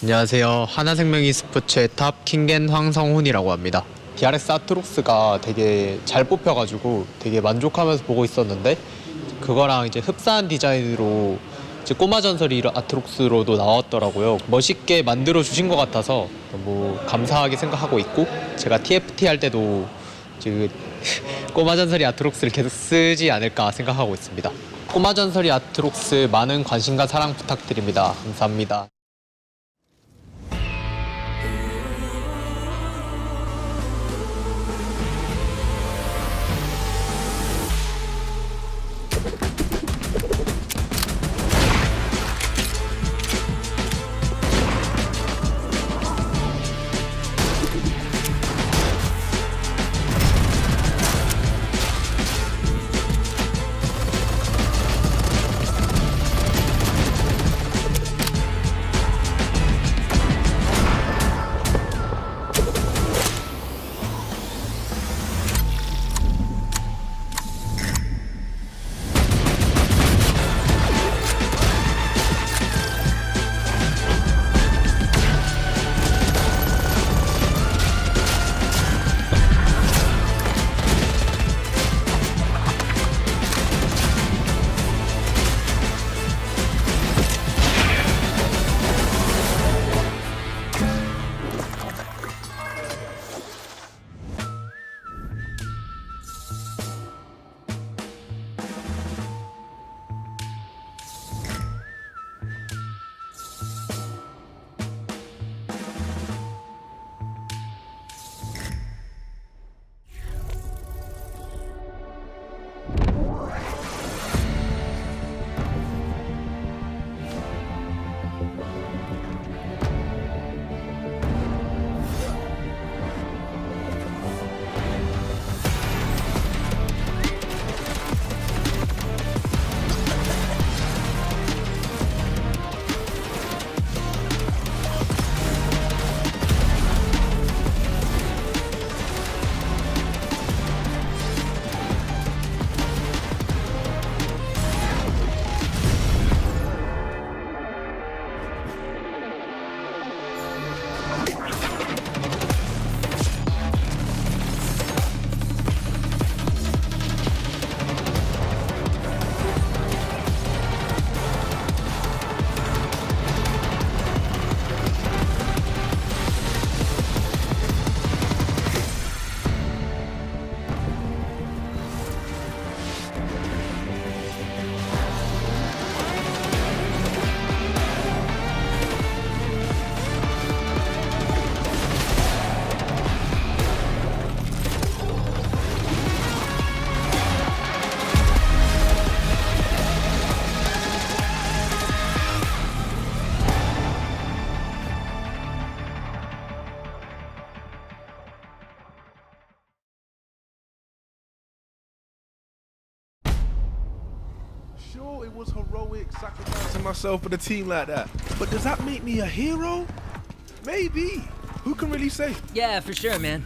안녕하세요. 하나생명 e스포츠의 탑 킹겐 황성훈이라고 합니다. DRX 아트록스가 되게 잘 뽑혀가지고 되게 만족하면서 보고 있었는데 그거랑 이제 흡사한 디자인으로 이제 꼬마 전설이 아트록스로도 나왔더라고요. 멋있게 만들어 주신 것 같아서 너무 감사하게 생각하고 있고 제가 TFT 할 때도 이제 꼬마 전설이 아트록스를 계속 쓰지 않을까 생각하고 있습니다. 꼬마 전설이 아트록스 많은 관심과 사랑 부탁드립니다. 감사합니다. Sure, it was heroic sacrificing myself for the team like that. But does that make me a hero? Maybe. Who can really say? Yeah, for sure, man.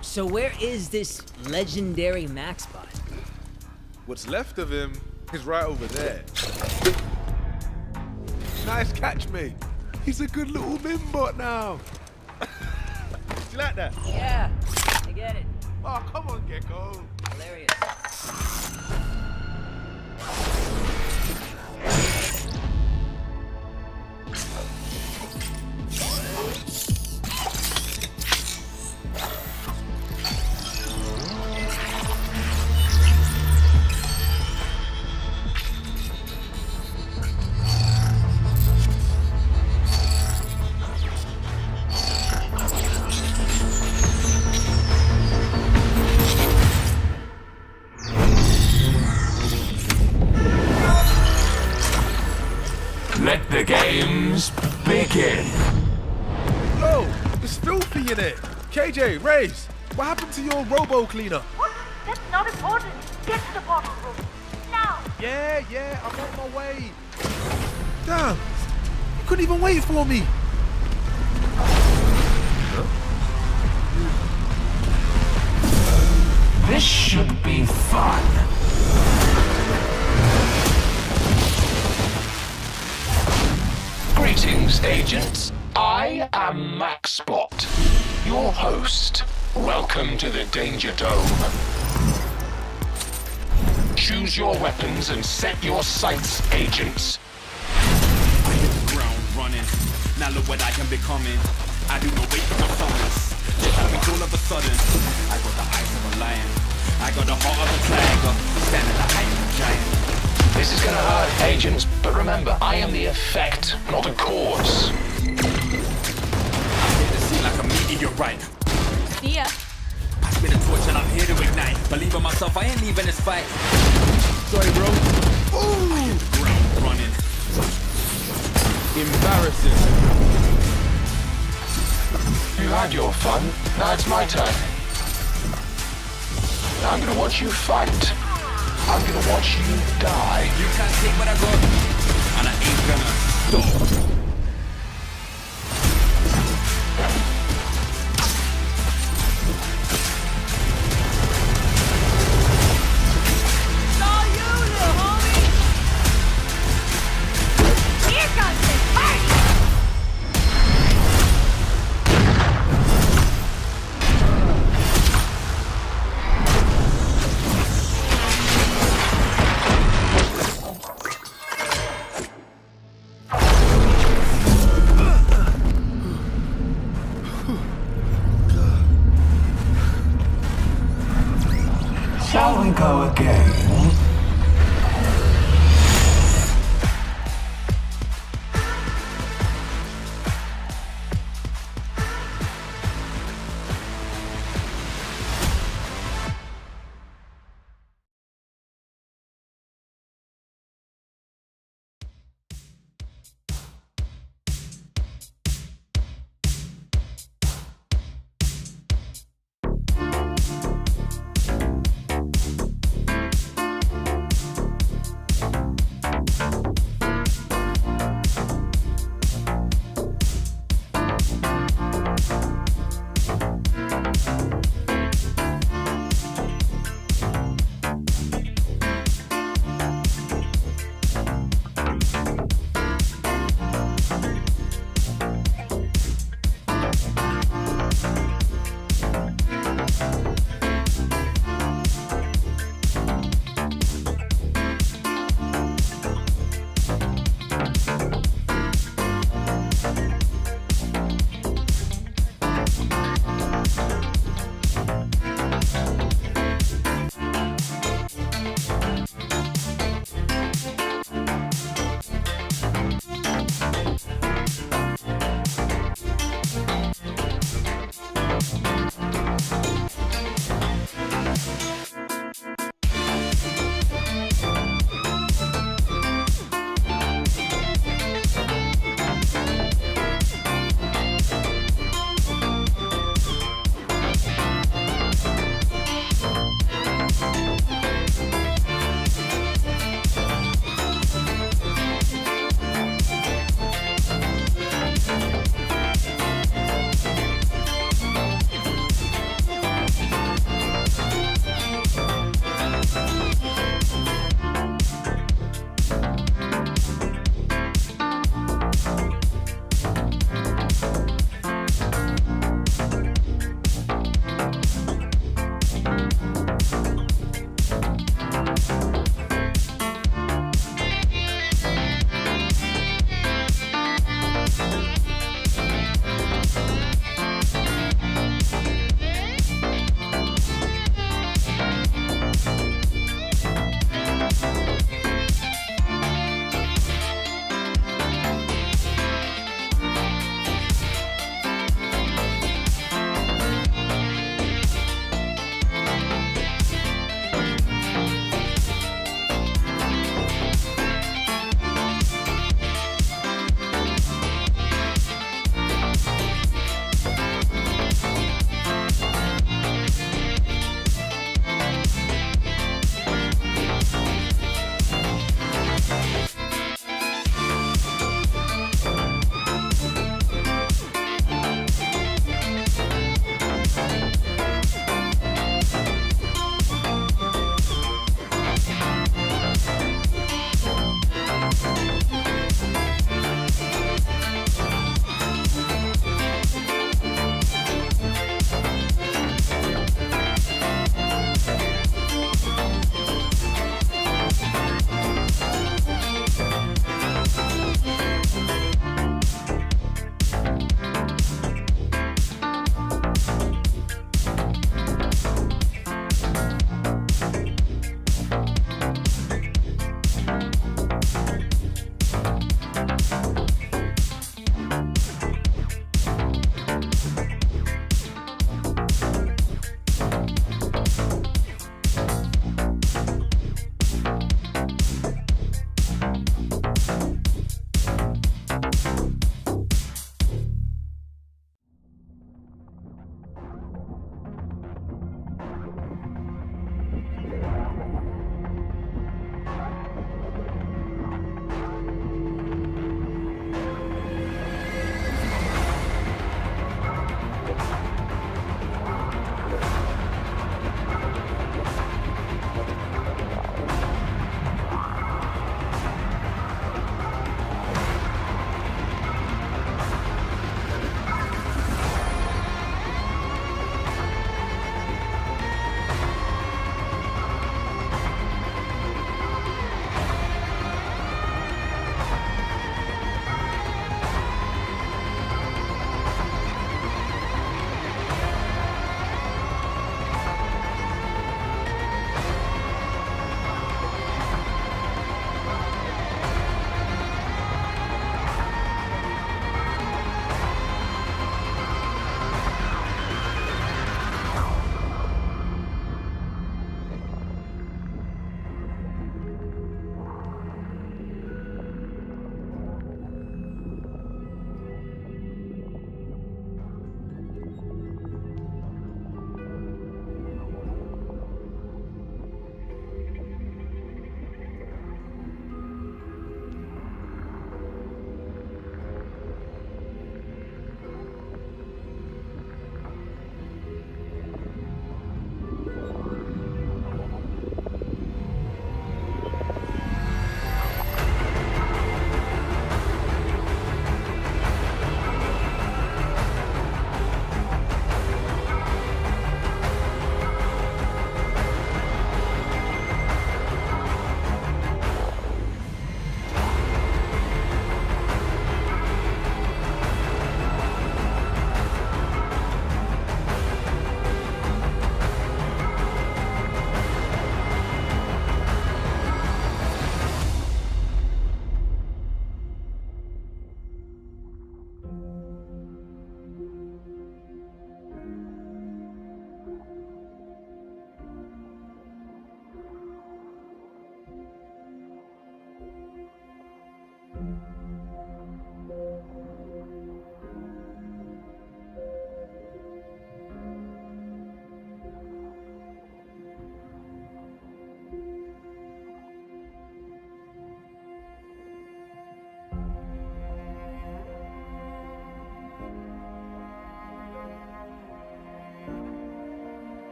So where is this legendary Max bot? What's left of him is right over there. Nice catch, mate. He's a good little Mimbot now. Do you like that? Yeah, I get it. Oh, come on, Gecko. Hilarious. Let the games begin. Yo, there's filthy in it. KJ, Raze, what happened to your robo cleaner? What? That's not important. Get to the bottle room. Now. Yeah, I'm on my way. Damn, you couldn't even wait for me. This should be fun. Greetings, agents. I am MaxBot, your host. Welcome to the Danger Dome. Choose your weapons and set your sights, agents. I hit the ground running. Now look what I am becoming. I do not wait for the summons. Just happens all of a sudden. I got the eyes of a lion. I got the heart of a tiger. Standing the height of a giant. This is gonna hurt, agents, but remember, I am the effect, not a cause. I hit the scene like a meteorite. Yeah. I spit a torch and I'm here to ignite. Believe in myself, I ain't leaving this fight. Sorry, bro. Ooh. I hit the ground running. Embarrassing. You had your fun, now it's my turn. Now I'm gonna watch you fight. I'm gonna watch you die. You can't take what I got, and I ain't gonna stop.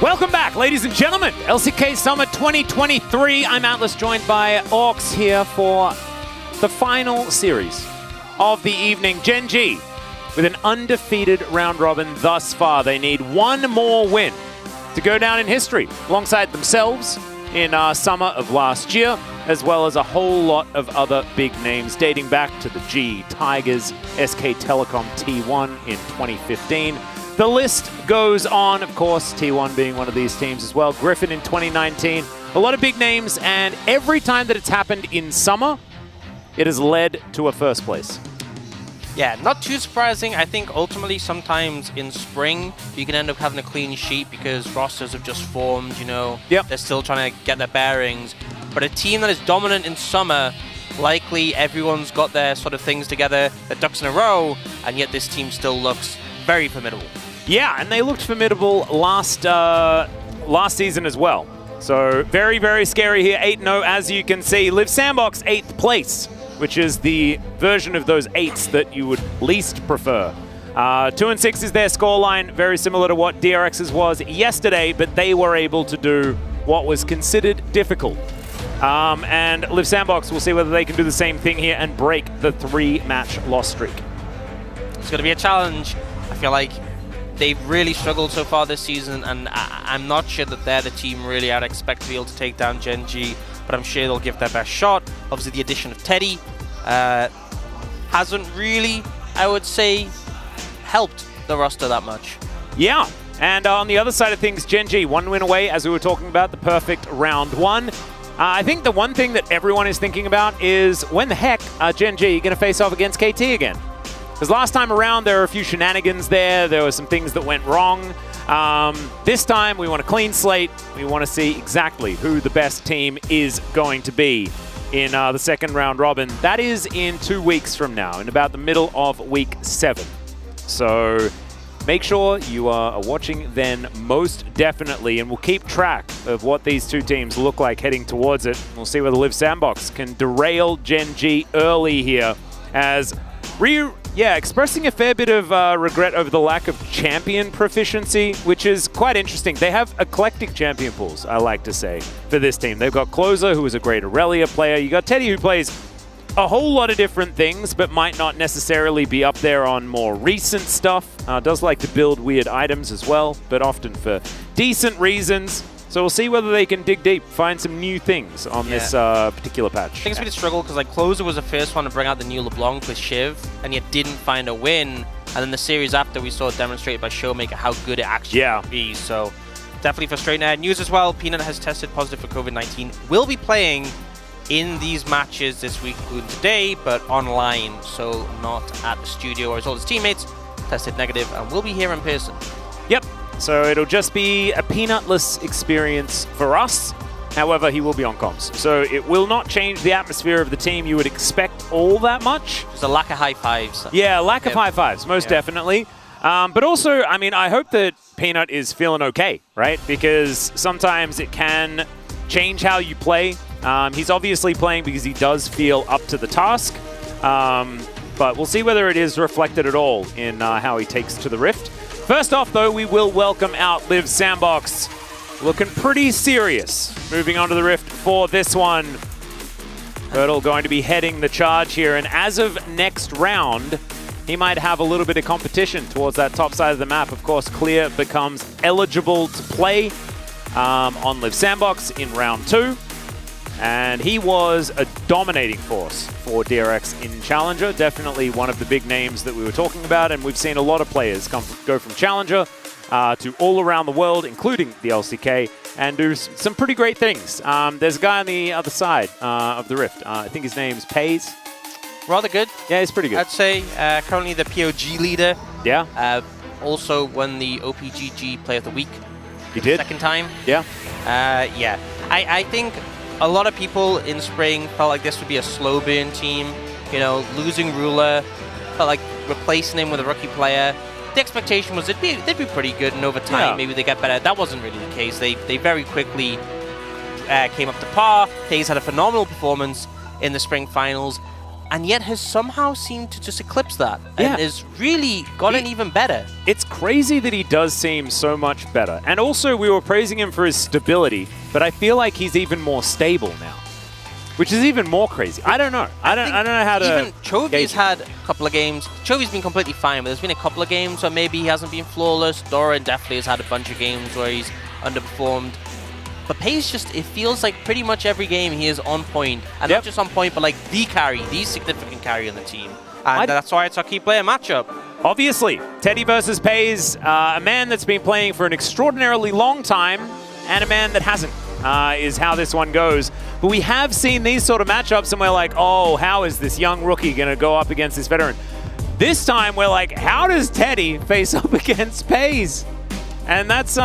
Welcome back, ladies and gentlemen. LCK Summer 2023. I'm Atlas, joined by Orcs here for the final series of the evening. Gen G with an undefeated round robin thus far. They need one more win to go down in history alongside themselves in summer of last year, as well as a whole lot of other big names dating back to the G Tigers, SK Telecom T1 in 2015. The list goes on, of course, T1 being one of these teams as well. Griffin in 2019. A lot of big names, and every time that it's happened in summer, it has led to a first place. Yeah, not too surprising. I think ultimately sometimes in spring, you can end up having a clean sheet because rosters have just formed, you know. Yep. They're still trying to get their bearings. But a team that is dominant in summer, likely everyone's got their sort of things together, their ducks in a row, and yet this team still looks very formidable. Yeah, and they looked formidable last season as well. So very, very scary here. 8-0, as you can see. Live Sandbox, 8th place, which is the version of those 8s that you would least prefer. 2-6 is their scoreline, very similar to what DRX's was yesterday, but they were able to do what was considered difficult. And Live Sandbox, we'll see whether they can do the same thing here and break the 3-match loss streak. It's going to be a challenge. I feel like they've really struggled so far this season, and I'm not sure that they're the team really I'd expect to be able to take down Gen G, but I'm sure they'll give their best shot. Obviously, the addition of Teddy hasn't really, I would say, helped the roster that much. Yeah, and on the other side of things, Gen G, 1 win away, as we were talking about, the perfect round 1. I think the one thing that everyone is thinking about is when the heck are Gen G going to face off against KT again? Because last time around, there were a few shenanigans there. There were some things that went wrong. This time, we want a clean slate. We want to see exactly who the best team is going to be in the second round robin. That is in 2 weeks from now, in about the middle of week 7. So make sure you are watching then most definitely, and we'll keep track of what these two teams look like heading towards it. We'll see whether Live Sandbox can derail Gen G early here, as expressing a fair bit of regret over the lack of champion proficiency, which is quite interesting. They have eclectic champion pools, I like to say, for this team. They've got Closer, who is a great Aurelia player. You got Teddy, who plays a whole lot of different things, but might not necessarily be up there on more recent stuff. Does like to build weird items as well, but often for decent reasons. So we'll see whether they can dig deep, find some new things on this particular patch. I think it's been a struggle because like Closer was the first one to bring out the new LeBlanc with Shiv, and yet didn't find a win. And then the series after, we saw it demonstrated by Showmaker how good it actually can be. So definitely frustrating. News as well, Peanut has tested positive for COVID-19. Will be playing in these matches this week, including today, but online, so not at the studio, whereas all his teammates tested negative and will be here in person. Yep. So it'll just be a peanutless experience for us. However, he will be on comms. So it will not change the atmosphere of the team you would expect all that much. There's a lack of high fives. Yeah, lack of high fives, most definitely. But also, I mean, I hope that Peanut is feeling okay, right? Because sometimes it can change how you play. He's obviously playing because he does feel up to the task. But we'll see whether it is reflected at all in how he takes to the Rift. First off, though, we will welcome out Liv Sandbox. Looking pretty serious. Moving on to the Rift for this one. Hurdle going to be heading the charge here, and as of next round, he might have a little bit of competition towards that top side of the map. Of course, Clear becomes eligible to play on Liv Sandbox in round 2. And he was a dominating force for DRX in Challenger. Definitely one of the big names that we were talking about, and we've seen a lot of players go from Challenger to all around the world, including the LCK, and do some pretty great things. There's a guy on the other side of the Rift. I think his name's Pays. Rather good. Yeah, he's pretty good. I'd say currently the POG leader. Yeah. Also won the OPGG Player of the Week. He did? Second time. Yeah. Yeah. I think a lot of people in spring felt like this would be a slow burn team. You know, losing Ruler, felt like replacing him with a rookie player. The expectation was they'd be pretty good, and over time maybe they get better. That wasn't really the case. They very quickly came up to par. FaZe had a phenomenal performance in the spring finals, and yet has somehow seemed to just eclipse that and has really gotten even better. It's crazy that he does seem so much better. And also, we were praising him for his stability, but I feel like he's even more stable now, which is even more crazy. I don't know. I don't know how to. Even Chovy's had a couple of games. Chovy's been completely fine, but there's been a couple of games where maybe he hasn't been flawless. Doran definitely has had a bunch of games where he's underperformed. But Pays just, it feels like pretty much every game he is on point. And not just on point, but like the carry, the significant carry on the team. And that's why it's our key player matchup. Obviously, Teddy versus Pays, a man that's been playing for an extraordinarily long time, and a man that hasn't, is how this one goes. But we have seen these sort of matchups, and we're like, oh, how is this young rookie going to go up against this veteran? This time, we're like, how does Teddy face up against Pays? And that's,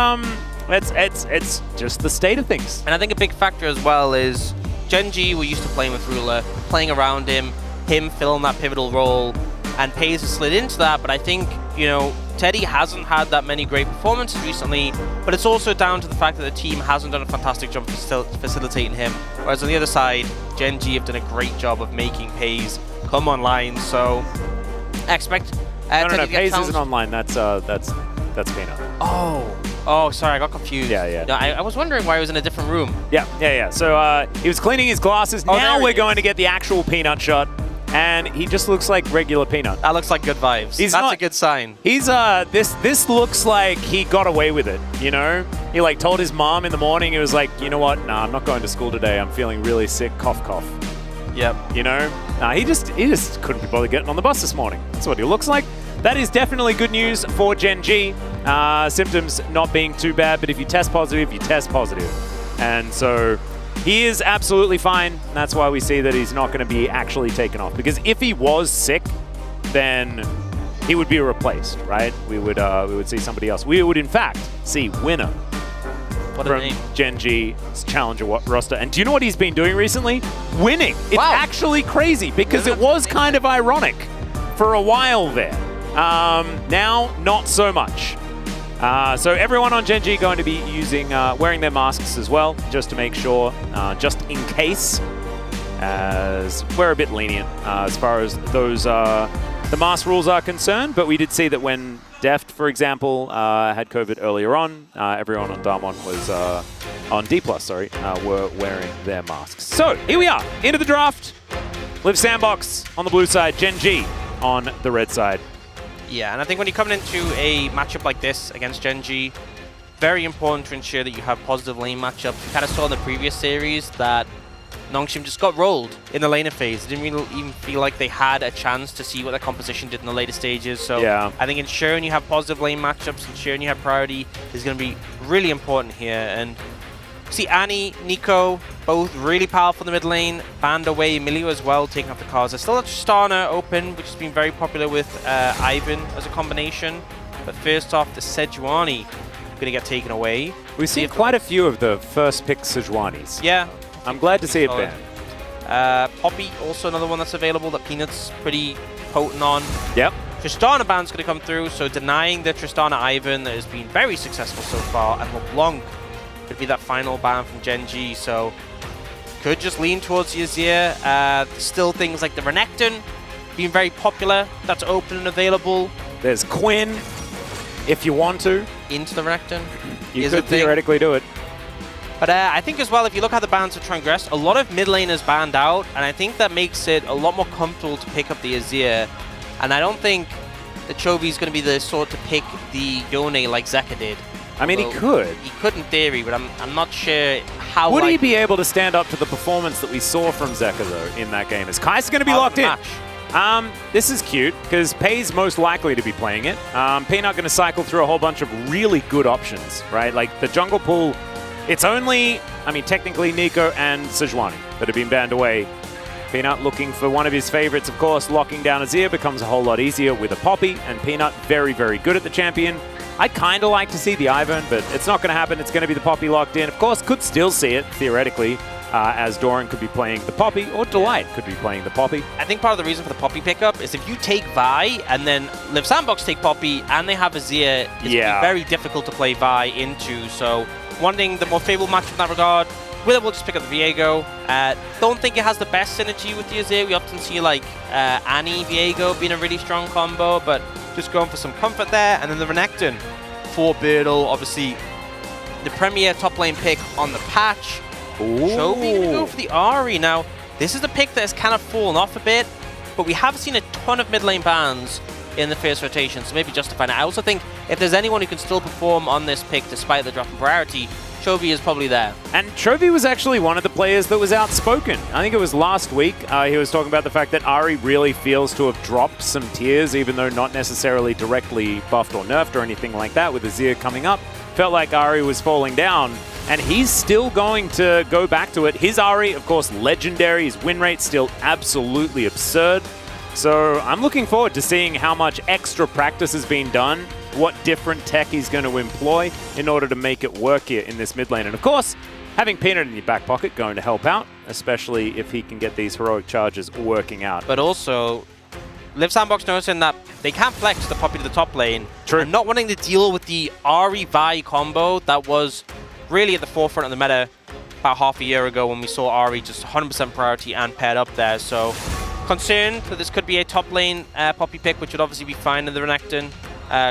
it's just the state of things. And I think a big factor as well is Gen.G, we're used to playing with Ruler, playing around him filling that pivotal role, and Pays has slid into that. But I think, you know, Teddy hasn't had that many great performances recently, but it's also down to the fact that the team hasn't done a fantastic job of facilitating him. Whereas on the other side, Gen.G have done a great job of making Pays come online. So I expect no, Pays isn't online. That's Peanut. Oh, sorry, I got confused. Yeah. I was wondering why he was in a different room. Yeah. So he was cleaning his glasses. Now we're going to get the actual Peanut shot. And he just looks like regular Peanut. That looks like good vibes. That's a good sign. He's this looks like he got away with it, you know? He like told his mom in the morning, he was like, you know what? Nah, I'm not going to school today. I'm feeling really sick. Cough, cough. Yep. You know? Nah, he just couldn't be bothered getting on the bus this morning. That's what he looks like. That is definitely good news for Gen.G. Symptoms not being too bad, but if you test positive, you test positive. And so he is absolutely fine. And that's why we see that he's not going to be actually taken off. Because if he was sick, then he would be replaced, right? We would see somebody else. We would, in fact, see Winner from Gen.G's Challenger roster. And do you know what he's been doing recently? Winning. It's actually crazy because it was kind of ironic for a while there. Now, not so much. So everyone on Gen.G going to be wearing their masks as well, just to make sure, just in case, as we're a bit lenient as far as those the mask rules are concerned. But we did see that when Deft, for example, had COVID earlier on, everyone on Damwon was on D+, were wearing their masks. So here we are, into the draft. Liv Sandbox on the blue side, Gen.G on the red side. Yeah, and I think when you're coming into a matchup like this against Gen.G, very important to ensure that you have positive lane matchups. We kind of saw in the previous series that Nongshim just got rolled in the laner phase. Didn't really even feel like they had a chance to see what their composition did in the later stages. So I think ensuring you have positive lane matchups, ensuring you have priority is going to be really important here. And see Annie, Nico, both really powerful in the mid lane. Banned away, Emilio as well, taking off the cards. There's still a Tristana open, which has been very popular with Ivan as a combination. But first off, the Sejuani going to get taken away. We've seen quite a few of the first pick Sejuanis. Yeah. I'm glad to see it banned. Poppy, also another one that's available that Peanut's pretty potent on. Yep. Tristana ban's going to come through, so denying the Tristana Ivan that has been very successful so far, and LeBlanc could be that final ban from Gen.G, so could just lean towards Yazir. Still things like the Renekton being very popular, that's open and available. There's Quinn. if you want to. Into the Renekton. You could theoretically do it. But I think as well, if you look at the bans of Transgress, a lot of mid laners banned out, and I think that makes it a lot more comfortable to pick up the Azir. And I don't think that Chovy's going to be the sort to pick the Yone like Zeka did. I mean, he could. He could in theory, but I'm not sure how. Would he be able to stand up to the performance that we saw from Zeka, though, in that game? Is Kai'Sa going to be locked in? This is cute, because Pei's most likely to be playing it. Peanut going to cycle through a whole bunch of really good options, right? Like, the jungle pool, it's only, I mean, technically Nico and Sejuani that have been banned away. Peanut looking for one of his favorites, of course. Locking down Azir becomes a whole lot easier with a Poppy, and Peanut very, very good at the champion. I'd kind of like to see the Ivern, but it's not going to happen. It's going to be the Poppy locked in. Of course, could still see it, theoretically, as Doran could be playing the Poppy, or Delight could be playing the Poppy. I think part of the reason for the Poppy pickup is if you take Vi, and then Live Sandbox take Poppy, and they have Azir, it's going to be very difficult to play Vi into. So, wanting the more favorable match in that regard, we'll just pick up the Viego. Don't think it has the best synergy with the Azir. We often see like Annie Viego being a really strong combo, but just going for some comfort there. And then the Renekton for Beardle, obviously the premier top lane pick on the patch. Chovy gonna go for the Ahri. Now, this is the pick that has kind of fallen off a bit, but we have seen a ton of mid lane bans in the first rotation, so maybe justifying it. I also think if there's anyone who can still perform on this pick despite the drop in priority, Chovy is probably there. And Chovy was actually one of the players that was outspoken. I think it was last week. He was talking about the fact that Ahri really feels to have dropped some tiers, even though not necessarily directly buffed or nerfed or anything like that, with Azir coming up. Felt like Ahri was falling down, and he's still going to go back to it. His Ahri, of course, legendary. His win rate still absolutely absurd. So I'm looking forward to seeing how much extra practice has been done, what different tech he's going to employ in order to make it work here in this mid lane. And of course, having Peanut in your back pocket going to help out, especially if he can get these heroic charges working out. But also, Live Sandbox noticing that they can't flex the Poppy to the top lane. True. And not wanting to deal with the Ahri Vi combo that was really at the forefront of the meta about half a year ago when we saw Ahri just 100% priority and paired up there. So concerned that this could be a top lane Poppy pick, which would obviously be fine in the Renekton.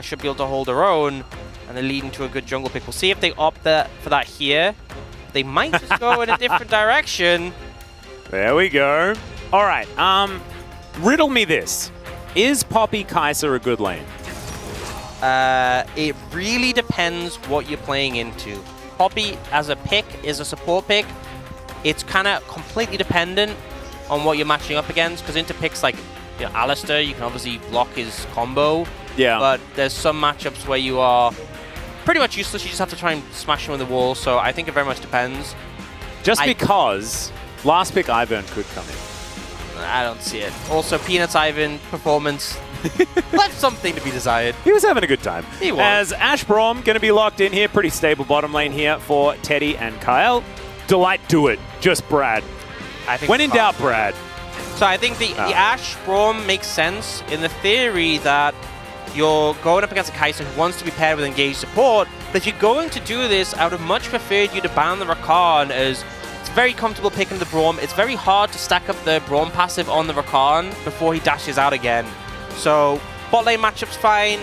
Should be able to hold their own, and they're leading to a good jungle pick. We'll see if they opt for that here. They might just go in a different direction. There we go. All right, riddle me this. Is Poppy Kai'Sa a good lane? It really depends what you're playing into. Poppy as a pick is a support pick. It's kind of completely dependent on what you're matching up against, because into picks like Alistair, you can obviously block his combo. Yeah. But there's some matchups where you are pretty much useless. You just have to try and smash him with the wall. So I think it very much depends. Just because last pick Ivern could come in. I don't see it. Also, Peanut's Ivern performance left something to be desired. He was having a good time. He was. As Ash Braum going to be locked in here. Pretty stable bottom lane here for Teddy and Kyle. Delight, do it. Just Brad. I think when in doubt, Brad. So I think the Ash Braum makes sense in the theory that you're going up against a Kai'Sa who wants to be paired with engaged support, but if you're going to do this, I would have much preferred you to ban the Rakan, as it's very comfortable picking the Braum. It's very hard to stack up the Braum passive on the Rakan before he dashes out again. So bot lane matchup's fine.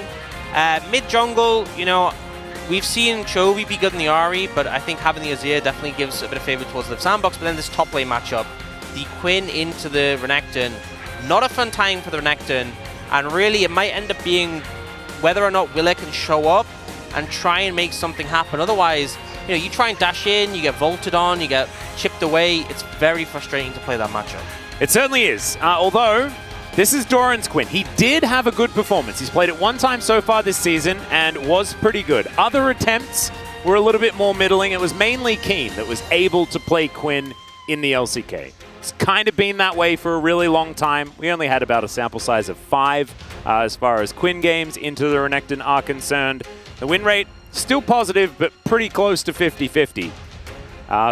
Mid jungle, you know, we've seen Chovy be good in the Ahri, but I think having the Azir definitely gives a bit of favor towards the Sandbox. But then this top lane matchup, the Quinn into the Renekton, not a fun time for the Renekton. And really, it might end up being whether or not Willa can show up and try and make something happen. Otherwise, you know, you try and dash in, you get vaulted on, you get chipped away. It's very frustrating to play that matchup. It certainly is. Although, this is Doran's Quinn. He did have a good performance. He's played it one time so far this season and was pretty good. Other attempts were a little bit more middling. It was mainly Keen that was able to play Quinn in the LCK. It's kind of been that way for a really long time. We only had about a sample size of 5 as far as Quinn games into the Renekton are concerned. The win rate, still positive, but pretty close to 50-50.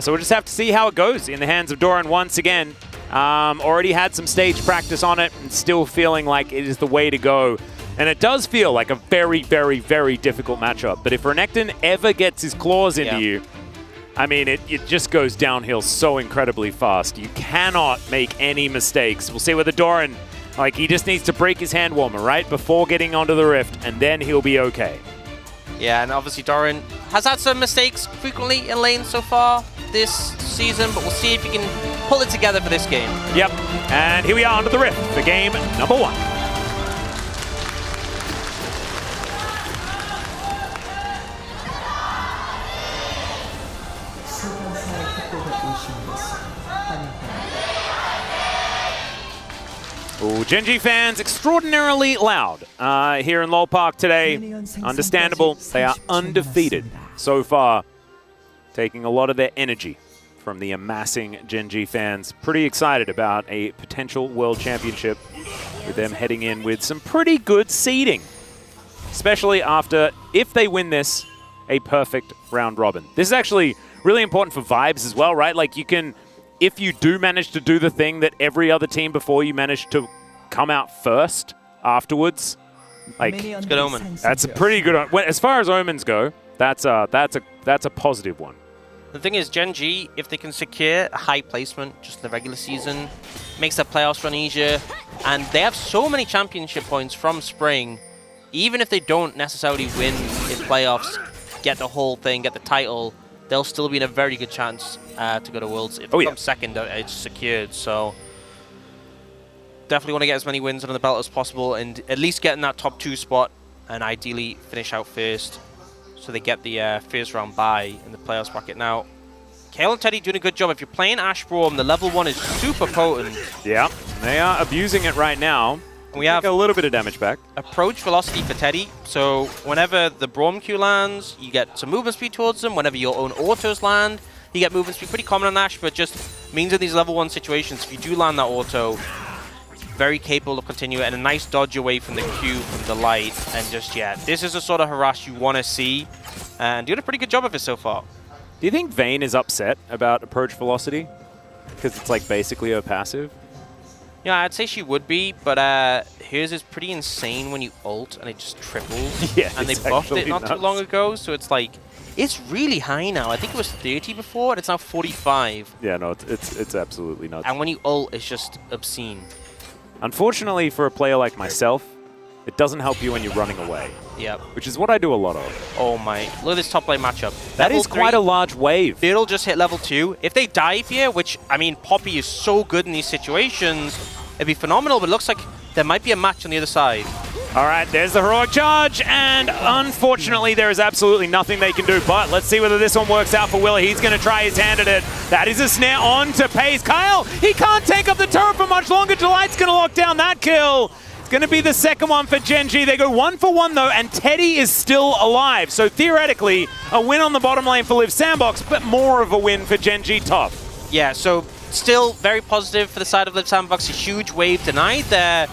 So we'll just have to see how it goes in the hands of Doran once again. Already had some stage practice on it and still feeling like it is the way to go. And it does feel like a very, very, very difficult matchup. But if Renekton ever gets his claws into you, I mean, it just goes downhill so incredibly fast. You cannot make any mistakes. We'll see whether Doran, like, he just needs to break his hand warmer, right, before getting onto the Rift, and then he'll be okay. Yeah, and obviously Doran has had some mistakes frequently in lane so far this season, but we'll see if he can pull it together for this game. Yep, and here we are onto the Rift for game number 1. Ooh, Gen.G fans extraordinarily loud here in Lowell Park today. Understandable, they are undefeated so far, taking a lot of their energy from the amassing Gen.G fans. Pretty excited about a potential World Championship with them heading in with some pretty good seeding, especially after, if they win this, a perfect round robin. This is actually really important for vibes as well, right? Like you can, if you do manage to do the thing that every other team before you managed to come out first afterwards, like it's good omen. That's a pretty good. As far as omens go, that's a positive one. The thing is, Gen.G, if they can secure a high placement just in the regular season, makes their playoffs run easier, and they have so many championship points from Spring. Even if they don't necessarily win in playoffs, get the whole thing, get the title, they'll still be in a very good chance to go to Worlds. If they come second, it's secured. So definitely want to get as many wins under the belt as possible and at least get in that top 2 spot and ideally finish out first so they get the first round bye in the playoffs bracket. Now, Kale and Teddy doing a good job. If you're playing Ash Braum, the level 1 is super potent. Yeah, they are abusing it right now. We have a little bit of damage back. Approach velocity for Teddy. So whenever the Braum Q lands, you get some movement speed towards them. Whenever your own autos land, you get movement speed. Pretty common on Ash, but just means in these level 1 situations, if you do land that auto, very capable of continuing and a nice dodge away from the Q from the light. And just, yeah, this is the sort of harass you want to see. And doing a pretty good job of it so far. Do you think Vayne is upset about approach velocity? Because it's like basically a passive? Yeah, I'd say she would be, but hers is pretty insane when you ult and it just triples. Yeah, and they buffed it not too long ago, so it's like, it's really high now. I think it was 30 before, and it's now 45. Yeah, no, it's absolutely nuts. And when you ult, it's just obscene. Unfortunately, for a player like myself, it doesn't help you when you're running away. Yep. Which is what I do a lot of. Oh my, look at this top lane matchup. That is quite a large wave. Fiddle just hit level 2. If they dive here, which, I mean, Poppy is so good in these situations, it'd be phenomenal, but it looks like there might be a match on the other side. All right, there's the heroic charge, and unfortunately, there is absolutely nothing they can do. But let's see whether this one works out for Willa. He's going to try his hand at it. That is a snare on to Pace. Kyle, he can't take up the turret for much longer. Delight's going to lock down that kill. It's going to be the second one for Gen.G. They go 1 for 1, though, and Teddy is still alive. So theoretically, a win on the bottom lane for Liv Sandbox, but more of a win for Gen.G top. Yeah, so still very positive for the side of Liv Sandbox. A huge wave denied there.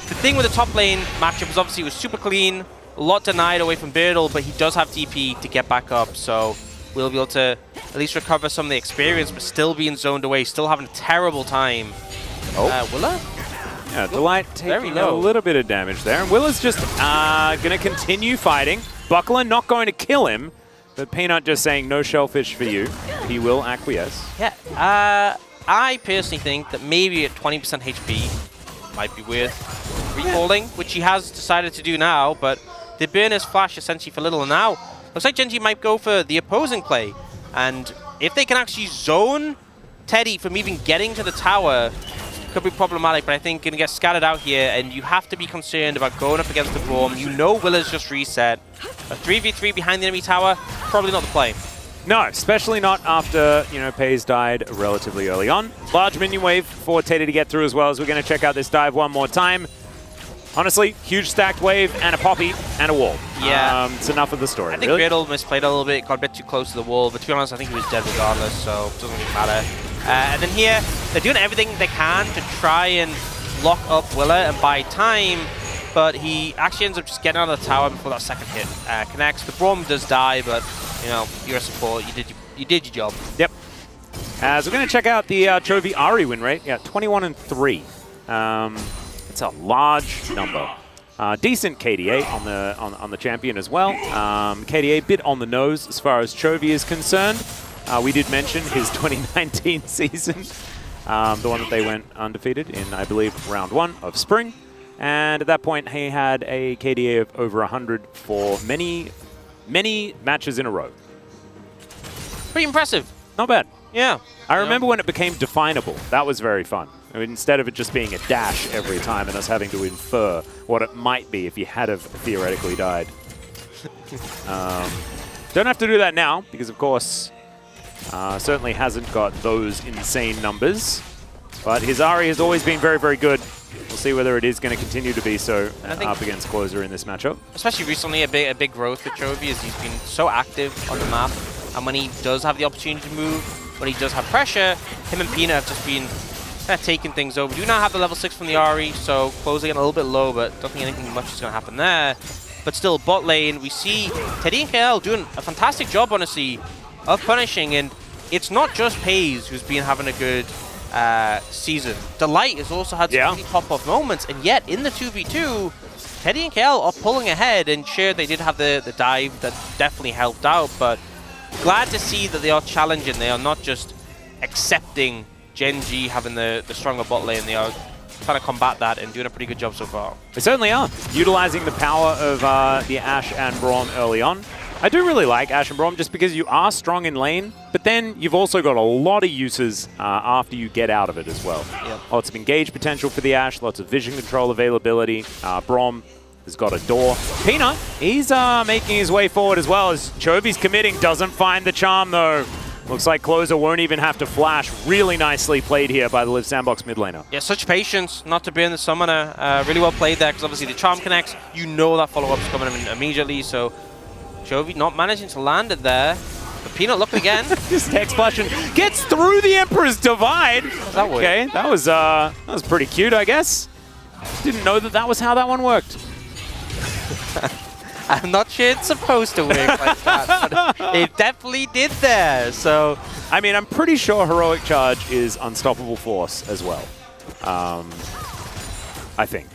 The thing with the top lane matchup was obviously it was super clean. A lot denied away from Birdle, but he does have DP to get back up. So we'll be able to at least recover some of the experience, but still being zoned away, still having a terrible time. Willa? Yeah, Delight taking a little bit of damage there. And Willa's just going to continue fighting. Buckler not going to kill him, but Peanut just saying no shellfish for you. He will acquiesce. Yeah, I personally think that maybe at 20% HP might be worth recalling, which he has decided to do now, but they burn his flash essentially for little. And now, looks like Gen.G might go for the opposing play. And if they can actually zone Teddy from even getting to the tower, could be problematic, but I think going to get scattered out here, and you have to be concerned about going up against the Braum. You know Willa's just reset. A 3v3 behind the enemy tower, probably not the play. No, especially not after, you know, Pays died relatively early on. Large minion wave for Teddy to get through as well, as we're going to check out this dive one more time. Honestly, huge stacked wave and a Poppy and a wall. Yeah. It's enough of the story, I think Riddle misplayed a little bit, got a bit too close to the wall, but to be honest, I think he was dead regardless, so it doesn't really matter. And then here, they're doing everything they can to try and lock up Willa and buy time, but he actually ends up just getting out of the tower before that second hit connects. The Braum does die, but, you know, you're a support. You did your job. Yep. So we're going to check out the Chovy Ari win rate. Yeah, 21-3. It's a large number. Decent KDA on the champion as well. KDA bit on the nose as far as Chovy is concerned. We did mention his 2019 season, the one that they went undefeated in, I believe, round 1 of Spring. And at that point, he had a KDA of over 100 for many many matches in a row. Pretty impressive. Not bad. Yeah. I remember when it became definable. That was very fun. I mean, instead of it just being a dash every time and us having to infer what it might be if you had have theoretically died. Don't have to do that now because, of course, certainly hasn't got those insane numbers. But his Ahri has always been very, very good. We'll see whether it is going to continue to be so up against Closer in this matchup. Especially recently, a big growth for Chovy is he's been so active on the map. And when he does have the opportunity to move, when he does have pressure, him and Peanut have just been kind of taking things over. We do not have the level 6 from the Ahri, so closing it a little bit low, but don't think anything much is going to happen there. But still, bot lane, we see Teddy and KL doing a fantastic job, honestly, of punishing. And it's not just Paze who's been having a good season. Delight has also had some really pop-off moments, and yet in the 2v2, Teddy and KL are pulling ahead, and sure, they did have the dive that definitely helped out, but glad to see that they are challenging. They are not just accepting Gen G having the stronger bot lane. They are trying to combat that and doing a pretty good job so far. They certainly are, utilizing the power of the Ashe and Braum early on. I do really like Ashe and Braum just because you are strong in lane, but then you've also got a lot of uses after you get out of it as well. Yep. Lots of engage potential for the Ashe, lots of vision control availability. Braum has got a door. Peanut, he's making his way forward as well as Chovy's committing, doesn't find the charm though. Looks like Closer won't even have to flash. Really nicely played here by the Live Sandbox mid laner. Yeah, such patience not to burn the summoner. Really well played there because obviously the charm connects. You know that follow-up's coming in immediately, so Chovy not managing to land it there. But Peanut looking again. This Hex Flash gets through the Emperor's Divide. That work? Okay, that was pretty cute, I guess. Didn't know that was how that one worked. I'm not sure it's supposed to work like that, but it definitely did there. So, I mean, I'm pretty sure Heroic Charge is Unstoppable Force as well. I think.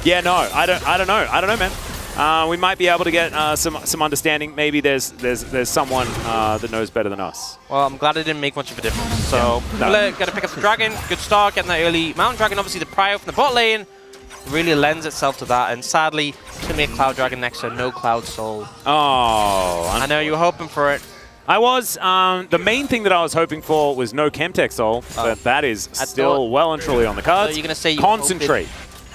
Yeah, no, I don't know, man. We might be able to get some understanding. Maybe there's someone that knows better than us. Well, I'm glad it didn't make much of a difference. So, got to pick up the Dragon. Good start, getting that early Mountain Dragon. Obviously, the prio from the bot lane really lends itself to that. And sadly, it's going to be a Cloud Dragon next to no Cloud Soul. Oh. I know you were hoping for it. I was. The main thing that I was hoping for was no Chemtech Soul, but that is still well and truly on the cards. You're going to say you concentrate,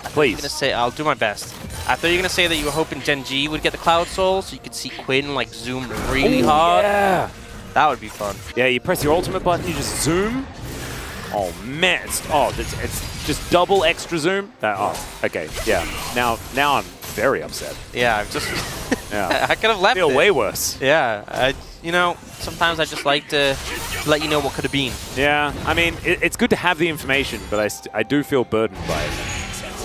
please. Gonna say, I'll do my best. I thought you were going to say that you were hoping Gen G would get the Cloud Soul so you could see Quinn like zoom really hard. Yeah. That would be fun. Yeah, you press your ultimate button, you just zoom. Oh man, it's just double extra zoom. Okay, yeah. Now I'm very upset. Yeah, I'm just. Yeah. I could have left. Feel it. way worse. Yeah, you know, sometimes I just like to let you know what could have been. Yeah, I mean, it's good to have the information, but I do feel burdened by it.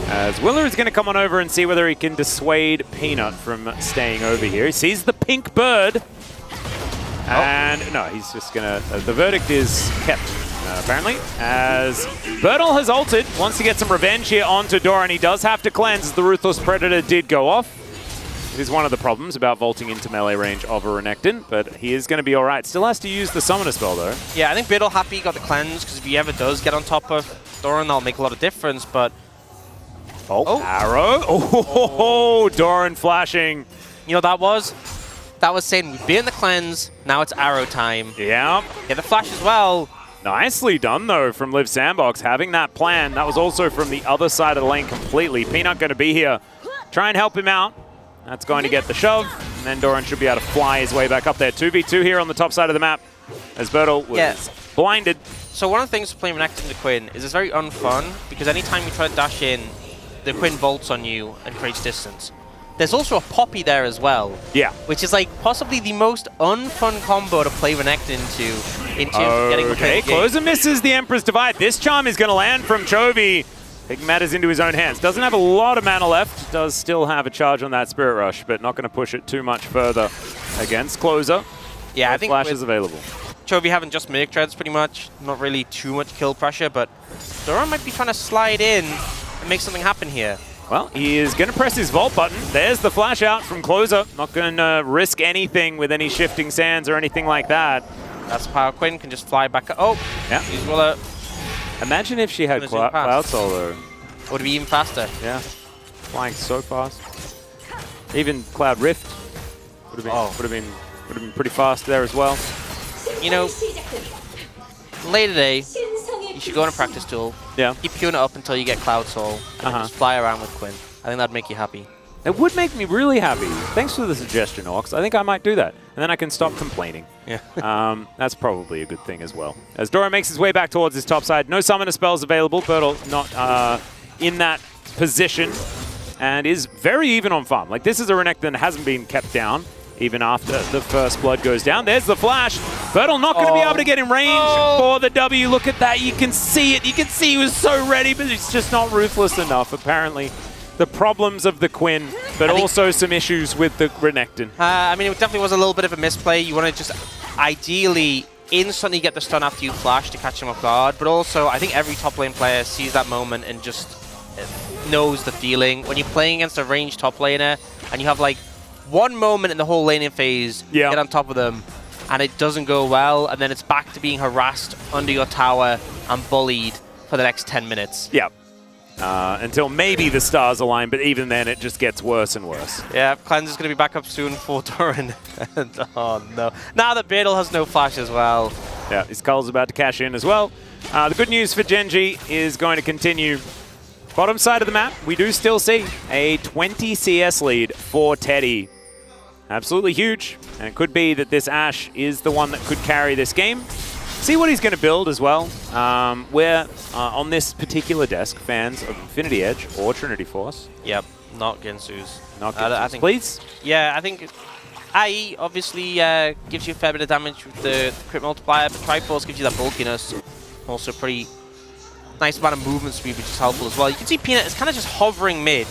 As Willer is going to come on over and see whether he can dissuade Peanut from staying over here. He sees the pink bird. And no, he's just going to... the verdict is kept, apparently, as Birdle has ulted, wants to get some revenge here onto Doran. He does have to cleanse as the Ruthless Predator did go off. It is one of the problems about vaulting into melee range of a Renekton, but he is going to be all right. Still has to use the Summoner spell, though. Yeah, I think Birdle happy got the cleanse, because if he ever does get on top of Doran, that'll make a lot of difference, but... Arrow. Oh, Doran flashing. You know, that was saying we've been the cleanse, now it's arrow time. Yeah. Get the flash as well. Nicely done, though, from Live Sandbox, having that plan. That was also from the other side of the lane completely. Peanut going to be here. Try and help him out. That's going to get the shove, and then Doran should be able to fly his way back up there. 2v2 here on the top side of the map, as Birdle was blinded. So one of the things playing Renekton to Quinn is it's very unfun, because anytime you try to dash in, the Quinn vaults on you and creates distance. There's also a Poppy there as well. Yeah. Which is like possibly the most unfun combo to play Renekton into in terms of getting the Okay, Closer misses the Emperor's Divide. This charm is going to land from Chovy. Taking matters into his own hands. Doesn't have a lot of mana left. Does still have a charge on that Spirit Rush, but not going to push it too much further against Closer. Yeah, no I think Flash is available. Chovy having just Merc Treads pretty much. Not really too much kill pressure, but Doran might be trying to slide in and make something happen here. Well, he is going to press his Vault button. There's the flash out from Closer. Not going to risk anything with any shifting sands or anything like that. That's how Quinn can just fly back. Oh, yeah. He's well. Imagine if she had Cloud Soul, though. Would be even faster. Yeah. Flying so fast. Even Cloud Rift would have been pretty fast there as well. You know, later today, you should go on a practice tool. Yeah. Keep queuing it up until you get Cloud Soul. And just fly around with Quinn. I think that'd make you happy. It would make me really happy. Thanks for the suggestion, Orcs. I think I might do that. And then I can stop complaining. Yeah. That's probably a good thing as well. As Doran makes his way back towards his top side, no summoner spells available. Bertle not in that position and is very even on farm. Like, this is a Renekton that hasn't been kept down even after the first blood goes down. There's the flash. Bertle not going to be able to get in range for the W. Look at that. You can see it. You can see he was so ready, but he's just not ruthless enough, apparently. The problems of the Quinn, but also some issues with the Renekton. I mean, it definitely was a little bit of a misplay. You want to just ideally instantly get the stun after you flash to catch him off guard, but also I think every top lane player sees that moment and just knows the feeling. When you're playing against a ranged top laner and you have like one moment in the whole laning phase, you get on top of them, and it doesn't go well, and then it's back to being harassed under your tower and bullied for the next 10 minutes. Yeah. Until maybe the stars align, but even then it just gets worse and worse. Yeah, Cleanse is going to be back up soon for Doran. Oh no. Now that Bertle has no flash as well. Yeah, his Cull's about to cash in as well. The good news for Genji is going to continue. Bottom side of the map, we do still see a 20 CS lead for Teddy. Absolutely huge, and it could be that this Ashe is the one that could carry this game. See what he's going to build as well. We're on this particular desk fans of Infinity Edge or Trinity Force. Yep, not Gensu's. Not Gensu's, I think, please. Yeah, I think IE obviously gives you a fair bit of damage with the crit multiplier, but Triforce gives you that bulkiness. Also pretty nice amount of movement speed, which is helpful as well. You can see Peanut is kind of just hovering mid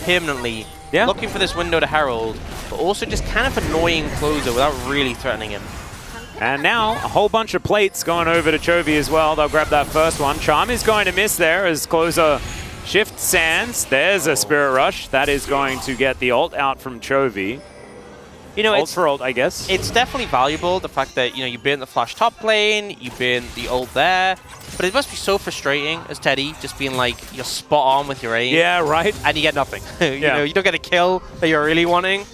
permanently, looking for this window to herald, but also just kind of annoying Closer without really threatening him. And now, a whole bunch of plates going over to Chovy as well. They'll grab that first one. Charm is going to miss there as Closer shifts Sands. There's a Spirit Rush. That is going to get the ult out from Chovy. You know, ult for ult, I guess. It's definitely valuable, the fact that, you know, you burn the flash top lane, you burn the ult there, but it must be so frustrating as Teddy, just being like, you're spot on with your aim. Yeah, right. And you get nothing. You know, you don't get a kill that you're really wanting.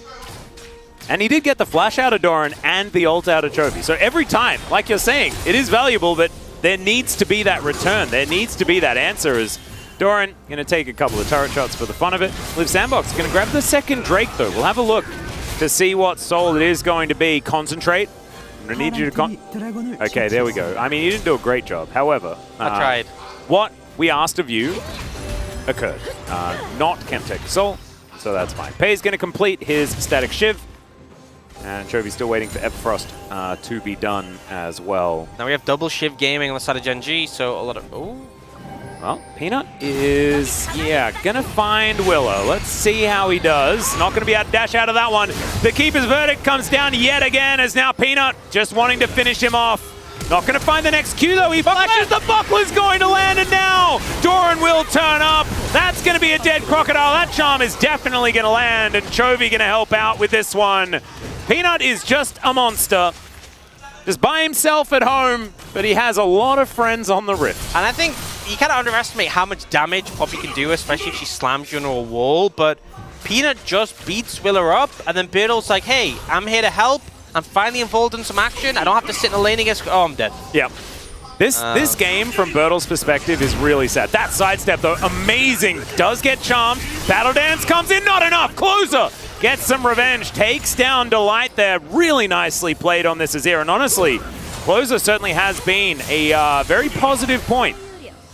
And he did get the flash out of Doran and the ult out of Chovy. So every time, like you're saying, it is valuable, but there needs to be that return. There needs to be that answer as Doran going to take a couple of turret shots for the fun of it. Liv Sandbox going to grab the second Drake, though. We'll have a look to see what soul it is going to be. Concentrate. I'm going to need you to Okay, there we go. I mean, you didn't do a great job. However, I tried. What we asked of you occurred. Not can't take a soul, so that's fine. Pei's going to complete his static shiv. And Chovy's still waiting for Everfrost to be done as well. Now we have double Shiv gaming on the side of Gen G, so a lot of... Ooh. Well, Peanut is, gonna find Willow. Let's see how he does. Not gonna be able to dash out of that one. The Keeper's Verdict comes down yet again as now Peanut just wanting to finish him off. Not gonna find the next Q though. He flashes, the Buckler's going to land, and now Doran will turn up. That's gonna be a dead Crocodile. That charm is definitely gonna land, and Chovy gonna help out with this one. Peanut is just a monster. Just by himself at home, but he has a lot of friends on the Rift. And I think you kind of underestimate how much damage Poppy can do, especially if she slams you into a wall, but Peanut just beats Willer up, and then Bertle's like, hey, I'm here to help. I'm finally involved in some action. I don't have to sit in a lane against... Oh, I'm dead. Yep. This game, from Bertle's perspective, is really sad. That sidestep, though, amazing. Does get charmed. Battle Dance comes in, not enough. Closer gets some revenge, takes down Delight there. Really nicely played on this Azir. And honestly, Closer certainly has been a very positive point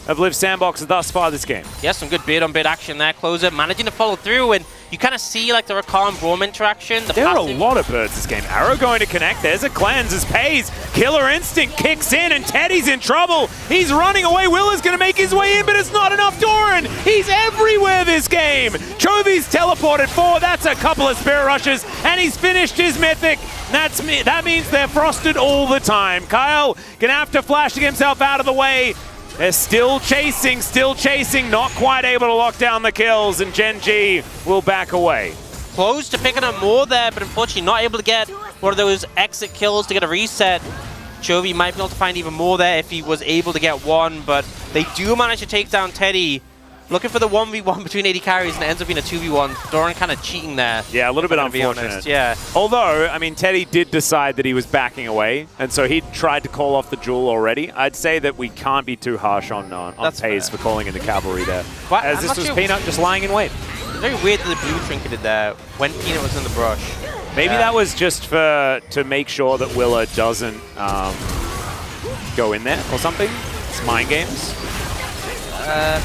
of Liv Sandbox thus far this game. Yeah, some good bid-on-bid action there. Closer managing to follow through, and you kind of see like the Rakan and Braum interaction. There are a lot of birds this game. Arrow going to connect. There's a cleanse as Pei's Killer Instinct kicks in, and Teddy's in trouble. He's running away. Will is going to make his way in, but it's not enough. Doran, he's everywhere this game. Chovy's teleported forward. That's a couple of Spirit Rushes, and he's finished his Mythic. That means they're frosted all the time. Kyle gonna have to flash himself out of the way. They're still chasing, not quite able to lock down the kills, and Gen G will back away. Close to picking up more there, but unfortunately not able to get one of those exit kills to get a reset. Chovy might be able to find even more there if he was able to get one, but they do manage to take down Teddy. looking for the 1v1 between AD carries, and it ends up being a 2v1. Doran kind of cheating there. Yeah, a little bit to be unfortunate. honest. Yeah. Although, I mean, Teddy did decide that he was backing away, and so he tried to call off the duel already. I'd say that we can't be too harsh on Paze for calling in the cavalry there. Well, as I'm this not was sure. Peanut just lying in wait. It's very weird that the blue trinketed there when Peanut was in the brush. Maybe that was just to make sure that Willa doesn't go in there or something. It's mind games.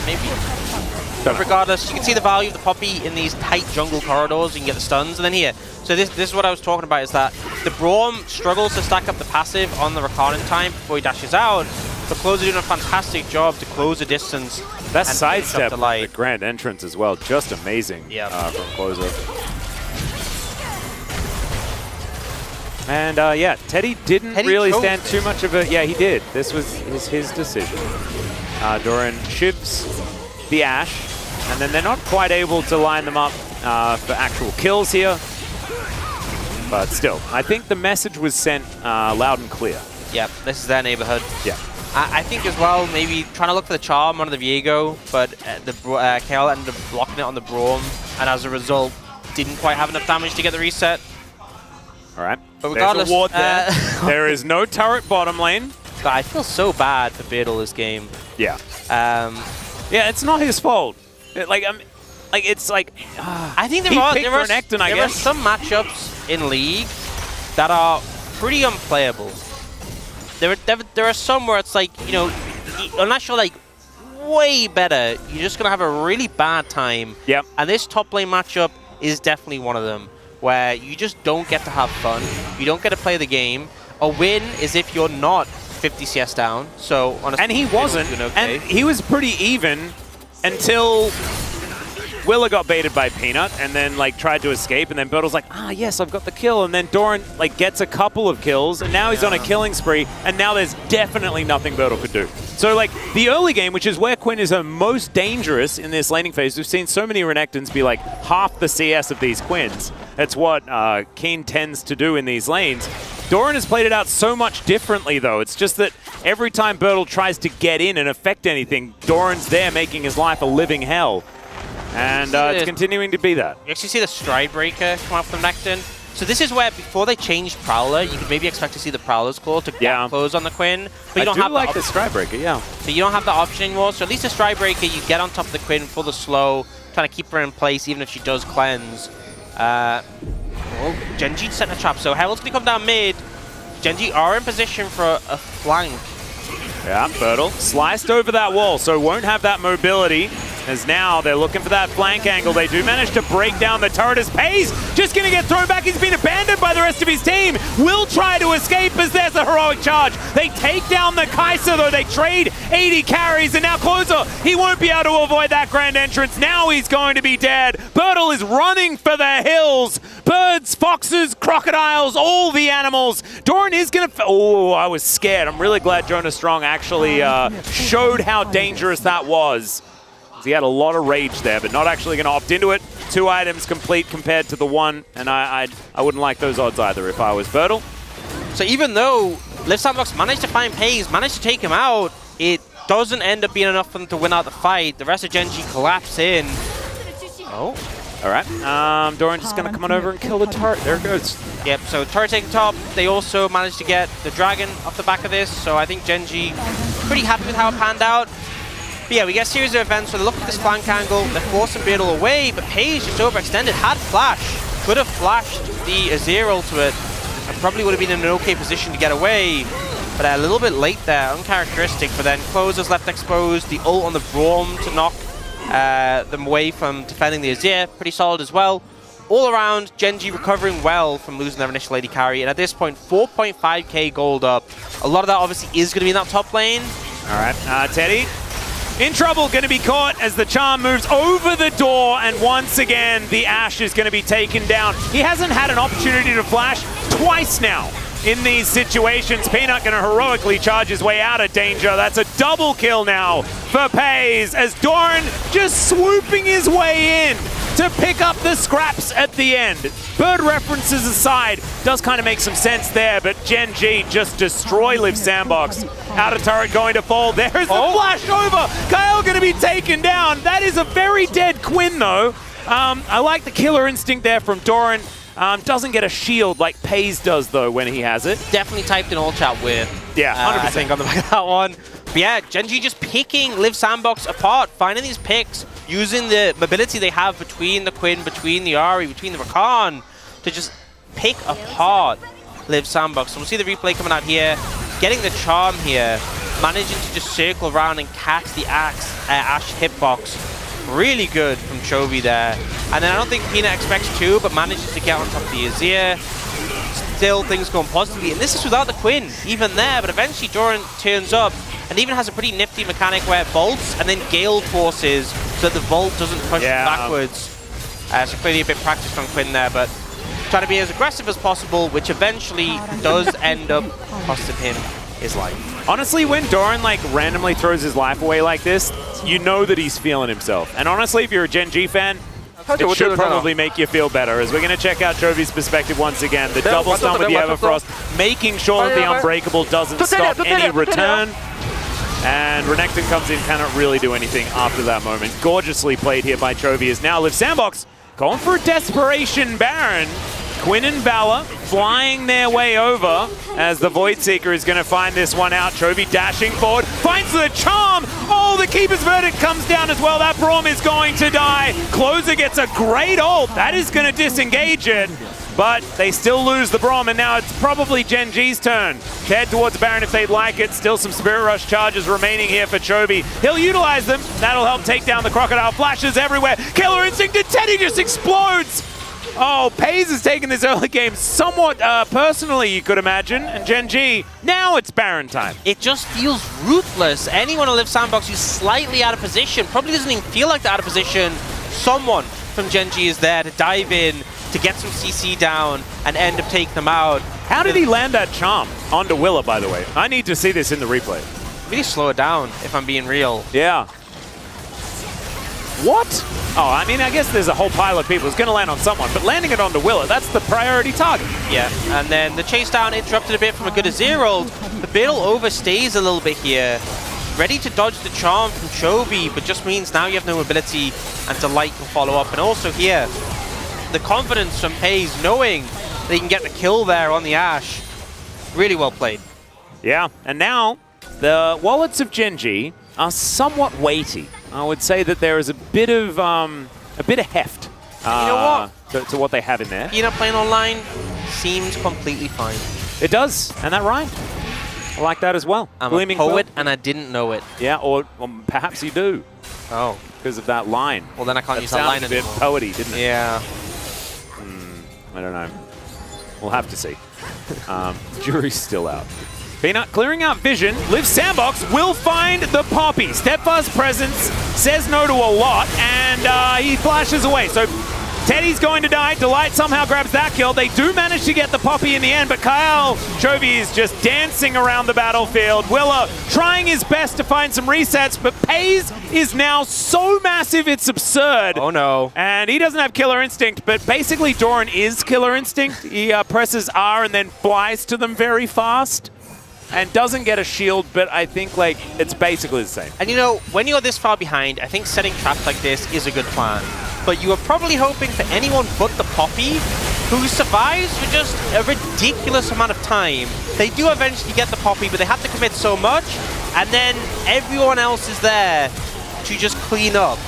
Maybe. But regardless, you can see the value of the Poppy in these tight jungle corridors. You can get the stuns. And then here, so this is what I was talking about, is that the Braum struggles to stack up the passive on the Rakan in time before he dashes out. But Closer doing a fantastic job to close the distance. That sidestep, the grand entrance as well, just amazing from Closer. And yeah, Teddy didn't really stand too much of a... Yeah, he did. This was his decision. Doran shivs the Ashe, and then they're not quite able to line them up for actual kills here. But still, I think the message was sent loud and clear. Yep, this is their neighborhood. Yeah. I think as well, maybe trying to look for the charm on the Viego, but the KL ended up blocking it on the Braum, and as a result, didn't quite have enough damage to get the reset. All right. But regardless, there's a ward there. There is no turret bottom lane. God, I feel so bad for Beardle this game. Yeah. Yeah, it's not his fault. It's like I think there are some matchups in League that are pretty unplayable. There are some where it's like, you know, unless you're like way better, you're just gonna have a really bad time. Yep. And this top lane matchup is definitely one of them, where you just don't get to have fun. You don't get to play the game. A win is if you're not 50 CS down. So honestly, and he wasn't. Okay. And he was pretty even until Willa got baited by Peanut and then like tried to escape, and then Bertle's like, yes, I've got the kill, and then Doran like gets a couple of kills, and now he's on a killing spree, and now there's definitely nothing Bertle could do. So like the early game, which is where Quinn is most dangerous in this laning phase, we've seen so many Renekton's be like half the CS of these Quins. That's what Keen tends to do in these lanes. Doran has played it out so much differently, though. It's just that every time Bertle tries to get in and affect anything, Doran's there making his life a living hell. And it's continuing to be that. You actually see the Stride Breaker come out from Necton. So this is where, before they changed Prowler, you could maybe expect to see the Prowler's Claw to get close on the Quinn. But you don't have like the Stride Breaker, yeah. So you don't have the option anymore. So at least the Stride Breaker, you get on top of the Quinn for the slow, trying to keep her in place even if she does cleanse. Genji set a trap, so Herald's going to come down mid. Genji are in position for a flank. Yeah, Bertle sliced over that wall, so won't have that mobility. As now they're looking for that flank angle. They do manage to break down the turret as Paze just going to get thrown back. He's been abandoned by the rest of his team. Will try to escape as there's a heroic charge. They take down the Kai'Sa, though. They trade 80 carries, and now Closer, he won't be able to avoid that grand entrance. Now he's going to be dead. Bertle is running for the hills. Birds, foxes, crocodiles, all the animals. Doran is going to... Oh, I was scared. I'm really glad Jonas Strong actually showed how dangerous that was. He had a lot of rage there, but not actually going to opt into it. 2 items complete compared to the 1, and I wouldn't like those odds either if I was Bertle. So even though Liv Sandbox managed to find Paze, managed to take him out, it doesn't end up being enough for them to win out the fight. The rest of Genji collapse in. Oh. All right. Doran just going to come on over and kill the turret. There it goes. Yep, so turret taking top. They also managed to get the dragon off the back of this, so I think Genji pretty happy with how it panned out. But yeah, we get a series of events where they look at this flank angle, they're forcing Beardle away, but Paige just overextended, had flash, could have flashed the Azir ultimate, and probably would have been in an okay position to get away, but a little bit late there, uncharacteristic, but then Closer's left exposed, the ult on the Braum to knock them away from defending the Azir, pretty solid as well. All around, Genji recovering well from losing their initial AD carry, and at this point, 4.5k gold up. A lot of that obviously is going to be in that top lane. All right, Teddy. In trouble, going to be caught as the charm moves over the door, and once again, the Ashe is going to be taken down. He hasn't had an opportunity to flash twice now in these situations. Peanut going to heroically charge his way out of danger. That's a double kill now for Paze, as Doran just swooping his way in to pick up the scraps at the end. Bird references aside, does kind of make some sense there, but Gen G just destroy Liv Sandbox. Outer turret going to fall. There's the flash over. Kyle going to be taken down. That is a very dead Quinn, though. I like the killer instinct there from Doran. Doesn't get a shield like Pays does, though, when he has it. Definitely typed in all chat with. Yeah, 100%. I think on the back of that one. But yeah, Gen G just picking Liv Sandbox apart, finding these picks, using the mobility they have between the Quinn, between the Ahri, between the Rakan, to just pick apart Liv Sandbox. So we'll see the replay coming out here, getting the charm here, managing to just circle around and catch the Ash hitbox. Really good from Chovy there. And then I don't think Peanut expects to, but manages to get on top of the Azir. Still things going positively. And this is without the Quinn, even there. But eventually Doran turns up and even has a pretty nifty mechanic where it bolts and then Gale forces so that the Volt doesn't push backwards. So clearly a bit practiced on Quinn there, but trying to be as aggressive as possible, which eventually does end up costing him his life. Honestly, when Doran like randomly throws his life away like this, you know that he's feeling himself. And honestly, if you're a Gen G fan, it should probably make you feel better. As we're going to check out Chovy's perspective once again. The double stun with the Everfrost, making sure that the Unbreakable doesn't stop any return. And Renekton comes in, cannot really do anything after that moment. Gorgeously played here by Chovy as now Liv Sandbox going for a desperation Baron. Quinn and Valor flying their way over as the Void Seeker is going to find this one out. Chovy dashing forward, finds the charm. Oh, the Keeper's Verdict comes down as well. That Braum is going to die. Closer gets a great ult. That is going to disengage it. But they still lose the Braum, and now it's probably Gen G's turn to head towards Baron if they'd like it. Still some Spirit Rush charges remaining here for Chovy. He'll utilize them. That'll help take down the Crocodile. Flashes everywhere. Killer Instinct, and Teddy just explodes. Oh, Pays is taking this early game somewhat personally, you could imagine. And Gen G, now it's Baron time. It just feels ruthless. Anyone on Liv Sandbox who's slightly out of position, probably doesn't even feel like they're out of position. Someone from Gen G is there to dive in, to get some CC down, and end up taking them out. How did he land that charm onto Willa, by the way? I need to see this in the replay. Really slow it down, if I'm being real. Yeah. What? Oh, I mean, I guess there's a whole pile of people who's going to land on someone, but landing it onto Willa, that's the priority target. Yeah, and then the chase down interrupted a bit from a good Azir ult. The Biddle overstays a little bit here. Ready to dodge the charm from Chovy, but just means now you have no ability and Delight can follow up. And also here, the confidence from Pays, knowing that he can get the kill there on the Ashe. Really well played. Yeah, and now the wallets of Gen G are somewhat weighty. I would say that there is a bit of heft you know what? To what they have in there. You know, playing online seems completely fine. It does, and that rhymed. I like that as well. I'm a poet and I didn't know it. Yeah, or perhaps you do. Oh. Because of that line. Well, then I can't use that line anymore. A bit poety, didn't it? Yeah. I don't know. We'll have to see. Jury's still out. Peanut clearing out vision. Liv Sandbox will find the Poppy. Steadfast presence says no to a lot, and he flashes away. So Teddy's going to die. Delight somehow grabs that kill. They do manage to get the Poppy in the end, but Kyle Chovy is just dancing around the battlefield. Willa trying his best to find some resets, but Pays is now so massive it's absurd. Oh no. And he doesn't have Killer Instinct, but basically Doran is Killer Instinct. He presses R and then flies to them very fast. And doesn't get a shield, but I think like it's basically the same. And you know, when you're this far behind, I think setting traps like this is a good plan. But you are probably hoping for anyone but the Poppy, who survives for just a ridiculous amount of time. They do eventually get the Poppy, but they have to commit so much, and then everyone else is there to just clean up.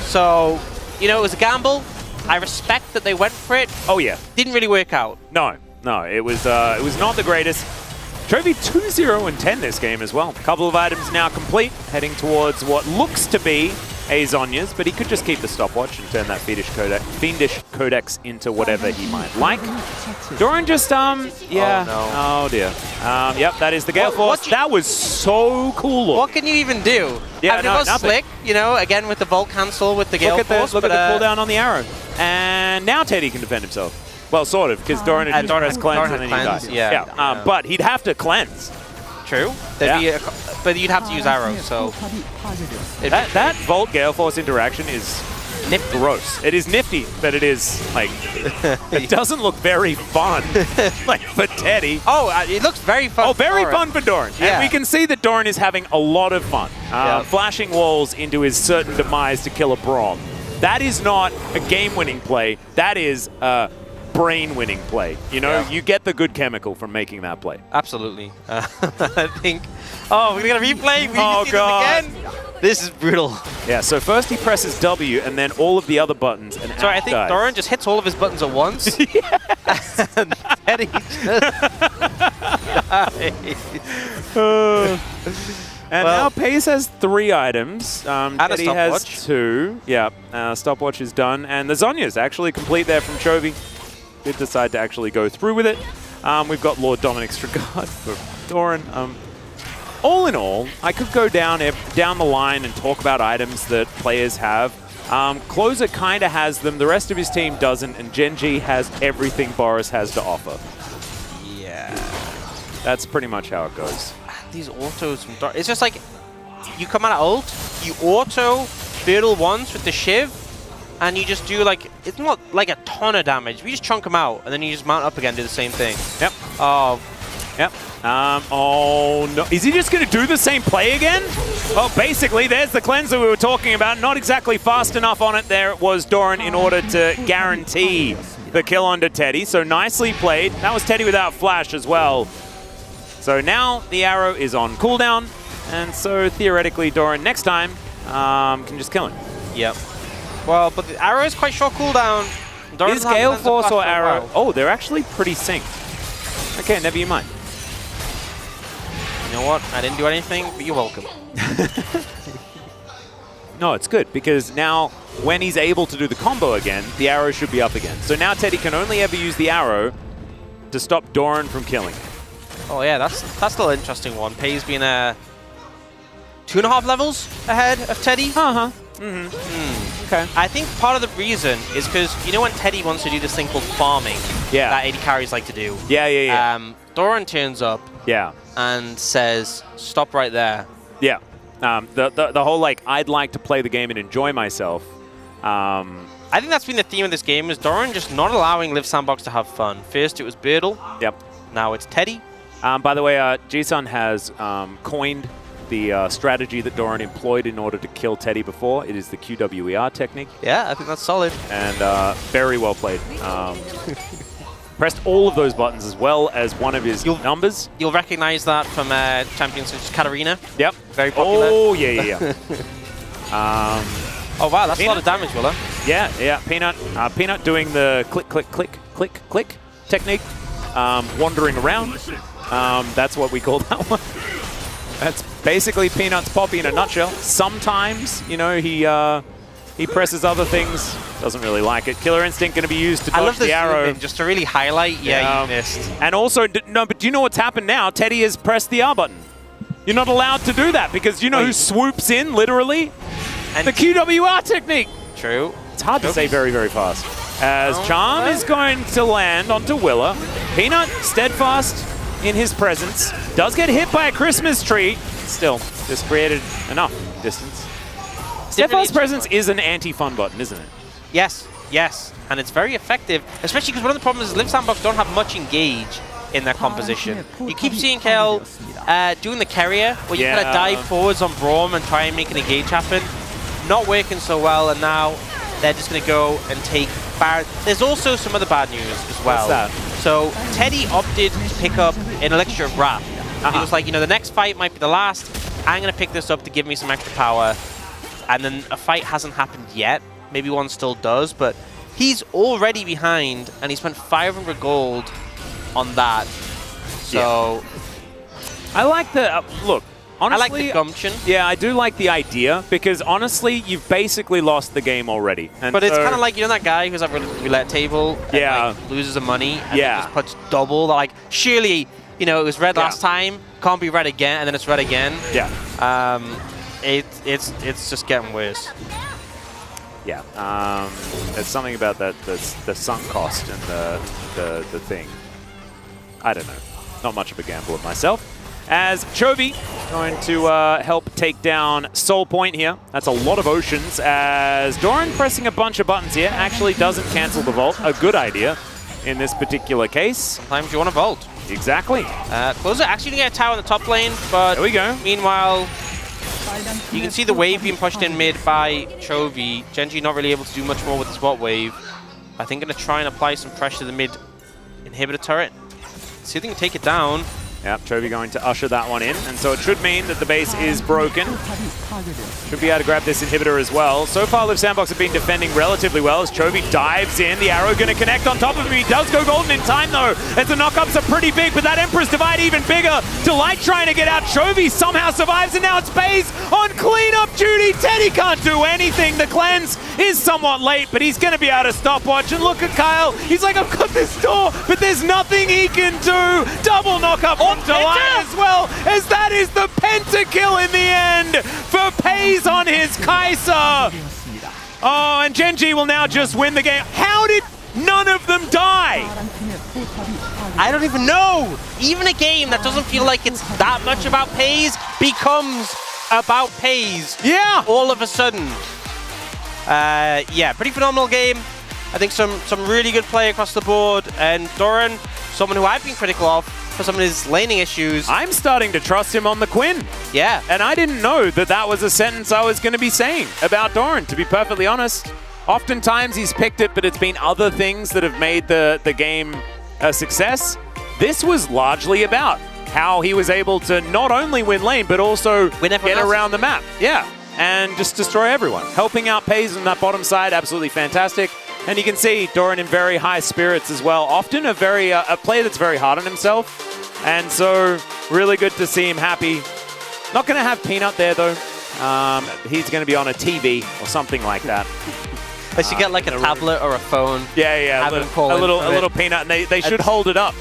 So, you know, it was a gamble. I respect that they went for it. Oh yeah. Didn't really work out. No, it was not the greatest. Chovy 2-0-10 this game as well. A couple of items now complete, heading towards what looks to be a Zhonya's, but he could just keep the stopwatch and turn that fiendish codex into whatever he might like. Doran just, yeah. Oh, dear. Yep, that is the Gale Force. That was so cool. What can you even do? Yeah, I mean, it was slick, you know, again with the Volt cancel with the Gale Force. Look at the cooldown on the arrow. And now Teddy can defend himself. Well, sort of, because Doran had just cleansed and then he died. Yeah. But he'd have to cleanse. True. But you'd have to use arrows, so... That Volt Gale Force interaction is Nifty. gross. It is nifty, but it is, like, it doesn't look very fun, like, for Teddy. Oh, it looks very fun. Oh, very fun for Doran. Yeah. And we can see that Doran is having a lot of fun. Flashing walls into his certain demise to kill a Braum. That is not a game-winning play. That is a brain-winning play. You know, you get the good chemical from making that play. Absolutely. I think... Oh, we're going to replay? We need to see God. this again? This is brutal. Yeah, so first he presses W and then all of the other buttons. And Sorry, I think Doran just hits all of his buttons at once. And Teddy And now Pace has 3 items. And a Teddy has stopwatch. 2. Yeah, stopwatch is done. And the Zonya's actually complete there from Chovy. Did decide to actually go through with it. We've got Lord Dominic Strigard for Doran. All in all, I could go down the line and talk about items that players have. Closer kind of has them. The rest of his team doesn't. And Genji has everything Boris has to offer. Yeah. That's pretty much how it goes. These autos from Doran. It's just like, you come out of ult, you auto fiddle once with the Shiv, and you just do like, it's not like a ton of damage. You just chunk them out, and then you just mount up again, do the same thing. Yep. Oh. Yep. Oh, no. Is he just going to do the same play again? Well, basically, there's the cleanser we were talking about. Not exactly fast enough on it. There was Doran in order to guarantee the kill onto Teddy. So nicely played. That was Teddy without flash as well. So now the arrow is on cooldown. And so theoretically, Doran next time can just kill him. Yep. Well, but the arrow is quite short cooldown. Doran Is Gale Force or arrow? Oh, they're actually pretty synced. Okay, never you mind. You know what? I didn't do anything, but you're welcome. No, it's good, because now when he's able to do the combo again, the arrow should be up again. So now Teddy can only ever use the arrow to stop Doran from killing him. Oh yeah, that's still an interesting one. Pei's been 2.5 levels ahead of Teddy. Uh-huh. Okay. I think part of the reason is because, you know when Teddy wants to do this thing called farming that AD carries like to do? Yeah. Doran turns up and says, stop right there. Yeah. The whole, like, I'd like to play the game and enjoy myself. I think that's been the theme of this game, is Doran just not allowing Live Sandbox to have fun. First it was Birdle. Yep. Now it's Teddy. By the way, G-Sun has coined the strategy that Doran employed in order to kill Teddy before. It is the QWER technique. Yeah, I think that's solid. And very well played. Pressed all of those buttons as well as one of his numbers. You'll recognize that from champions such as Katarina. Yep. Very popular. Oh, yeah. Oh, wow, that's a lot of damage, Willa. Yeah. Peanut doing the click, click, click, click, click technique. Wandering around. That's what we call that one. That's basically Peanut's Poppy in a nutshell. Sometimes, you know, he presses other things. Doesn't really like it. Killer Instinct going to be used to dodge the arrow. Just to really highlight, you missed. And also, no, but do you know what's happened now? Teddy has pressed the R button. You're not allowed to do that because you know who swoops in, literally? And the QWR technique. True. It's hard to say very, very fast. As Charm is going to land onto Willa. Peanut, steadfast in his presence. Does get hit by a Christmas tree. Still, just created enough distance. Steadfast presence is an anti-fun button, isn't it? Yes. And it's very effective, especially because one of the problems is Live Sandbox don't have much engage in their composition. You keep seeing Kale doing the carrier, where you kind of dive forwards on Braum and try and make an engage happen. Not working so well, and now they're just going to go and take Barret. There's also some other bad news as well. What's that? So Teddy opted to pick up an Elixir of Wrath. He was like, you know, the next fight might be the last. I'm going to pick this up to give me some extra power. And then a fight hasn't happened yet. Maybe one still does, but he's already behind, and he spent 500 gold on that. So I like the look. Honestly, I like the gumption. Yeah, I do like the idea because honestly, you've basically lost the game already. And but it's kind of like, you know, that guy who's at a roulette table and like, loses the money and then just puts double. Like, surely, you know, it was red last time, can't be red again, and then it's red again. Yeah. It's just getting worse. Yeah. There's something about that the sunk cost and the thing. I don't know. Not much of a gambler myself. as Chovy going to help take down Soul Point here. That's a lot of oceans, as Doran pressing a bunch of buttons here actually doesn't cancel the vault. A good idea in this particular case. Sometimes you want to vault. Exactly. Closer actually going to get a tower in the top lane, but there we go. Meanwhile, you can see the wave being pushed in mid by Chovy. Genji not really able to do much more with the spot wave. I think going to try and apply some pressure to the mid inhibitor turret. See if they can take it down. Yep, Chovy going to usher that one in, and so it should mean that the base is broken. Should be able to grab this inhibitor as well. So far, Live Sandbox have been defending relatively well as Chovy dives in. The arrow going to connect on top of him. He does go golden in time, though, as the knockups are pretty big, but that Emperor's Divide even bigger. Delight trying to get out. Chovy somehow survives, and now it's Baze on cleanup duty. Teddy can't do anything. The cleanse is somewhat late, but he's going to be able to stopwatch. And look at Kyle. He's like, I've got this door, but there's nothing he can do. Double knockup on Delight as well, as that is the pentakill in the end for Pays on his Kai'Sa. Oh, and Genji will now just win the game. How did none of them die? I don't even know. Even a game that doesn't feel like it's that much about Pays becomes about Pays. Yeah. All of a sudden. Yeah, pretty phenomenal game. I think some really good play across the board. And Doran, someone who I've been critical of for some of his laning issues. I'm starting to trust him on the Quinn. Yeah. And I didn't know that that was a sentence I was going to be saying about Doran, to be perfectly honest. Oftentimes he's picked it, but it's been other things that have made the game a success. This was largely about how he was able to not only win lane, but also get around the map. Yeah, and just destroy everyone. Helping out Pays on that bottom side, absolutely fantastic. And you can see Doran in very high spirits as well. Often a player that's very hard on himself. And so really good to see him happy. Not going to have Peanut there though. He's going to be on a TV or something like that. They should get like a tablet or a phone. Yeah, a little Peanut, and they should hold it up.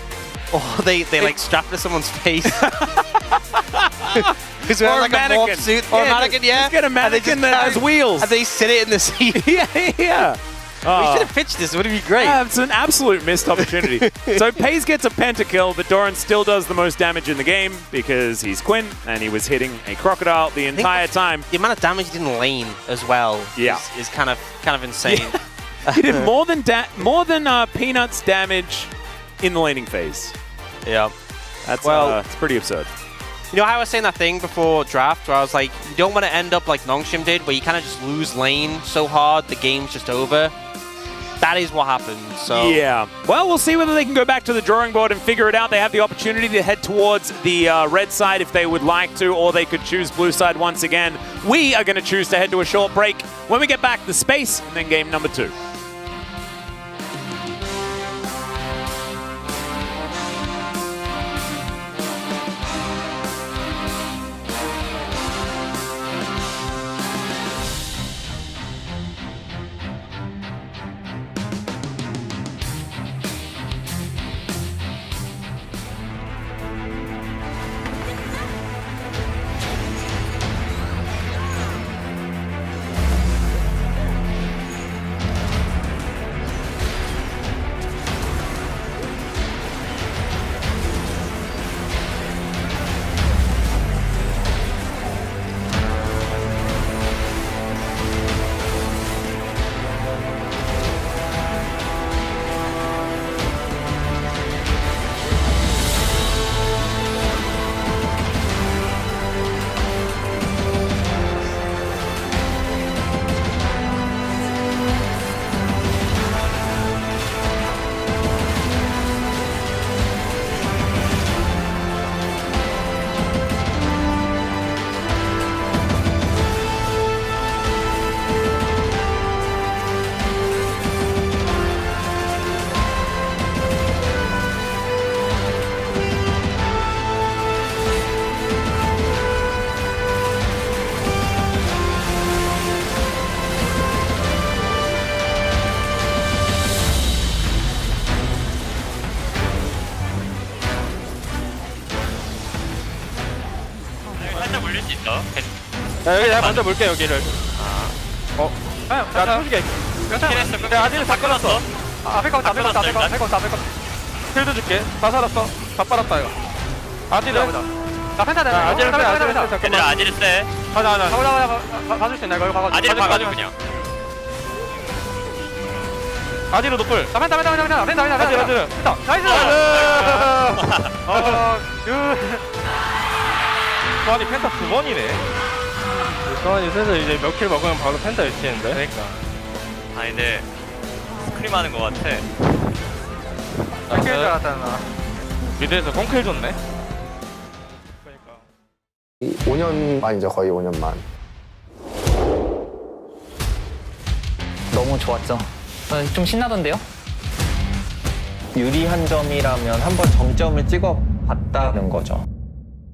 Or they like strap it to someone's face. Because we're like a morph suit or a mannequin, yeah. Just get a mannequin that has wheels. And they sit it in the seat. Yeah. We should have pitched this. It would be great. Yeah, it's an absolute missed opportunity. So Pays gets a pentakill, but Doran still does the most damage in the game because he's Quinn and he was hitting a crocodile the entire time. The amount of damage he did in lane as well is kind of insane. Yeah. He did more than Peanut's damage in the laning phase. Yeah. That's it's pretty absurd. You know how I was saying that thing before draft where I was like, you don't want to end up like Nongshim did where you kind of just lose lane so hard the game's just over. That is what happened, so... Yeah. Well, we'll see whether they can go back to the drawing board and figure it out. They have the opportunity to head towards the red side if they would like to, or they could choose blue side once again. We are going to choose to head to a short break. When we get back, the space, and then game number 2. 자, 여기 내가 먼저 볼게, 여기를. 야, 초식에. 야, 아디를 다 끊었어. 앞에 거, 앞에 거, 앞에 거, 앞에 거, 앞에 거. 필드 줄게. 다 살았어. 다 빨았다, 이거. 아디를. 나 펜타 돼. 아지르 세. 얘들아 아지르 세. 가자. 봐줄 수 있나 이거 봐가. 아지르 박아줘 그냥. 아지르 노플. 나 펜타. 아지르. 나이스. 수환이 펜타 2번이네. 수환이 셋에서 이제 몇 킬 먹으면 바로 펜타 유치했는데. 그러니까. 아니 근데 스크림하는 거 같아. 킬 줄 알았다 나. 미드에서 꽁킬 줬네. 5년 만이죠, 거의 5년 만. 너무 좋았죠. 좀 신나던데요? 유리한 점이라면 한번 정점을 찍어봤다는 거죠.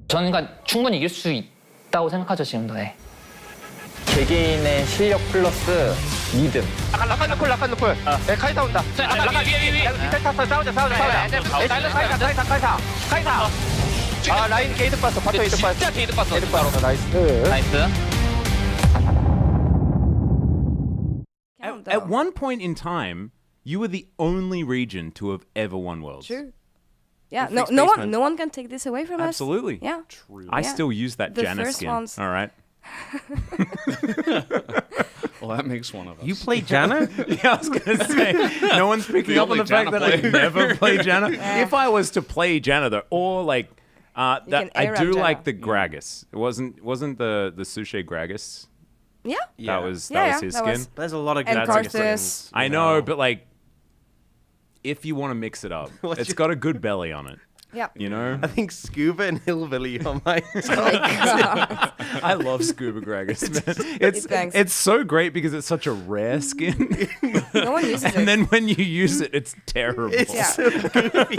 저는 그러니까 충분히 이길 수 있다고 생각하죠, 지금도. 네. 개개인의 실력 플러스 믿음. 라칸 노플. 네, 카이사 온다. 라칸 위에. 탔어. 싸우자. 카이사. 아, 라인 게이트 봤어. 바터 게이트 봤어. 진짜 게이트 봤어. 나이스. At one point in time, you were the only region to have ever won Worlds. True. Yeah, no one can take this away from us. Absolutely. Yeah. I still use that The Janna first skin. ones. All right. Well, that makes one of us. You play Janna? Yeah, I was going to say, no one's picking up on the fact that I never play Janna. Yeah. If I was to play Janna, though, or like, that I do like the Gragas. It wasn't the Suche Gragas. Yeah. That was his skin. There's a lot of And good Karthus. skins. I know, but like, if you want to mix it up, it's got a good belly on it. Yeah. You know? I think Scuba and Hillbilly are my I love Scuba Gragas, man. It's so great because it's such a rare skin. No one uses it. And then when you use it, it's terrible. It's so goofy.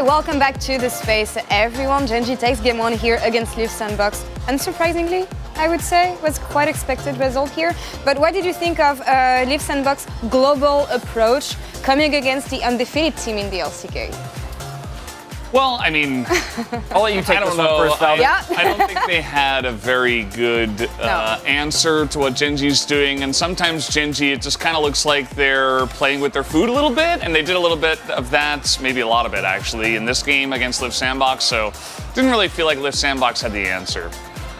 welcome back to the space, everyone. Genji takes game 1 here against Live Sandbox. Unsurprisingly, I would say, was quite expected result here. But what did you think of Live Sandbox global approach coming against the undefeated team in the LCK? Well, I mean, I'll let you take this one first, Val. I don't think they had a very good answer to what Genji's doing. And sometimes Genji, it just kind of looks like they're playing with their food a little bit. And they did a little bit of that, maybe a lot of it actually, in this game against Live Sandbox. So didn't really feel like Live Sandbox had the answer.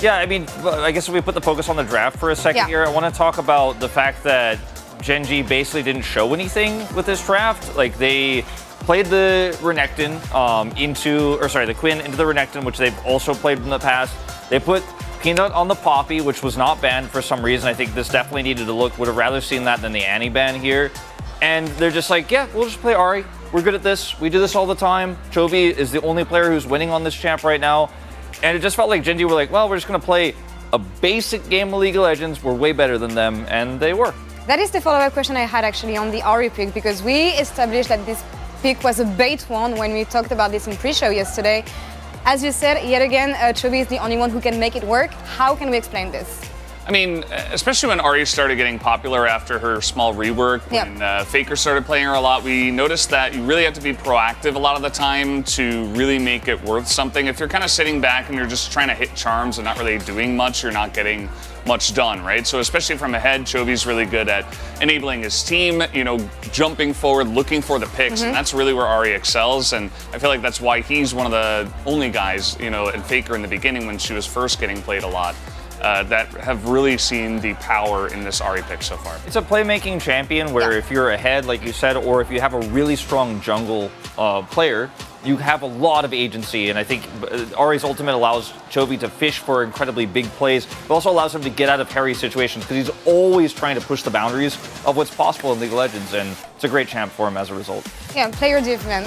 Yeah, I mean, I guess if we put the focus on the draft for a second here, I want to talk about the fact that Genji basically didn't show anything with this draft. Like, they played the Renekton the Quinn into the Renekton, which they've also played in the past. They put Peanut on the Poppy, which was not banned for some reason. I think this definitely needed to look, would have rather seen that than the Annie ban here. And they're just like, yeah, we'll just play Ahri. We're good at this. We do this all the time. Chovy is the only player who's winning on this champ right now. And it just felt like Genji were like, well, we're just going to play a basic game of League of Legends. We're way better than them, and they were. That is the follow-up question I had actually on the Ahri pick, because we established that this pick was a bait one when we talked about this in pre-show yesterday. As you said, yet again, Chovy is the only one who can make it work. How can we explain this? I mean, especially when Ahri started getting popular after her small rework, when Faker started playing her a lot, we noticed that you really have to be proactive a lot of the time to really make it worth something. If you're kind of sitting back and you're just trying to hit charms and not really doing much, you're not getting much done, right? So especially from ahead, Chovy's really good at enabling his team, jumping forward, looking for the picks, and that's really where Ahri excels. And I feel like that's why he's one of the only guys, and Faker in the beginning when she was first getting played a lot, that have really seen the power in this Ahri pick so far. It's a playmaking champion where if you're ahead, like you said, or if you have a really strong jungle player, you have a lot of agency, and I think Ahri's ultimate allows Chovy to fish for incredibly big plays, but also allows him to get out of hairy situations because he's always trying to push the boundaries of what's possible in League of Legends, and it's a great champ for him as a result. Yeah, player different.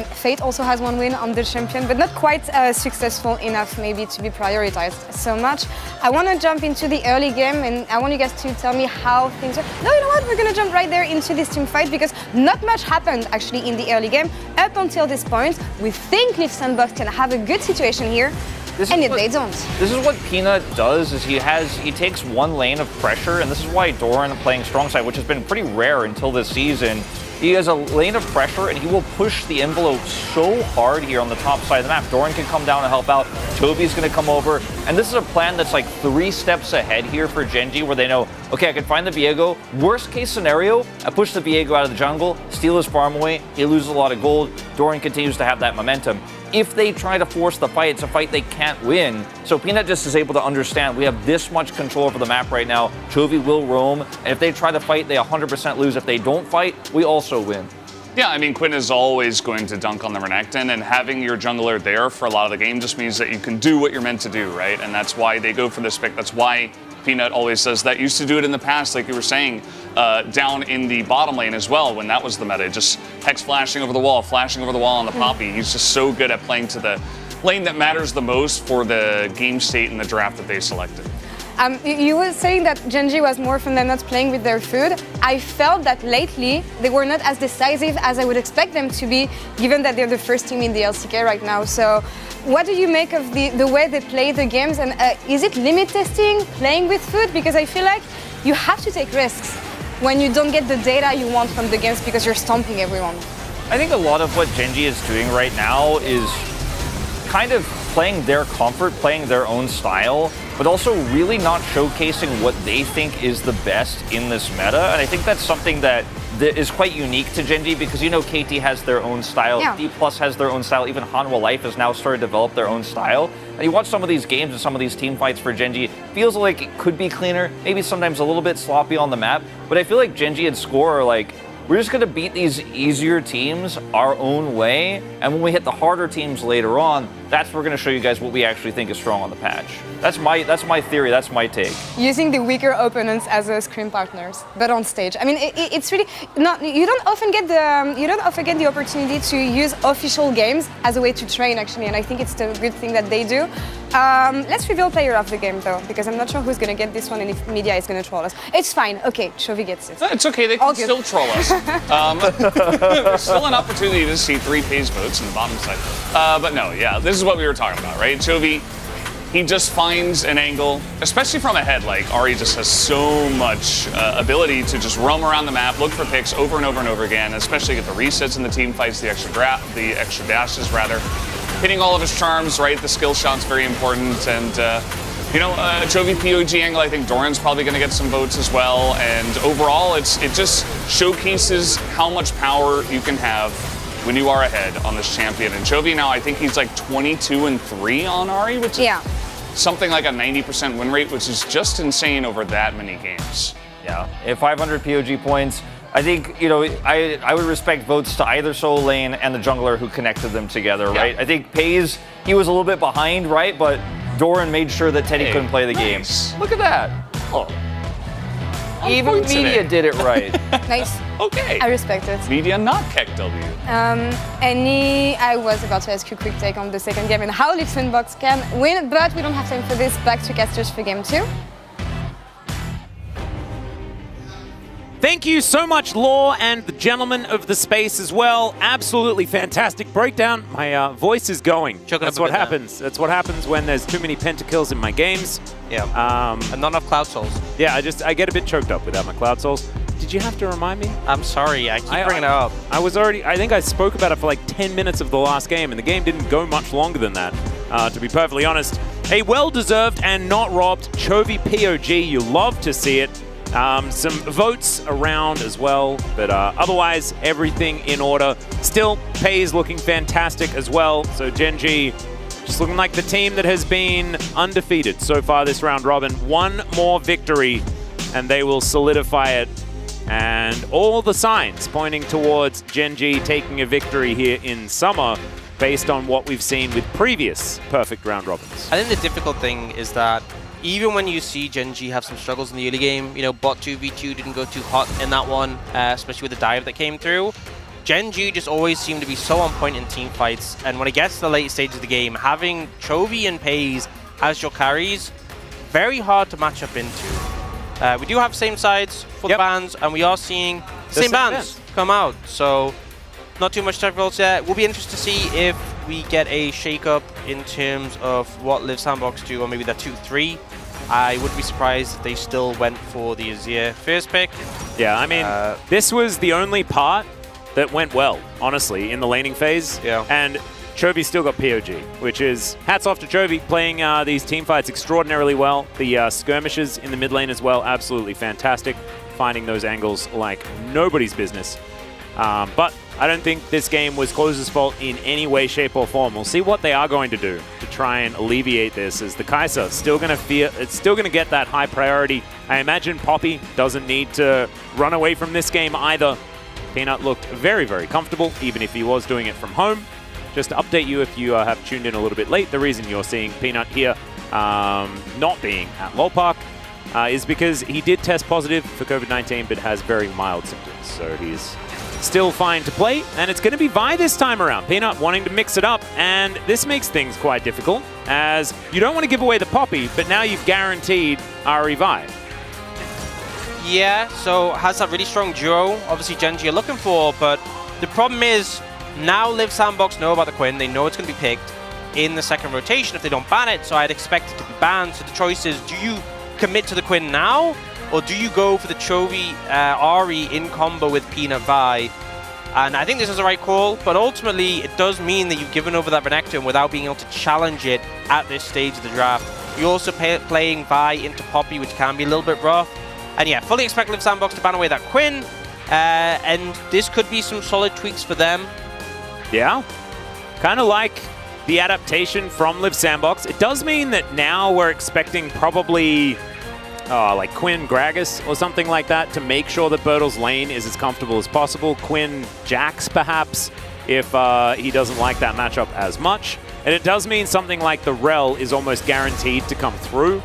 Fate also has 1 win on the champion, but not quite successful enough maybe to be prioritized so much. I want to jump into the early game, and I want you guys to tell me how things are. No, you know what? We're going to jump right there into this team fight because not much happened actually in the early game up until this point. We think Live Sandbox can have a good situation here, and yet they don't. This is what Peanut does, is he takes 1 lane of pressure, and this is why Doran playing strong side, which has been pretty rare until this season. He has a lane of pressure, and he will push the envelope so hard here on the top side of the map. Doran can come down and help out. Chovy's going to come over. And this is a plan that's like 3 steps ahead here for Genji, where they know, okay, I can find the Viego. Worst case scenario, I push the Viego out of the jungle, steal his farm away. He loses a lot of gold. Doran continues to have that momentum. If they try to force the fight, it's a fight they can't win. So Peanut just is able to understand we have this much control over the map right now. Chovy will roam, and if they try to fight, they 100% lose. If they don't fight, we also win. Yeah, I mean, Quinn is always going to dunk on the Renekton, and having your jungler there for a lot of the game just means that you can do what you're meant to do, right? And that's why they go for this pick. That's why Peanut always does that. Used to do it in the past, like you were saying, down in the bottom lane as well when that was the meta. Just Hex flashing over the wall on the Poppy. He's just so good at playing to the lane that matters the most for the game state and the draft that they selected. You were saying that Genji was more from them not playing with their food. I felt that lately they were not as decisive as I would expect them to be, given that they're the first team in the LCK right now. So what do you make of the way they play the games? And is it limit testing, playing with food? Because I feel like you have to take risks when you don't get the data you want from the games because you're stomping everyone. I think a lot of what Genji is doing right now is kind of playing their comfort, playing their own style, but also really not showcasing what they think is the best in this meta. And I think that's something that is quite unique to Genji because, KT has their own style, D+ has their own style, even Hanwha Life has now started to develop their own style. And you watch some of these games and some of these team fights for Genji, feels like it could be cleaner, maybe sometimes a little bit sloppy on the map, but I feel like Genji and Score are like, we're just going to beat these easier teams our own way, and when we hit the harder teams later on, that's where we're going to show you guys what we actually think is strong on the patch. That's my theory. That's my take. Using the weaker opponents as scrim partners, but on stage. I mean, it's really not. You don't often get the opportunity to use official games as a way to train, actually, and I think it's a good thing that they do. Let's reveal player of the game though, because I'm not sure who's gonna get this one and if media is gonna troll us. It's fine. Okay, Chovy gets it. It's okay. They can still troll us. There's still an opportunity to see 3 Pays votes in the bottom side. But no, yeah, this is what we were talking about, right? Chovy, he just finds an angle, especially from ahead. Like, Ari just has so much ability to just roam around the map, look for picks over and over and over again, especially get the resets in the team fights, the extra dashes rather. Hitting all of his charms, right? The skill shot's very important. And, Chovy POG angle, I think Doran's probably going to get some votes as well. And overall, it just showcases how much power you can have when you are ahead on this champion. And Chovy now, I think he's like 22-3 on Ari, which is something like a 90% win rate, which is just insane over that many games. Yeah, at 500 POG points, I think, I would respect votes to either solo lane and the jungler who connected them together, right? I think Pays, he was a little bit behind, right? But Doran made sure that Teddy couldn't play the game. Look at that. Oh. Even media did it right. Nice. Okay. I respect it. Media not Keck W. I was about to ask you a quick take on the second game and how Live Sandbox can win, but we don't have time for this. Back to casters for game 2. Thank you so much, Law, and the gentlemen of the space as well. Absolutely fantastic breakdown. My voice is going. That's what happens. That's what happens when there's too many pentakills in my games. Yeah. And not enough Cloud Souls. Yeah, I get a bit choked up without my Cloud Souls. Did you have to remind me? I'm sorry. I keep bringing it up. I think I spoke about it for like 10 minutes of the last game, and the game didn't go much longer than that, to be perfectly honest. A well-deserved and not robbed Chovy POG. You love to see it. Some votes around as well, but otherwise, everything in order. Still, Pays looking fantastic as well. So Gen.G just looking like the team that has been undefeated so far this round robin. One more victory, and they will solidify it. And all the signs pointing towards Gen.G taking a victory here in summer based on what we've seen with previous perfect round robins. I think the difficult thing is that even when you see Gen.G have some struggles in the early game, bot 2v2 didn't go too hot in that one, especially with the dive that came through. Gen.G just always seem to be so on point in team fights, and when it gets to the late stages of the game, having Chovy and Pays as your carries, very hard to match up into. We do have same sides for the bans, and we are seeing same bans come out, so not too much difficulty yet. We'll be interested to see if we get a shake-up in terms of what Live Sandbox do, or maybe that 2-3. I would be surprised if they still went for the Azir first pick. Yeah, I mean, this was the only part that went well, honestly, in the laning phase. Yeah. And Chovy still got POG, which is hats off to Chovy, playing these team fights extraordinarily well. The skirmishes in the mid lane as well, absolutely fantastic. Finding those angles like nobody's business. But I don't think this game was Close's fault in any way, shape, or form. We'll see what they are going to do to try and alleviate this, as the Kai'Sa still going to get that high priority. I imagine Poppy doesn't need to run away from this game either. Peanut looked very, very comfortable, even if he was doing it from home. Just to update you if you have tuned in a little bit late, the reason you're seeing Peanut here not being at LoL Park is because he did test positive for COVID-19, but has very mild symptoms. So he's still fine to play, and it's going to be Vi this time around. Peanut wanting to mix it up, and this makes things quite difficult, as you don't want to give away the Poppy, but now you've guaranteed Ari Vi. Yeah, so has that really strong duo, obviously Gen.G are looking for, but the problem is now Live Sandbox know about the Quinn, they know it's going to be picked in the second rotation if they don't ban it, so I'd expect it to be banned. So the choice is, do you commit to the Quinn now, or do you go for the Chovy Ari in combo with Peanut Vi? And I think this is the right call, but ultimately it does mean that you've given over that Renekton without being able to challenge it at this stage of the draft. You're also playing Vi into Poppy, which can be a little bit rough. And yeah, fully expect Live Sandbox to ban away that Quinn, and this could be some solid tweaks for them. Yeah, kind of like the adaptation from Live Sandbox. It does mean that now we're expecting probably like Quinn Gragas or something like that to make sure that Bertle's lane is as comfortable as possible. Quinn Jax, perhaps, if he doesn't like that matchup as much. And it does mean something like the Rel is almost guaranteed to come through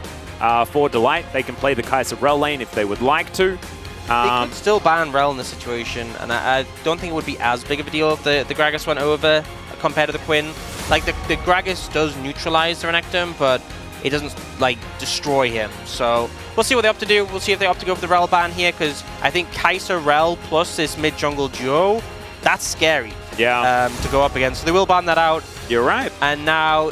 for Delight. They can play the Kai'Sa Rel lane if they would like to. They could still ban Rel in this situation, and I don't think it would be as big of a deal if the Gragas went over compared to the Quinn. Like, the Gragas does neutralize the Renekton, but it doesn't, like, destroy him. So we'll see what they opt to do. We'll see if they opt to go for the Rel ban here, because I think Kai'Sa Rel plus this mid-jungle duo, that's scary to go up against. So they will ban that out. You're right. And now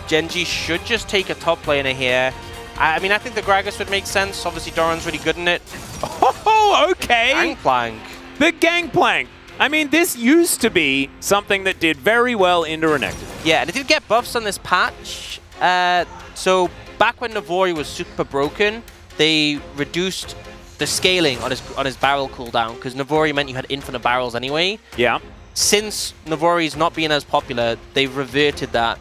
Genji should just take a top laner here. I mean, I think the Gragas would make sense. Obviously, Doran's really good in it. Oh, okay. Gangplank. The Gangplank. I mean, this used to be something that did very well into Renekton. Yeah, and it did get buffs on this patch. So back when Navori was super broken, they reduced the scaling on his barrel cooldown, because Navori meant you had infinite barrels anyway. Yeah. Since Navori's not being as popular, they've reverted that.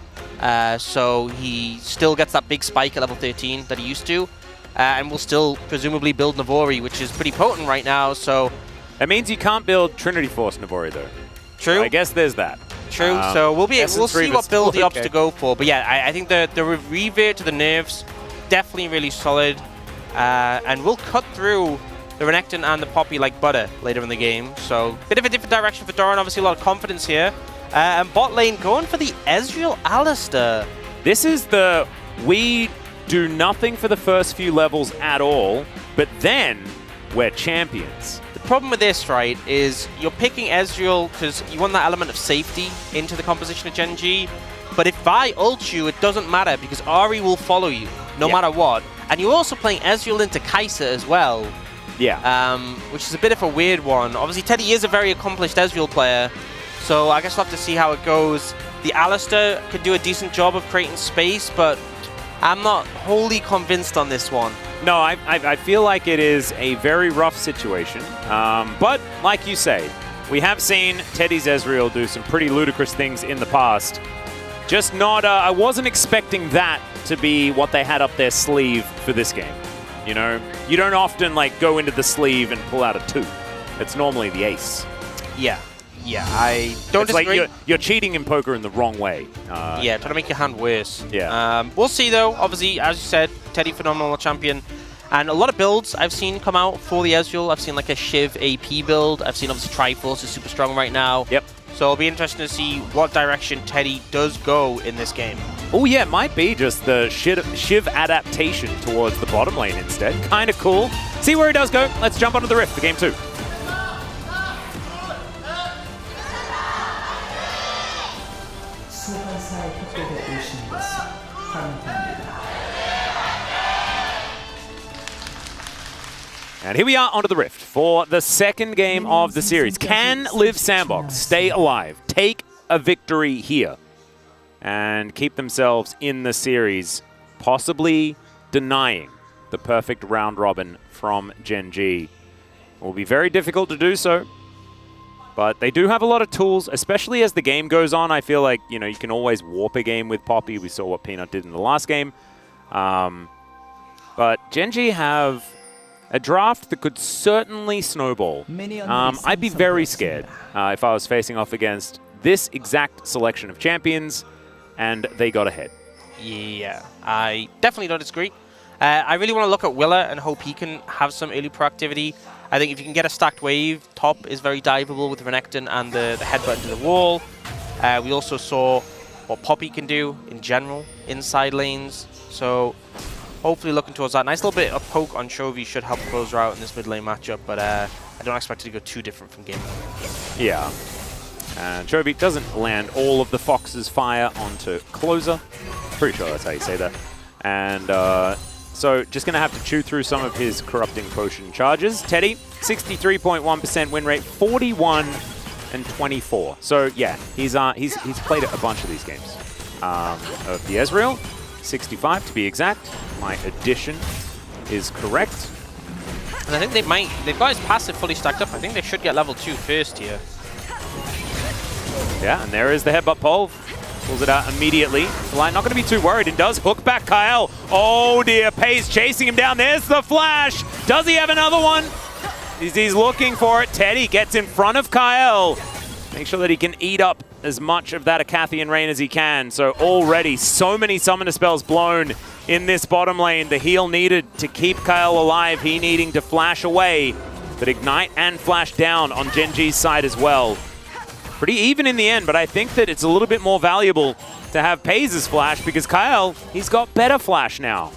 So he still gets that big spike at level 13 that he used to. And will still presumably build Navori, which is pretty potent right now, so... That means you can't build Trinity Force Navori, though. True. So I guess there's that. True, so we'll see what build he opts to go for. But yeah, I think the revert to the nerfs, definitely really solid. And we'll cut through the Renekton and the Poppy like butter later in the game. So bit of a different direction for Doran, obviously a lot of confidence here. And bot lane going for the Ezreal Alistar. This is the... We do nothing for the first few levels at all, but then we're champions. The problem with this, right, is you're picking Ezreal because you want that element of safety into the composition of Genji. But if I ult you, it doesn't matter because Ahri will follow you no matter what. And you're also playing Ezreal into Kai'Sa as well. Yeah. Which is a bit of a weird one. Obviously, Teddy is a very accomplished Ezreal player, so I guess we'll have to see how it goes. The Alistar could do a decent job of creating space, but I'm not wholly convinced on this one. No, I feel like it is a very rough situation. But like you say, we have seen Teddy's Ezreal do some pretty ludicrous things in the past. Just not, I wasn't expecting that to be what they had up their sleeve for this game. You know, you don't often like go into the sleeve and pull out a 2. It's normally the ace. Yeah. Yeah, I don't disagree. Like you're cheating in poker in the wrong way. Yeah, trying to make your hand worse. Yeah. We'll see, though. Obviously, as you said, Teddy, phenomenal champion. And a lot of builds I've seen come out for the Ezreal. I've seen like a Shiv AP build. I've seen obviously Triforce is super strong right now. Yep. So it'll be interesting to see what direction Teddy does go in this game. Oh yeah, it might be just the Shiv adaptation towards the bottom lane instead. Kind of cool. See where he does go. Let's jump onto the Rift for game 2. And here we are onto the Rift for the second game of the series. Can Live Sandbox stay alive, take a victory here, and keep themselves in the series, possibly denying the perfect round robin from Genji? It will be very difficult to do so, but they do have a lot of tools, especially as the game goes on. I feel like, you know, you can always warp a game with Poppy. We saw what Peanut did in the last game. But Genji have a draft that could certainly snowball. I'd be very scared if I was facing off against this exact selection of champions and they got ahead. Yeah, I definitely don't disagree. I really want to look at Willa and hope he can have some early proactivity. I think if you can get a stacked wave, top is very diveable with Renekton and the headbutt into the wall. We also saw what Poppy can do in general inside lanes. So hopefully looking towards that. Nice little bit of poke on Chovy should help close her out in this mid lane matchup, but I don't expect it to go too different from game 1. Yeah. And Chovy doesn't land all of the Fox's fire onto closer. Pretty sure that's how you say that. And so just going to have to chew through some of his corrupting potion charges. Teddy, 63.1% win rate, 41 and 24. So yeah, he's played a bunch of these games. Of the Ezreal, 65 to be exact. My addition is correct. And I think they've got his passive fully stacked up. I think they should get level 2 first here. Yeah, and there is the headbutt pole. Pulls it out immediately. Delight not going to be too worried and does hook back Kyle. Oh dear, Pei's chasing him down. There's the flash. Does he have another one? He's looking for it. Teddy gets in front of Kyle. make sure that he can eat up as much of that Acathian Rain as he can. So already so many Summoner spells blown in this bottom lane. The heal needed to keep Kyle alive, he needing to flash away, but Ignite and flash down on Gen G's side as well. Pretty even in the end, but I think that it's a little bit more valuable to have Paze's flash because Kyle, he's got better flash now.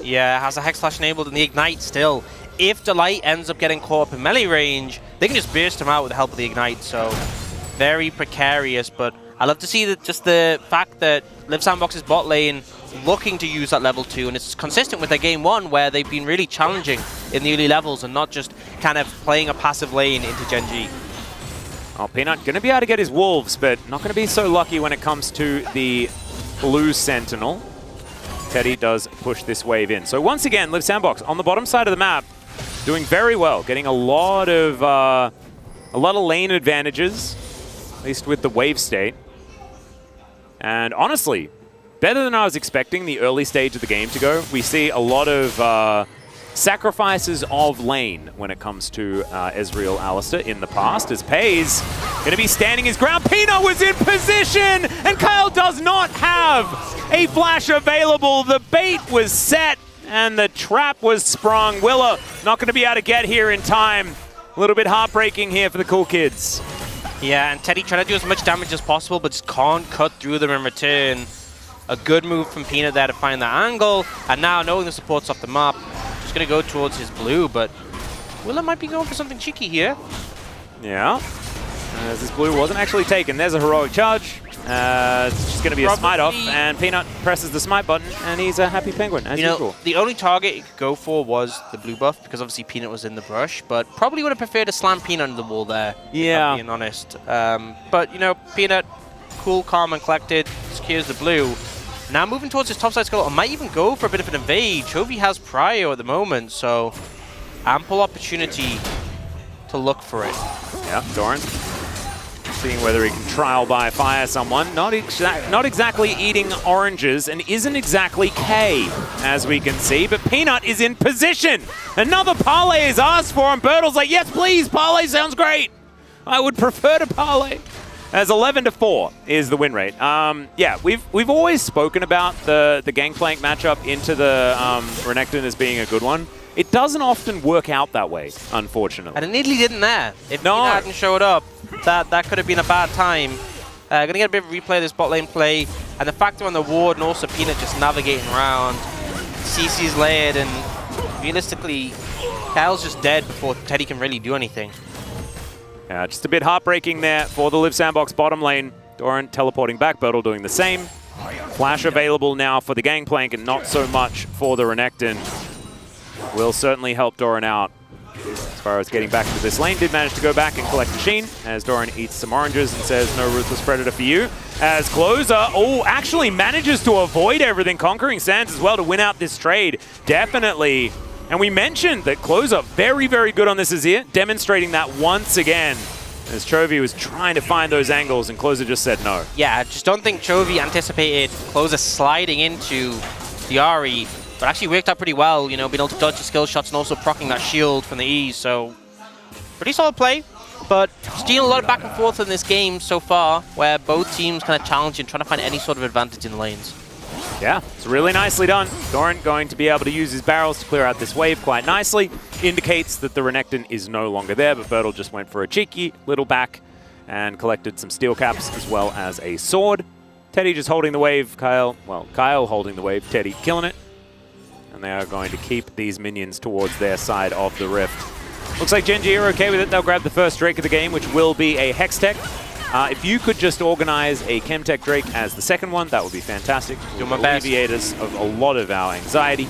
Yeah, has a Hex Flash enabled and the Ignite still. If Delight ends up getting caught up in melee range, they can just burst him out with the help of the Ignite, so very precarious, but I love to see that just the fact that Liv Sandbox's bot lane looking to use that level 2, and it's consistent with their game 1 where they've been really challenging in the early levels and not just kind of playing a passive lane into Gen G. Oh, Peanut going to be able to get his Wolves, but not going to be so lucky when it comes to the blue Sentinel. Teddy does push this wave in. So once again, Liv Sandbox on the bottom side of the map, doing very well, getting a lot of lane advantages, at least with the wave state. And honestly, better than I was expecting the early stage of the game to go. We see a lot of sacrifices of lane when it comes to Ezreal Alistar in the past, as Paze going to be standing his ground. Peanut was in position, and Kyle does not have a flash available. The bait was set, and the trap was sprung. Willa not going to be able to get here in time. A little bit heartbreaking here for the cool kids. Yeah, and Teddy trying to do as much damage as possible, but just can't cut through them in return. A good move from Peanut there to find that angle, and now knowing the support's off the map, just going to go towards his blue, but Willa might be going for something cheeky here. Yeah, as this blue wasn't actually taken. There's a heroic charge. It's just going to be a smite off, and Peanut presses the smite button, and he's a happy penguin, as usual. The only target he could go for was the blue buff, because obviously Peanut was in the brush, but probably would have preferred to slam Peanut into the wall there, if I'm being honest. But, you know, Peanut, cool, calm, and collected, secures the blue. Now moving towards his topside skeleton, might even go for a bit of an invade. Chovy has Prio at the moment, so ample opportunity to look for it. Yeah, Doran seeing whether he can trial by fire someone. Not exactly eating oranges, and isn't exactly K, as we can see, but Peanut is in position. Another parlay is asked for, and Bertle's like, yes, please, parlay sounds great. I would prefer to parlay. As 11-4 is the win rate. Yeah, we've always spoken about the Gangplank matchup into the Renekton as being a good one. It doesn't often work out that way, unfortunately. And it nearly didn't there. If Peanut hadn't showed up, that could have been a bad time. Gonna get a bit of replay of this bot lane play, and the factor on the ward, and also Peanut just navigating around. CC's layered, and realistically, Kyle's just dead before Teddy can really do anything. Yeah, just a bit heartbreaking there for the Liv Sandbox bottom lane. Doran teleporting back, Bertle doing the same. Flash available now for the Gangplank and not so much for the Renekton. Will certainly help Doran out as far as getting back into this lane. Did manage to go back and collect the Sheen as Doran eats some oranges and says, no Ruthless Predator for you. As Closer, actually manages to avoid everything. Conquering Sands as well to win out this trade. Definitely. And we mentioned that Closer, very, very good on this Azir, demonstrating that once again. As Chovy was trying to find those angles, and Closer just said no. Yeah, I just don't think Chovy anticipated Closer sliding into the Ahri, but actually worked out pretty well, you know, being able to dodge the skill shots and also proccing that shield from the E, so pretty solid play. But still a lot of back and forth in this game so far, where both teams kind of challenging, trying to find any sort of advantage in the lanes. Yeah, it's really nicely done. Doran going to be able to use his barrels to clear out this wave quite nicely. Indicates that the Renekton is no longer there, but Bertle just went for a cheeky little back and collected some steel caps as well as a sword. Teddy just holding the wave, Kyle holding the wave, Teddy killing it. And they are going to keep these minions towards their side of the rift. Looks like Gen G are okay with it. They'll grab the first Drake of the game, which will be a Hextech. If you could just organize a Chemtech Drake as the second one, that would be fantastic. It would alleviate us of a lot of our anxiety.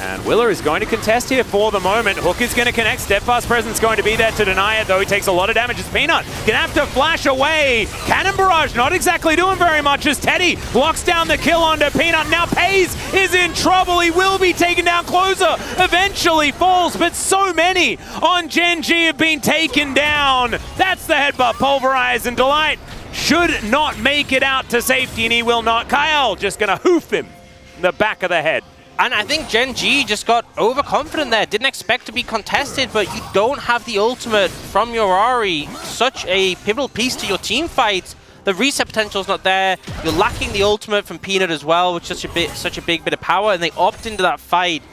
And Willa is going to contest here for the moment. Hook is going to connect. Steadfast Presence going to be there to deny it, though he takes a lot of damage. It's Peanut gonna have to flash away. Cannon Barrage not exactly doing very much as Teddy locks down the kill onto Peanut. Now Paze is in trouble. He will be taken down. Closer eventually falls, but so many on Gen G have been taken down. That's the headbutt. Pulverize, and Delight should not make it out to safety, and he will not. Kyle just gonna hoof him in the back of the head. And I think Gen G just got overconfident there. Didn't expect to be contested, but you don't have the ultimate from your Ari. Such a pivotal piece to your team fight. The reset potential is not there. You're lacking the ultimate from Peanut as well, which is such a big bit of power, and they opt into that fight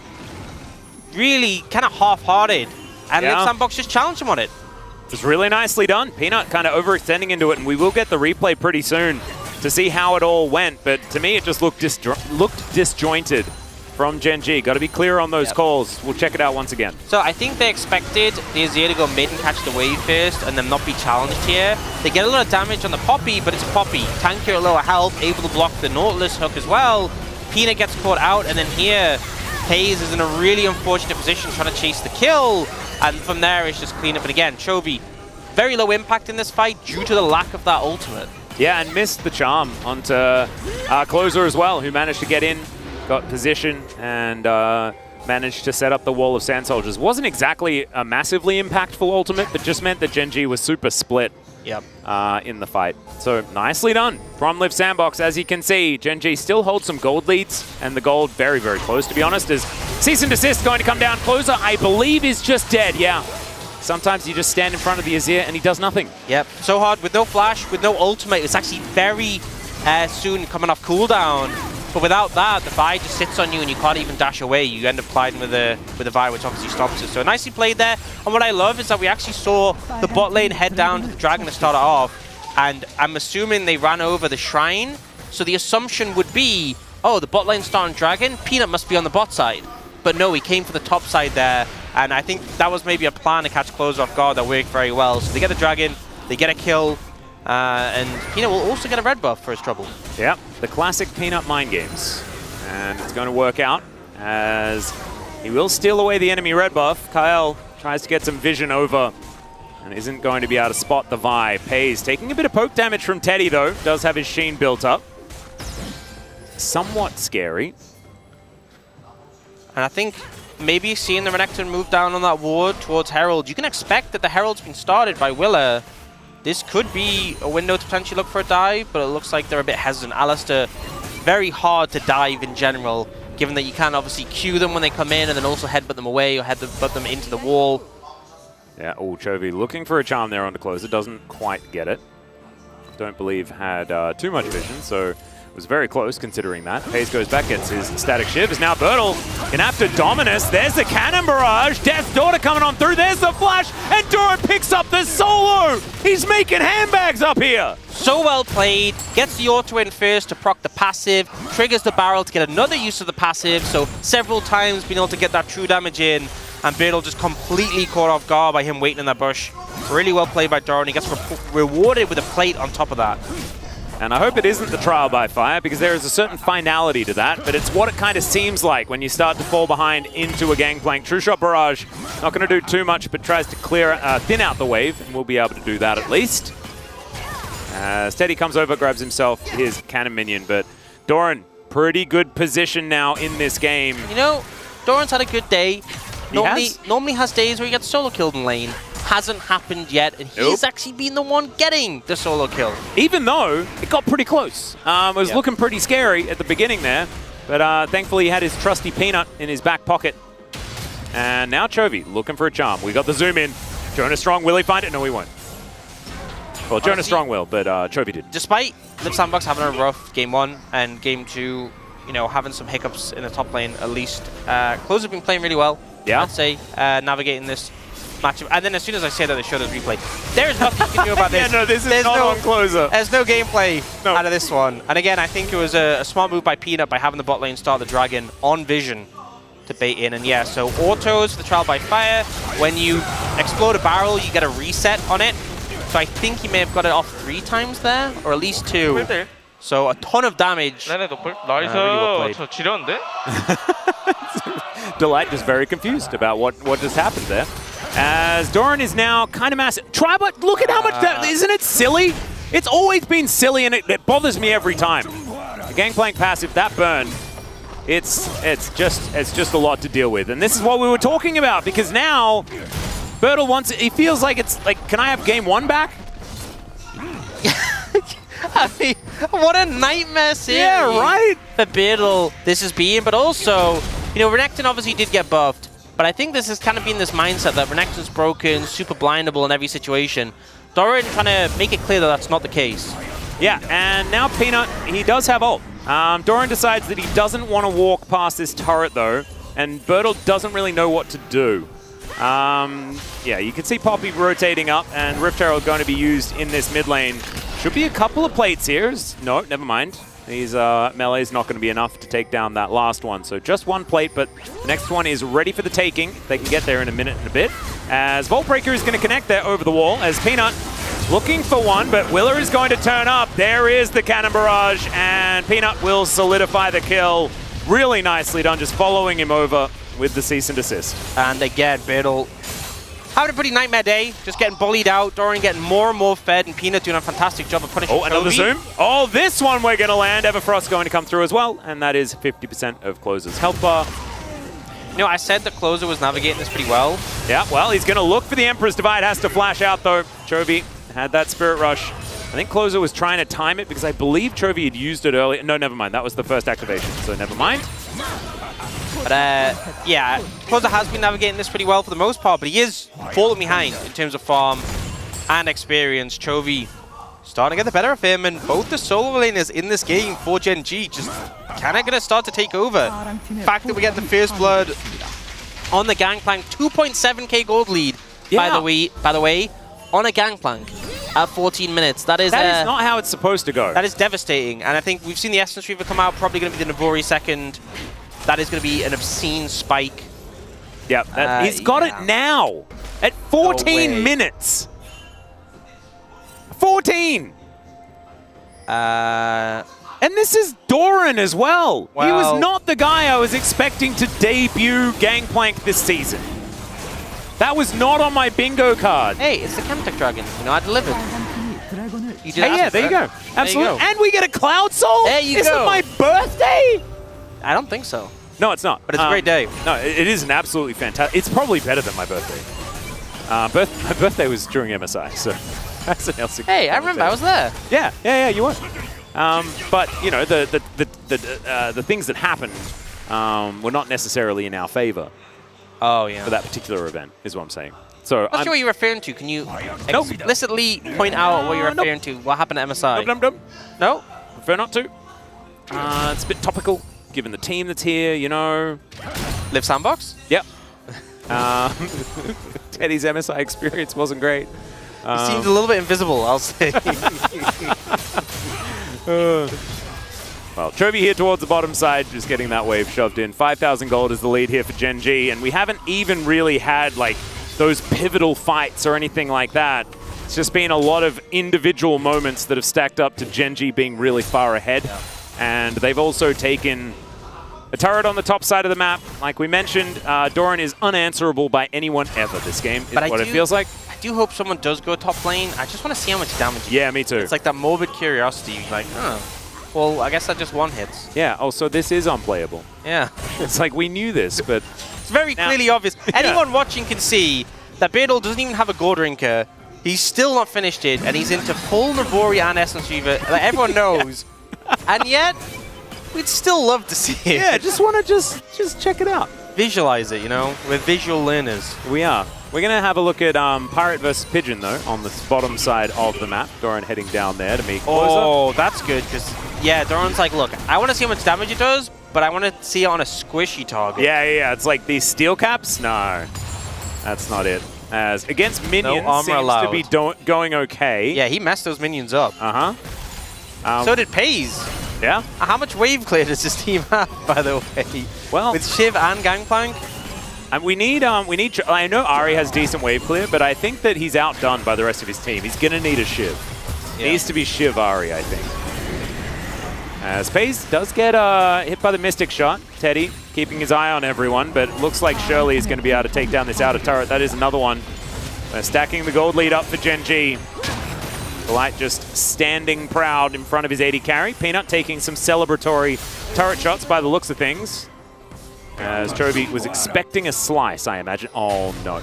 really kind of half-hearted. And Liv Sandbox just challenged him on it. It was really nicely done. Peanut kind of overextending into it, and we will get the replay pretty soon to see how it all went. But to me, it just looked disjointed from Gen G. Got to be clear on those calls. We'll check it out once again. So I think they expected the Azir to go mid and catch the wave first and then not be challenged here. They get a lot of damage on the Poppy, but it's a Poppy. Tanky at lower health, able to block the Nautilus hook as well. Peanut gets caught out, and then here, FaZe is in a really unfortunate position trying to chase the kill. And from there, it's just clean up. And again, Chovy, very low impact in this fight due to the lack of that ultimate. Yeah, and missed the charm onto Closer as well, who managed to get in, got position, and managed to set up the wall of Sand Soldiers. Wasn't exactly a massively impactful ultimate, but just meant that Gen G was super split in the fight. So nicely done from Liv Sandbox. As you can see, Gen G still holds some gold leads, and the gold very, very close, to be honest, as Cease and Desist going to come down. Closer, I believe, is just dead, yeah. Sometimes you just stand in front of the Azir and he does nothing. Yep, so hard with no flash, with no ultimate. It's actually very soon coming off cooldown. But without that, the Vi just sits on you and you can't even dash away. You end up colliding with the Vi, which obviously stops it. So nicely played there. And what I love is that we actually saw the bot lane head down to the Dragon to start it off. And I'm assuming they ran over the Shrine. So the assumption would be, oh, the bot lane starting Dragon, Peanut must be on the bot side. But no, he came for the top side there. And I think that was maybe a plan to catch Closer off guard that worked very well. So they get the Dragon, they get a kill, and Peanut will also get a red buff for his trouble. Yep, the classic Peanut mind games. And it's going to work out as he will steal away the enemy red buff. Kyle tries to get some vision over and isn't going to be able to spot the Vi. Pays taking a bit of poke damage from Teddy, though. Does have his Sheen built up. Somewhat scary. And I think maybe seeing the Renekton move down on that ward towards Herald, you can expect that the Herald's been started by Willa. This could be a window to potentially look for a dive, but it looks like they're a bit hesitant. Alistair, very hard to dive in general, given that you can obviously queue them when they come in and then also headbutt them away or headbutt them into the wall. Yeah, oh, Chovy looking for a charm there on the Closer, doesn't quite get it. Don't believe had too much vision, so was very close considering that. Pays goes back, gets his Static Shiv. Is now Bertle can after Dominus. There's the Cannon Barrage. Death's Daughter coming on through. There's the flash. And Doran picks up the solo. He's making handbags up here. So well played. Gets the auto in first to proc the passive. Triggers the barrel to get another use of the passive. So several times being able to get that true damage in. And Bertle just completely caught off guard by him waiting in that bush. Really well played by Doran. He gets rewarded with a plate on top of that. And I hope it isn't the trial by fire, because there is a certain finality to that, but it's what it kind of seems like when you start to fall behind into a gangplank. True Shot Barrage, not going to do too much, but tries to clear, thin out the wave, and we'll be able to do that at least. Steady comes over, grabs himself his cannon minion, but Doran, pretty good position now in this game. You know, Doran's had a good day. Normally has days where he gets solo killed in lane. Hasn't happened yet, and he's actually been the one getting the solo kill. Even though it got pretty close. It was looking pretty scary at the beginning there, but thankfully he had his trusty Peanut in his back pocket. And now Chovy looking for a charm. We got the zoom in. Jonas Strong, will he find it? No, he won't. Well, Jonas Strong will, but Chovy did. Despite Liv Sandbox having a rough game 1 and game 2, you know, having some hiccups in the top lane at least, Closer have been playing really well. Yeah. I'd say, navigating this matchup. And then as soon as I say that, they show the replay. There's nothing you can do about this. Yeah, no, this is not on Closer. There's no gameplay out of this one. And again, I think it was a smart move by Peanut by having the bot lane start the Dragon on vision to bait in. And yeah, so autos for the trial by fire. When you explode a barrel, you get a reset on it. So I think he may have got it off 3 times there, or at least 2. So a ton of damage. Really well played. Delight just very confused about what just happened there. As Doran is now kind of massive. Tribot, look at how much that, isn't it silly? It's always been silly, and it bothers me every time. The Gangplank passive, that burn, it's just a lot to deal with. And this is what we were talking about, because now Bertle wants it. He feels like it's like, can I have game 1 back? I mean, what a nightmare series. Yeah, right? For Bertle, this is being, but also You know, Renekton obviously did get buffed, but I think this has kind of been this mindset that Renekton's broken, super blindable in every situation. Doran trying to make it clear that that's not the case. Yeah, and now Peanut, he does have ult. Doran decides that he doesn't want to walk past this turret, though, and Bertle doesn't really know what to do. Yeah, you can see Poppy rotating up, and Rift Herald going to be used in this mid lane. Should be a couple of plates here. No, never mind. These melee is not going to be enough to take down that last one. So just one plate, but the next one is ready for the taking. They can get there in a minute and a bit. As Voltbreaker is going to connect there over the wall, as Peanut looking for one, but Willer is going to turn up. There is the Cannon Barrage, and Peanut will solidify the kill. Really nicely done, just following him over with the cease and desist. And again, Bertle having a pretty nightmare day, just getting bullied out, Dorian getting more and more fed, and Peanut doing a fantastic job of punishing Chovy. Another zoom. Oh, this one we're going to land. Everfrost going to come through as well, and that is 50% of Closer's health bar. You know, I said that Closer was navigating this pretty well. Yeah, well, he's going to look for the Emperor's Divide, has to flash out, though. Chovy had that Spirit Rush. I think Closer was trying to time it because I believe Chovy had used it earlier. No, never mind. That was the first activation, so never mind. But yeah, Closer has been navigating this pretty well for the most part, but he is falling behind in terms of farm and experience. Chovy starting to get the better of him, and both the solo laners in this game for Gen G just kind of going to start to take over. The fact that we get the First Blood on the Gangplank, 2.7k gold lead, by the way, on a Gangplank at 14 minutes. That is not how it's supposed to go. That is devastating, and I think we've seen the Essence Reaver come out, probably going to be the Navori second. That is going to be an obscene spike. Yeah, he's got it now at 14 minutes. 14! And this is Doran as well. He was not the guy I was expecting to debut Gangplank this season. That was not on my bingo card. Hey, it's the Chemtech Dragon. You know, I delivered. Yeah, there you go. Absolutely. And we get a Cloud Soul? There you go. Is it my birthday? I don't think so. No, it's not. But it's a great day. No, it is an absolutely fantastic. It's probably better than my birthday. My birthday was during MSI, so that's an LCK. Hey, I remember. I was there. Yeah, you were. But you know, the things that happened were not necessarily in our favor. Oh yeah. For that particular event, is what I'm saying. So I'm not sure what you're referring to. Can you explicitly point out what you're referring to? What happened at MSI? No? Prefer not to. It's a bit topical, given the team that's here, you know. Live Sandbox? Yep. Teddy's MSI experience wasn't great. He seems a little bit invisible, I'll say. Well, Chovy here towards the bottom side, just getting that wave shoved in. 5,000 gold is the lead here for Gen G, and we haven't even really had like those pivotal fights or anything like that. It's just been a lot of individual moments that have stacked up to Gen G being really far ahead. And they've also taken a turret on the top side of the map. Like we mentioned, Doran is unanswerable by anyone ever this game, is what it feels like. I do hope someone does go top lane. I just want to see how much damage. Yeah, me too. It's like that morbid curiosity, like, well, I guess that just one hits. Yeah, so this is unplayable. Yeah. It's like we knew this, but... It's very clearly obvious. Anyone watching can see that Bertle doesn't even have a gold drinker. He's still not finished it, and he's into full Navori and Essence Reaver. Like, everyone knows. And yet, we'd still love to see it. Yeah, just want to just check it out. Visualize it, you know? We're visual learners. We are. We're going to have a look at Pirate versus Pigeon, though, on the bottom side of the map. Doran heading down there to meet Closer. Oh, that's good, because, yeah, Doran's like, look, I want to see how much damage it does, but I want to see it on a squishy target. Yeah. It's like these steel caps? No, that's not it. As against minions, no armor seems allowed. to be going okay. Yeah, he messed those minions up. Uh-huh. So did Pays. Yeah. How much wave clear does this team have, by the way? Well, with Shiv and Gangplank? And we need, I know Ari has decent wave clear, but I think that he's outdone by the rest of his team. He's going to need a Shiv. Yeah. Needs to be Shiv Ari, I think. As Pays does get hit by the Mystic Shot. Teddy keeping his eye on everyone, but it looks like Shirley is going to be able to take down this outer turret. That is another one. They're stacking the gold lead up for Gen G. Light just standing proud in front of his AD carry. Peanut taking some celebratory turret shots by the looks of things. As Chobi was expecting a slice, I imagine. Oh, no,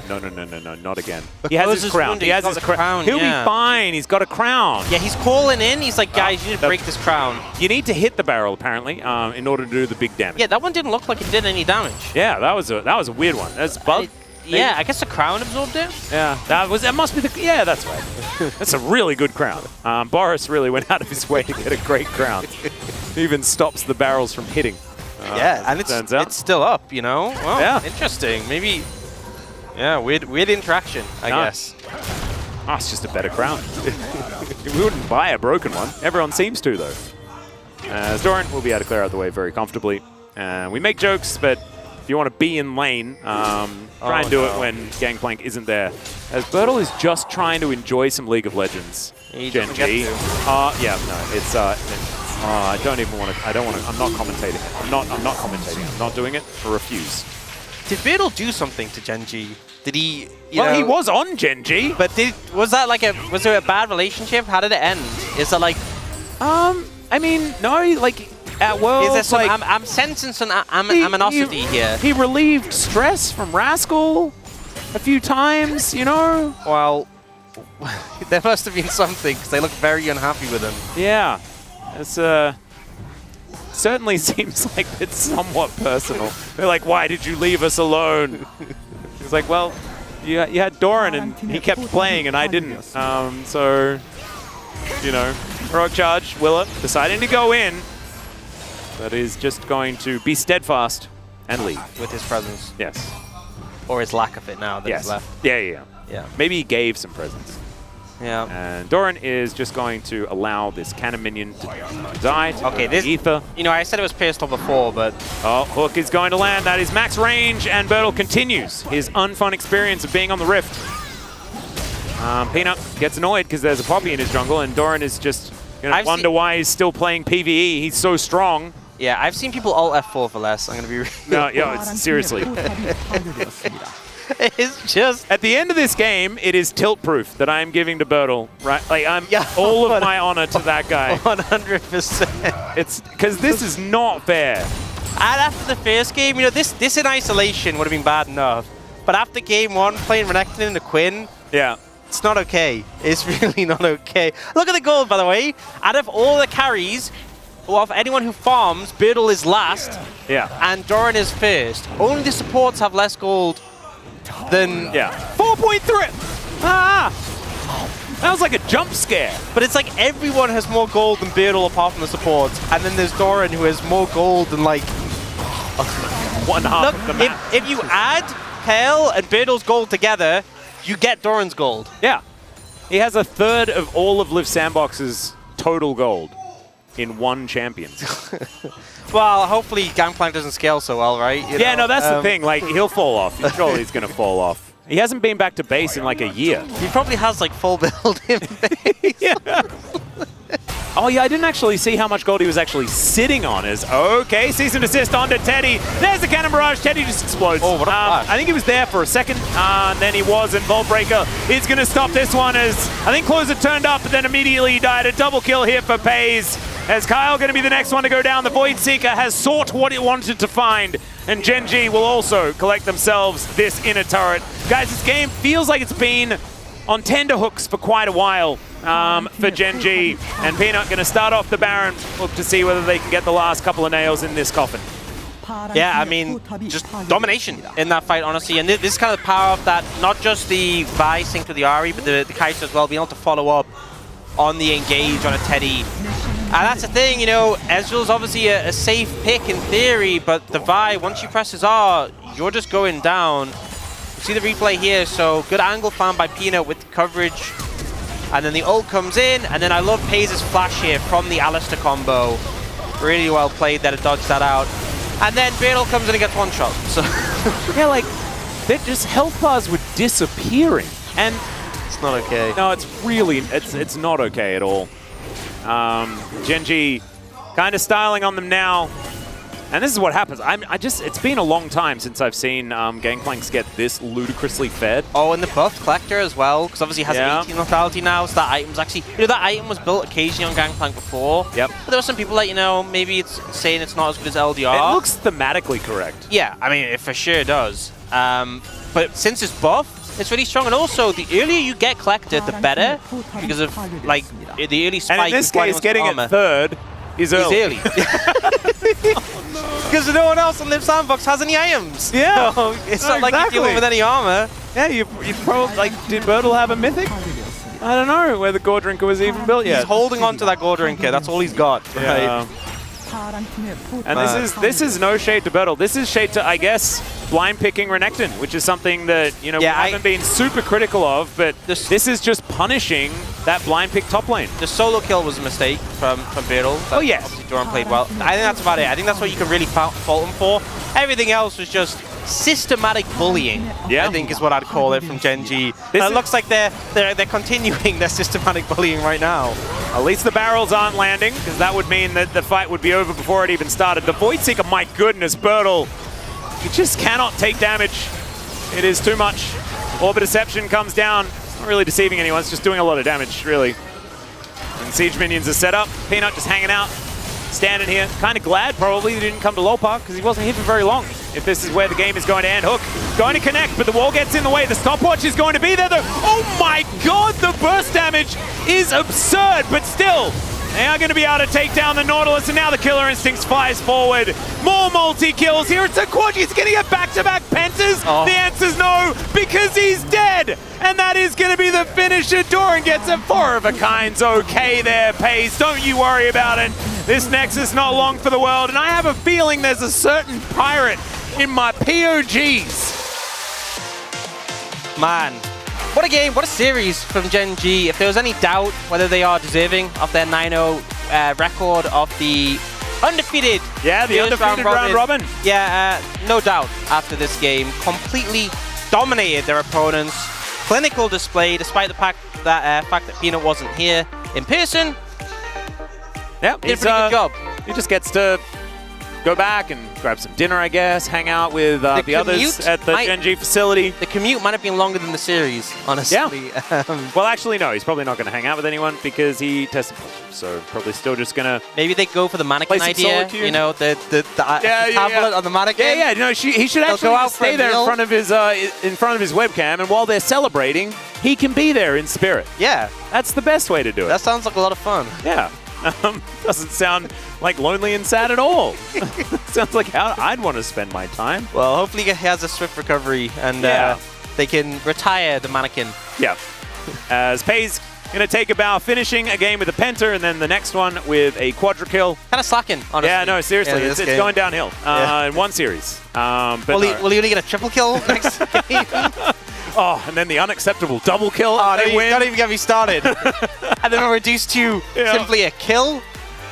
not again. He has his crown. He has his crown. He'll be fine. He's got a crown. Yeah, he's calling in. He's like, guys, you need to break this crown. You need to hit the barrel, apparently, in order to do the big damage. Yeah, that one didn't look like it did any damage. Yeah, that was a weird one. That's bug. Yeah, I guess the crown absorbed it. Yeah, that must be the. Yeah, that's right. That's a really good crown. Boris really went out of his way to get a great crown. Even stops the barrels from hitting. Yeah, and it's still up, you know? Well, yeah. Interesting. Maybe, yeah, weird interaction, I guess. Oh, it's just a better crown. We wouldn't buy a broken one. Everyone seems to, though. As Doran will be able to clear out the way very comfortably. We make jokes, but if you want to be in lane, try and do it when Gangplank isn't there. As Bertle is just trying to enjoy some League of Legends. Gen G. Yeah, no, it's I don't even want to. I don't want to. I'm not commentating it. I'm not commentating. I'm not doing it. I refuse. Did Bertle do something to Gen G? Did he? Well, he was on Gen G. But was that like was there a bad relationship? How did it end? Is it like? I mean, no. Like at Worlds, is there some, like I'm sensing some aminosity here. He relieved stress from Rascal a few times. You know. Well, there must have been something because they look very unhappy with him. Yeah. It's certainly seems like it's somewhat personal. They're like, why did you leave us alone? He's like, well, you had Doran and he kept playing and I didn't. So, you know, Rock Charge, Willa deciding to go in, but he's just going to be steadfast and leave. With his presence. Yes. Or his lack of it now that he's left. Yeah. Yeah. Maybe he gave some presents. Yeah. And Doran is just going to allow this cannon minion to die. Okay, this ether. You know, I said it was pistol before, but oh, Hook is going to land. That is max range, and Bertle continues his unfun experience of being on the Rift. Peanut gets annoyed because there's a Poppy in his jungle, and Doran is just gonna wonder why he's still playing PvE. He's so strong. Yeah, I've seen people alt F4 for less. I'm gonna be. No, yeah, seriously. It's just at the end of this game, it is tilt-proof that I'm giving to Bertle, right? Like all of my honor to that guy. 100%. It's because this is not fair. And after the first game, you know, this in isolation would have been bad enough. But after game one, playing Renekton into Quinn, yeah, it's not okay. It's really not okay. Look at the gold, by the way. Out of all the carries, of anyone who farms, Bertle is last. Yeah. And Doran is first. Only the supports have less gold than 4.3. That was like a jump scare. But it's like everyone has more gold than Bertle apart from the supports, and then there's Doran who has more gold than like one half of the map. If you add Pale and Bertle's gold together, you get Doran's gold. Yeah, he has a third of all of Liv Sandbox's total gold in one champion. Well, hopefully Gangplank doesn't scale so well, right? You know? No, that's the thing. Like, he'll fall off. Surely he's going to fall off. He hasn't been back to base in like a year. He probably has like full build in base. Yeah. Oh, yeah, I didn't actually see how much gold he was actually sitting on. Okay, cease and desist onto Teddy. There's the cannon barrage. Teddy just explodes. Oh, what a flash. I think he was there for a second, and then he wasn't. Vault Breaker is going to stop this one as I think Closer turned up, but then immediately died. A double kill here for Pays. As Kyle going to be the next one to go down. The Void Seeker has sought what it wanted to find, and Gen G will also collect themselves this inner turret. Guys, this game feels like it's been on tenterhooks for quite a while for Gen G, and Peanut going to start off the Baron, look to see whether they can get the last couple of nails in this coffin. Yeah, I mean, just domination in that fight, honestly. And this is kind of the power of that, not just the Vi sync to the Ahri, but the Kai'Sa as well, being able to follow up on the engage on a Teddy. And that's the thing, you know, Ezreal's obviously a safe pick in theory, but the Vi, once you press his R, you're just going down. You see the replay here, so good angle found by Peanut with the coverage. And then the ult comes in, and then I love Pays' flash here from the Alistar combo. Really well played there to dodge that out. And then Bertle comes in and gets one shot. So yeah, like, they're just health bars were disappearing. And it's not okay. No, it's really, it's not okay at all. Gen G kind of styling on them now. And this is what happens. It's been a long time since I've seen Gangplanks get this ludicrously fed. Oh, and the buffed Collector as well, because obviously he has 18 lethality now, so that item's actually... that item was built occasionally on Gangplank before. Yep. But there were some people that, maybe it's saying it's not as good as LDR. It looks thematically correct. Yeah, I mean, it for sure does. But since it's buff, it's really strong. And also, the earlier you get Collected, the better, because of, the early spike. And in this case, getting it third is early. Because no one else on Live Sandbox has any items. Yeah. So it's not like you're dealing with any armor. Yeah, you probably, did Bertle have a mythic? I don't know where the Gore Drinker was even built yet. He's holding on to that Gore Drinker. That's all he's got. Yeah. Right? And this is no shade to Bertle. This is shade to, I guess, blind picking Renekton, which is something that, we haven't been super critical of, but this is just punishing that blind pick top lane. The solo kill was a mistake from Bertle. Oh, yes. Obviously, Doran played well. I think that's about it. I think that's what you can really fault him for. Everything else was just systematic bullying, I think is what I'd call it from Gen G. It looks like they're continuing their systematic bullying right now. At least the barrels aren't landing, because that would mean that the fight would be over before it even started. The Void Seeker, my goodness, Bertle, he just cannot take damage. It is too much. Orbit Deception comes down. It's not really deceiving anyone, it's just doing a lot of damage, really. And Siege Minions are set up. Peanut just hanging out, standing here. Kind of glad, probably, he didn't come to Lol Park, because he wasn't here for very long. If this is where the game is going to end. Hook going to connect, but the wall gets in the way. The stopwatch is going to be there, though. Oh my god, the burst damage is absurd, but still, they are going to be able to take down the Nautilus, and now the Killer Instincts flies forward. More multi-kills here. It's a quad. He's going to get back-to-back pentas. The answer's no, because he's dead. And that is going to be the finisher. Doran gets a 4 of a kind's okay there, Pace. Don't you worry about it. This Nexus not long for the world, and I have a feeling there's a certain pirate in my POGs. Man, what a game, what a series from Gen G. If there was any doubt whether they are deserving of their 9-0 record of the undefeated the undefeated round robin. Yeah, no doubt after this game. Completely dominated their opponents. Clinical display, despite the fact that Peanut wasn't here in person. Yeah, did a pretty good job. He just gets to go back and grab some dinner, I guess, hang out with the others at the Gen G facility. The commute might have been longer than the series, honestly. Yeah. Well, actually, no, he's probably not going to hang out with anyone because he tested positive, so probably still just going to... Maybe they go for the mannequin idea, the tablet on the mannequin. Yeah, no, he should actually stay there in front of his webcam, and while they're celebrating, he can be there in spirit. Yeah. That's the best way to do it. That sounds like a lot of fun. Yeah. Doesn't sound like lonely and sad at all. Sounds like how I'd want to spend my time. Well, hopefully he has a swift recovery and they can retire the mannequin. Yeah. As Pay's going to take a bow, finishing a game with a Penta, and then the next one with a Quadra kill. Kind of slacking, honestly. Yeah, no, seriously. It's going downhill in one series. But will he only get a triple kill next game? Oh, and then the unacceptable double kill. Oh, don't even get me started. And then we're reduced to simply a kill.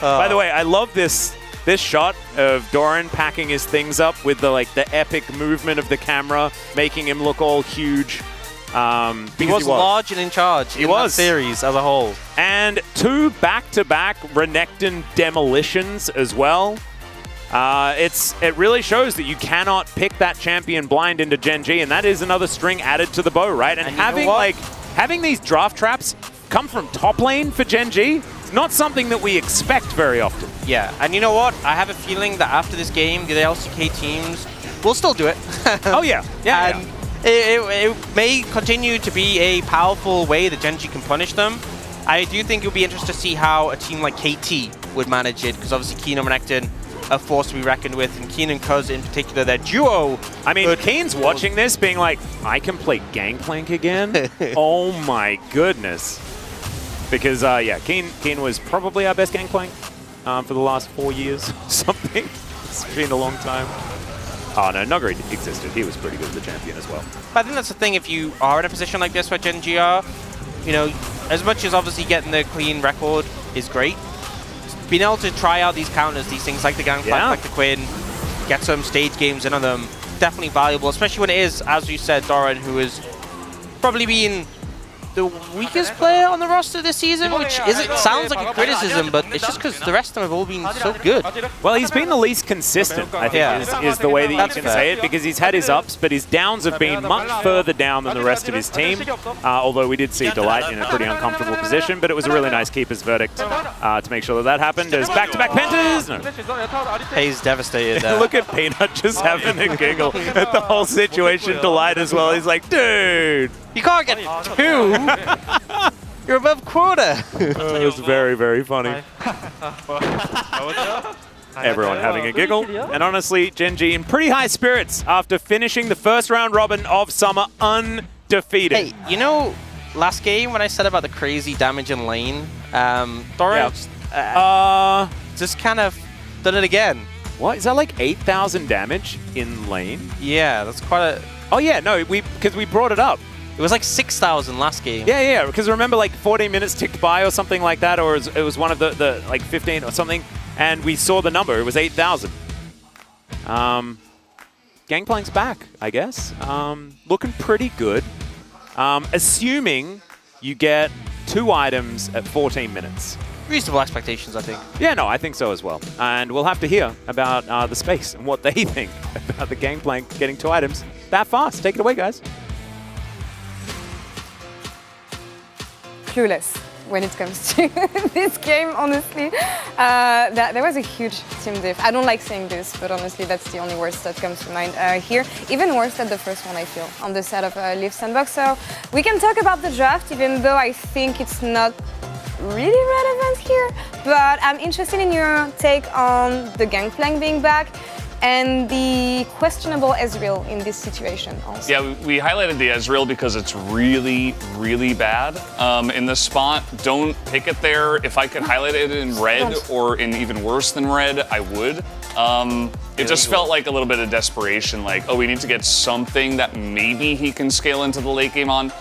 By the way, I love this shot of Doran packing his things up with the epic movement of the camera, making him look all huge. He was large and in charge in that series as a whole. And 2 back-to-back Renekton demolitions as well. It really shows that you cannot pick that champion blind into Gen G, and that is another string added to the bow, right? And having these draft traps come from top lane for Gen G, it's not something that we expect very often. Yeah, and you know what? I have a feeling that after this game, the LCK teams will still do it. Oh yeah, and it may continue to be a powerful way that Gen G can punish them. I do think it'll be interesting to see how a team like KT would manage it, because obviously Keen and Renekton a force to be reckoned with, and Keen and Cuz in particular, their duo. I mean, Keen's watching this being like, I can play Gangplank again? Oh my goodness. Because, Keen was probably our best Gangplank for the last 4 years or something. It's been a long time. Oh no, Nuggery existed. He was pretty good as the champion as well. But I think that's the thing, if you are in a position like this where Gen G are, as much as obviously getting the clean record is great, being able to try out these counters, these things like the Gangplank, like the Quinn, get some stage games in on them, definitely valuable, especially when it is, as you said, Doran, who has probably been the weakest player on the roster this season, which sounds like a criticism, but it's just because the rest of them have all been so good. Well, he's been the least consistent, I think, is the way that you can say it, because he's had his ups, but his downs have been much further down than the rest of his team, although we did see Delight in a pretty uncomfortable position, but it was a really nice keeper's verdict to make sure that that happened. As back-to-back pentas! No. He's devastated. Look at Peanut just having a giggle at the whole situation. Delight as well. He's like, dude! You can't get 2! You're above quota! It was very, very funny. Everyone having a giggle. And honestly, Gen.G in pretty high spirits after finishing the first round robin of Summer undefeated. Hey, you know, last game when I said about the crazy damage in lane, Doran just kind of did it again. What? Is that like 8,000 damage in lane? Yeah, that's quite a... Oh yeah, no, because we brought it up. It was like 6,000 last game. Yeah, because remember like 14 minutes ticked by or something like that, or it was one of the like 15 or something, and we saw the number. It was 8,000. Gangplank's back, I guess. Looking pretty good. Assuming you get 2 items at 14 minutes. Reasonable expectations, I think. Yeah, no, I think so as well. And we'll have to hear about the space and what they think about the Gangplank getting 2 items that fast. Take it away, guys. Clueless when it comes to this game, honestly. There was a huge team diff. I don't like saying this, but honestly, that's the only words that comes to mind here. Even worse than the first one, I feel, on the side of Leaf Sandbox. So we can talk about the draft, even though I think it's not really relevant here. But I'm interested in your take on the Gangplank being back and the questionable Ezreal in this situation also. Yeah, we highlighted the Ezreal because it's really, really bad in this spot. Don't pick it there. If I could highlight it in red or in even worse than red, I would. It just felt like a little bit of desperation, like, oh, we need to get something that maybe he can scale into the late game on.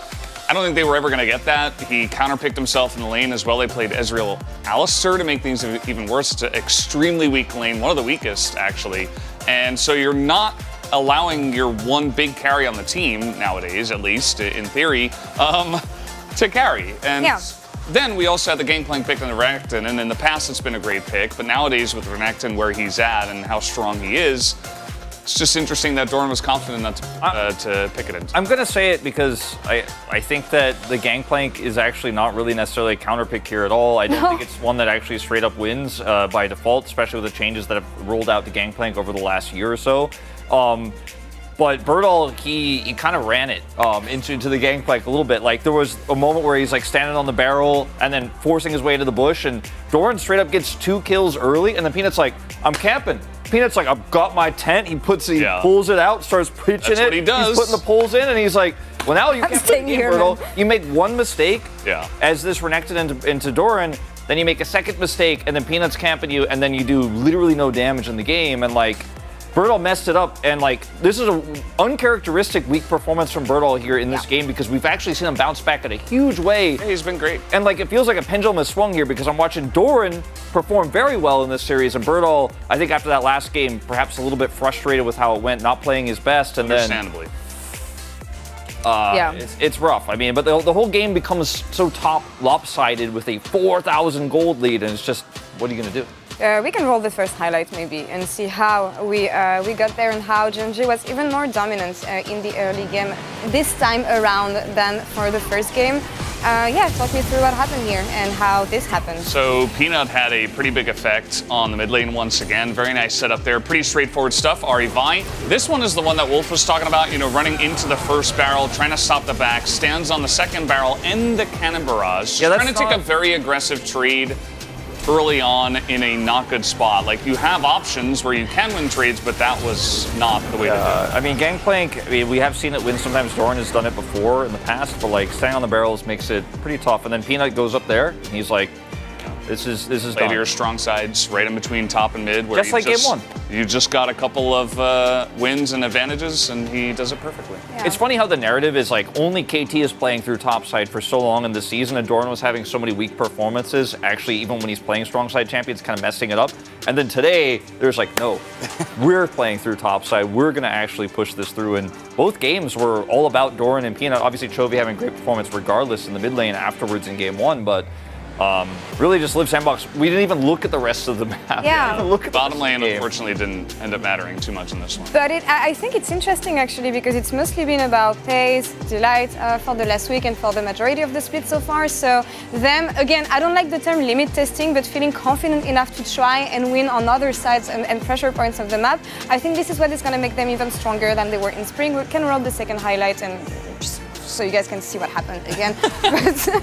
I don't think they were ever going to get that. He counterpicked himself in the lane as well. They played Ezreal Alistar to make things even worse. It's an extremely weak lane, one of the weakest, actually. And so you're not allowing your one big carry on the team, nowadays, at least, in theory, to carry. And then we also had the Gangplank pick on the Renekton, and in the past it's been a great pick, but nowadays with Renekton where he's at and how strong he is, it's just interesting that Doran was confident enough to pick it in. I'm going to say it because I think that the Gangplank is actually not really necessarily a counter pick here at all. I don't think it's one that actually straight up wins by default, especially with the changes that have rolled out the Gangplank over the last year or so. But Birdall, he kind of ran it into the Gangplank a little bit. Like there was a moment where he's like standing on the barrel and then forcing his way to the bush, and Doran straight up gets 2 kills early, and then Peanut's like, I'm camping. Peanut's like, I've got my tent. He pulls it out, starts pitching That's what he does. He's putting the poles in, and he's like, well, now you can't play the game, Birdall. You make one mistake as this Renekton into Doran, then you make a second mistake, and then Peanut's camping you, and then you do literally no damage in the game, and like, Birdall messed it up, and like, this is an uncharacteristic weak performance from Birdall here in this game because we've actually seen him bounce back in a huge way. Yeah, he's been great. And like, it feels like a pendulum has swung here because I'm watching Doran perform very well in this series, and Birdall, I think after that last game, perhaps a little bit frustrated with how it went, not playing his best, and Understandably. It's rough. I mean, but the whole game becomes so top lopsided with a 4,000 gold lead, and it's just, what are you gonna do? We can roll the first highlight maybe and see how we got there and how Gen.G was even more dominant in the early game this time around than for the first game. Talk me through what happened here and how this happened. So Peanut had a pretty big effect on the mid lane once again. Very nice setup there. Pretty straightforward stuff. Ahri Vi. This one is the one that Wolf was talking about, you know, running into the first barrel, trying to stop the back, stands on the second barrel and the cannon barrage. Trying to take a very aggressive trade early on in a not good spot. Like, you have options where you can win trades, but that was not the way to do it. I mean, Gangplank, we have seen it win sometimes. Doran has done it before in the past, but like, staying on the barrels makes it pretty tough. And then Peanut goes up there, and he's like, this is Play to your strong sides right in between top and mid. Where just like game 1. You just got a couple of wins and advantages, and he does it perfectly. Yeah. It's funny how the narrative is like only KT is playing through top side for so long in the season, and Doran was having so many weak performances. Actually, even when he's playing strong side champions, kind of messing it up. And then today, there's like, no, we're playing through topside. We're going to actually push this through. And both games were all about Doran and Peanut. Obviously, Chovy having great performance regardless in the mid lane afterwards in game one. But really just Live Sandbox. We didn't even look at the rest of the map. Yeah. Look at bottom lane, unfortunately, didn't end up mattering too much in this one. But I think it's interesting actually because it's mostly been about pace, delight for the last week and for the majority of the split so far. So them, again, I don't like the term limit testing, but feeling confident enough to try and win on other sides and pressure points of the map. I think this is what is going to make them even stronger than they were in spring. We can roll the second highlight and just so you guys can see what happened again.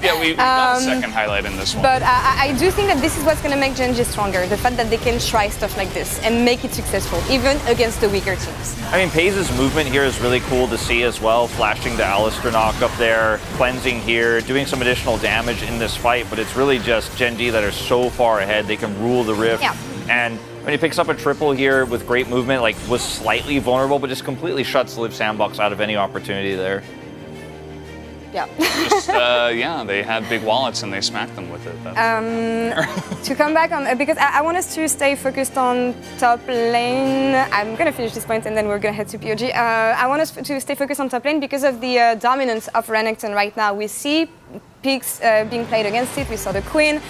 Yeah, we got a second highlight in this one. But I do think that this is what's going to make Gen.G stronger, the fact that they can try stuff like this and make it successful, even against the weaker teams. I mean, Paze's movement here is really cool to see as well, flashing the Alistar knock up there, cleansing here, doing some additional damage in this fight, but it's really just Gen.G that are so far ahead, they can rule the Rift. Yeah. And when he picks up a triple here with great movement, like was slightly vulnerable, but just completely shuts Live Sandbox out of any opportunity there. Yeah. Just, yeah, they had big wallets and they smacked them with it. To come back on, because I want us to stay focused on top lane. I'm going to finish this point and then we're going to head to POG. I want us to stay focused on top lane because of the dominance of Renekton right now. We see picks being played against it. We saw the Queen.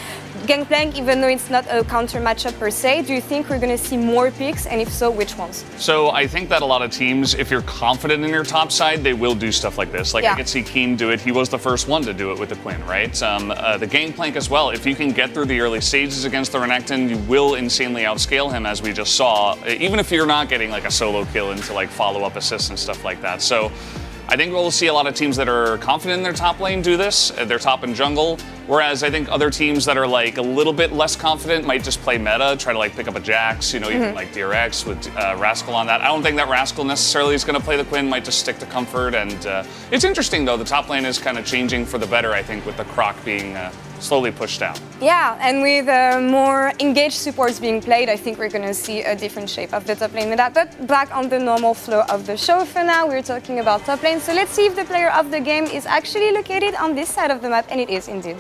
Gangplank, even though it's not a counter matchup per se, do you think we're going to see more picks? And if so, which ones? So I think that a lot of teams, if you're confident in your top side, they will do stuff like this. Like I could see Keen do it. He was the first one to do it with the Queen, right? The Gangplank as well. If you can get through the early stages against the Renekton, you will insanely outscale him, as we just saw, even if you're not getting like a solo kill into like follow-up assists and stuff like that. So I think we'll see a lot of teams that are confident in their top lane do this, their top and jungle, whereas I think other teams that are like a little bit less confident might just play meta, try to like pick up a Jax, you know, even like DRX with Rascal on that. I don't think that Rascal necessarily is going to play the Quinn, might just stick to Comfort, and it's interesting though, the top lane is kind of changing for the better, I think, with the Croc being slowly pushed out. Yeah, and with more engaged supports being played, I think we're going to see a different shape of the top lane meta. But back on the normal flow of the show for now, we're talking about top lane. So let's see if the player of the game is actually located on this side of the map, and it is indeed.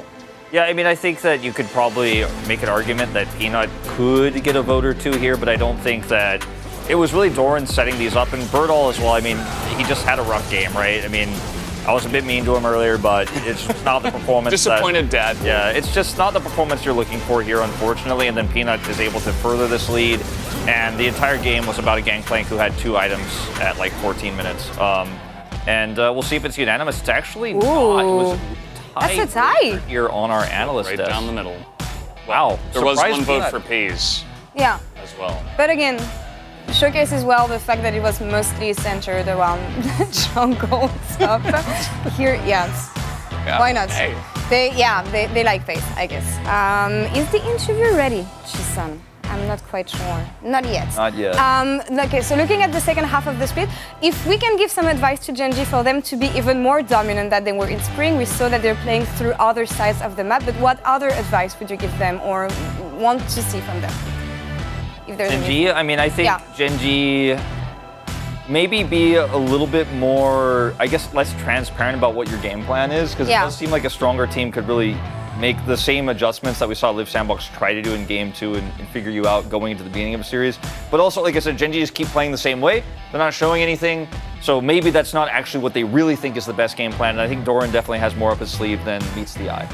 Yeah, I mean, I think that you could probably make an argument that Peanut could get a vote or two here, but I don't think that it was really Doran setting these up, and Birdall as well. I mean, he just had a rough game, right? I mean, I was a bit mean to him earlier, but it's just not the performance. Disappointed dad. Yeah, it's just not the performance you're looking for here, unfortunately. And then Peanut is able to further this lead. And the entire game was about a Gangplank who had 2 items at like 14 minutes. And we'll see if it's unanimous. It's actually not. It was That's a tie here on our analyst right desk. down the middle. Wow. There was one vote Peanut. for Paze Yeah. as well. But again, showcase as well the fact that it was mostly centered around jungle stuff. Here, yes. Yeah. Why not? Hey. They like pace, I guess. Is the interview ready, Chisan? I'm not quite sure. Not yet. Not yet. Okay, so looking at the second half of the split, if we can give some advice to Gen.G for them to be even more dominant than they were in spring, we saw that they're playing through other sides of the map, but what other advice would you give them or want to see from them? If there's Gen.G, I mean, I think Gen.G maybe be a little bit more, I guess, less transparent about what your game plan is, because it does seem like a stronger team could really make the same adjustments that we saw Live Sandbox try to do in game 2 and figure you out going into the beginning of a series. But also, like I said, Gen.G just keep playing the same way. They're not showing anything. So maybe that's not actually what they really think is the best game plan. And I think Doran definitely has more up his sleeve than meets the eye.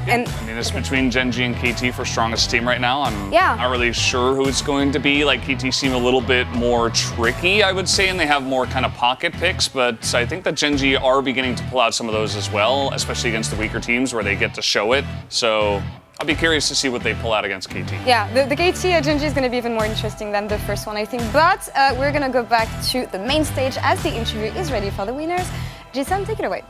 And I mean, it's between Gen.G and KT for strongest team right now. I'm not really sure who it's going to be. Like, KT seem a little bit more tricky, I would say, and they have more kind of pocket picks, but I think that Gen.G are beginning to pull out some of those as well, especially against the weaker teams where they get to show it. So I'll be curious to see what they pull out against KT. Yeah, the KT Gen.G is going to be even more interesting than the first one, I think. But we're going to go back to the main stage as the interview is ready for the winners. Jisan, take it away.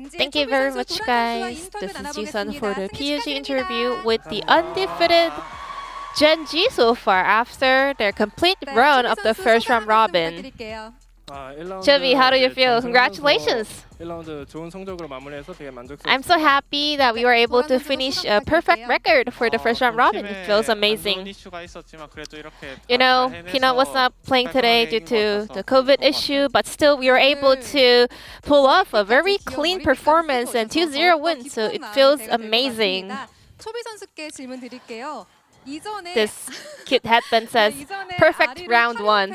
Thank you very much, guys. This is Jisun for the POG interview with the undefeated Gen.G so far after their complete run of the first round robin. Chovy, how do you feel? Congratulations! I'm so happy that we were able to finish a perfect record for the first round robin. It feels amazing. You know, Peanut was not playing today due to the COVID issue, but still we were able to pull off a very clean performance and 2-0 win, so it feels amazing. This cute headband says, perfect round one.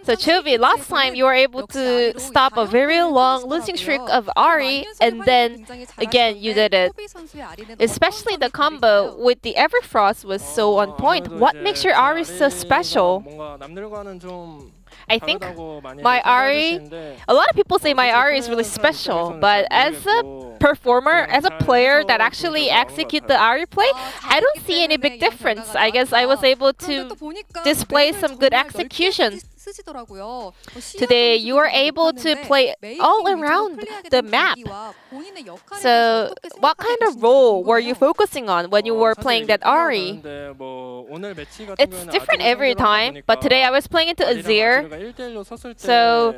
So Chobi, last time you were able to stop a very long losing streak of Ari, and then again you did it. Especially the combo with the Everfrost was so on point. What makes your Ari so special? I think my Ari, a lot of people say my Ari is really special, but as a performer, as a player that actually execute the Ari play, I don't see any big difference. I guess I was able to display some good execution. Today, you are able to play all around the map. So, what kind of role were you focusing on when you were playing that Ari? It's different every time, but today I was playing into Azir. So,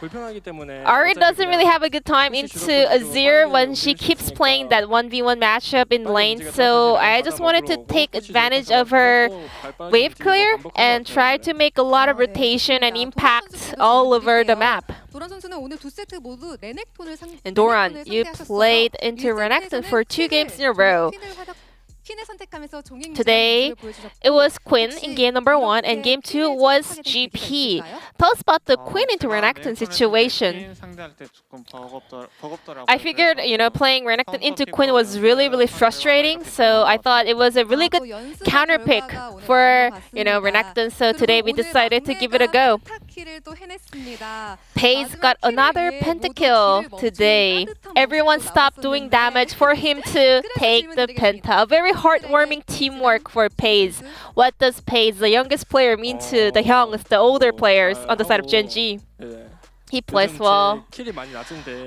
Ari doesn't really have a good time into Azir when she keeps playing that 1v1 matchup in lane, so I just wanted to take advantage of her wave clear and try to make a lot of rotation and impact all over the map. And Doran, you played into Renekton for 2 games in a row. Today, it was Quinn in game number 1 and game 2 was GP. Tell us about the Quinn into Renekton situation. I figured, playing Renekton into Quinn was really frustrating, so I thought it was a really good counter pick for, Renekton, so today we decided to give it a go. Paze got another pentakill today. Everyone stopped doing damage for him to take the penta. A very heartwarming teamwork for Paze. What does Paze, the youngest player, mean to the Hyungs, the older players on the side of Gen.G? He plays well.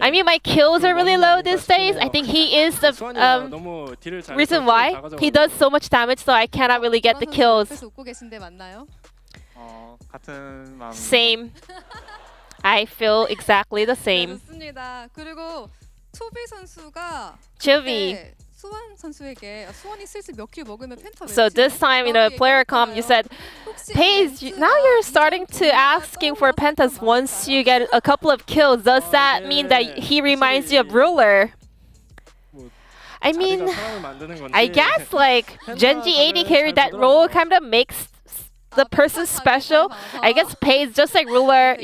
I mean, my kills are really low these days. I think he is the reason why. He does so much damage, so I cannot really get the kills. Same. I feel exactly the same. Chobi. So this time in a player comm, you said, Paze, now you're starting to asking for pentas once you get a couple of kills. Does that mean that he reminds you of Ruler? I mean, I guess like Gen.G AD carry, that role kind of makes the person special. I guess Paze, just like Ruler,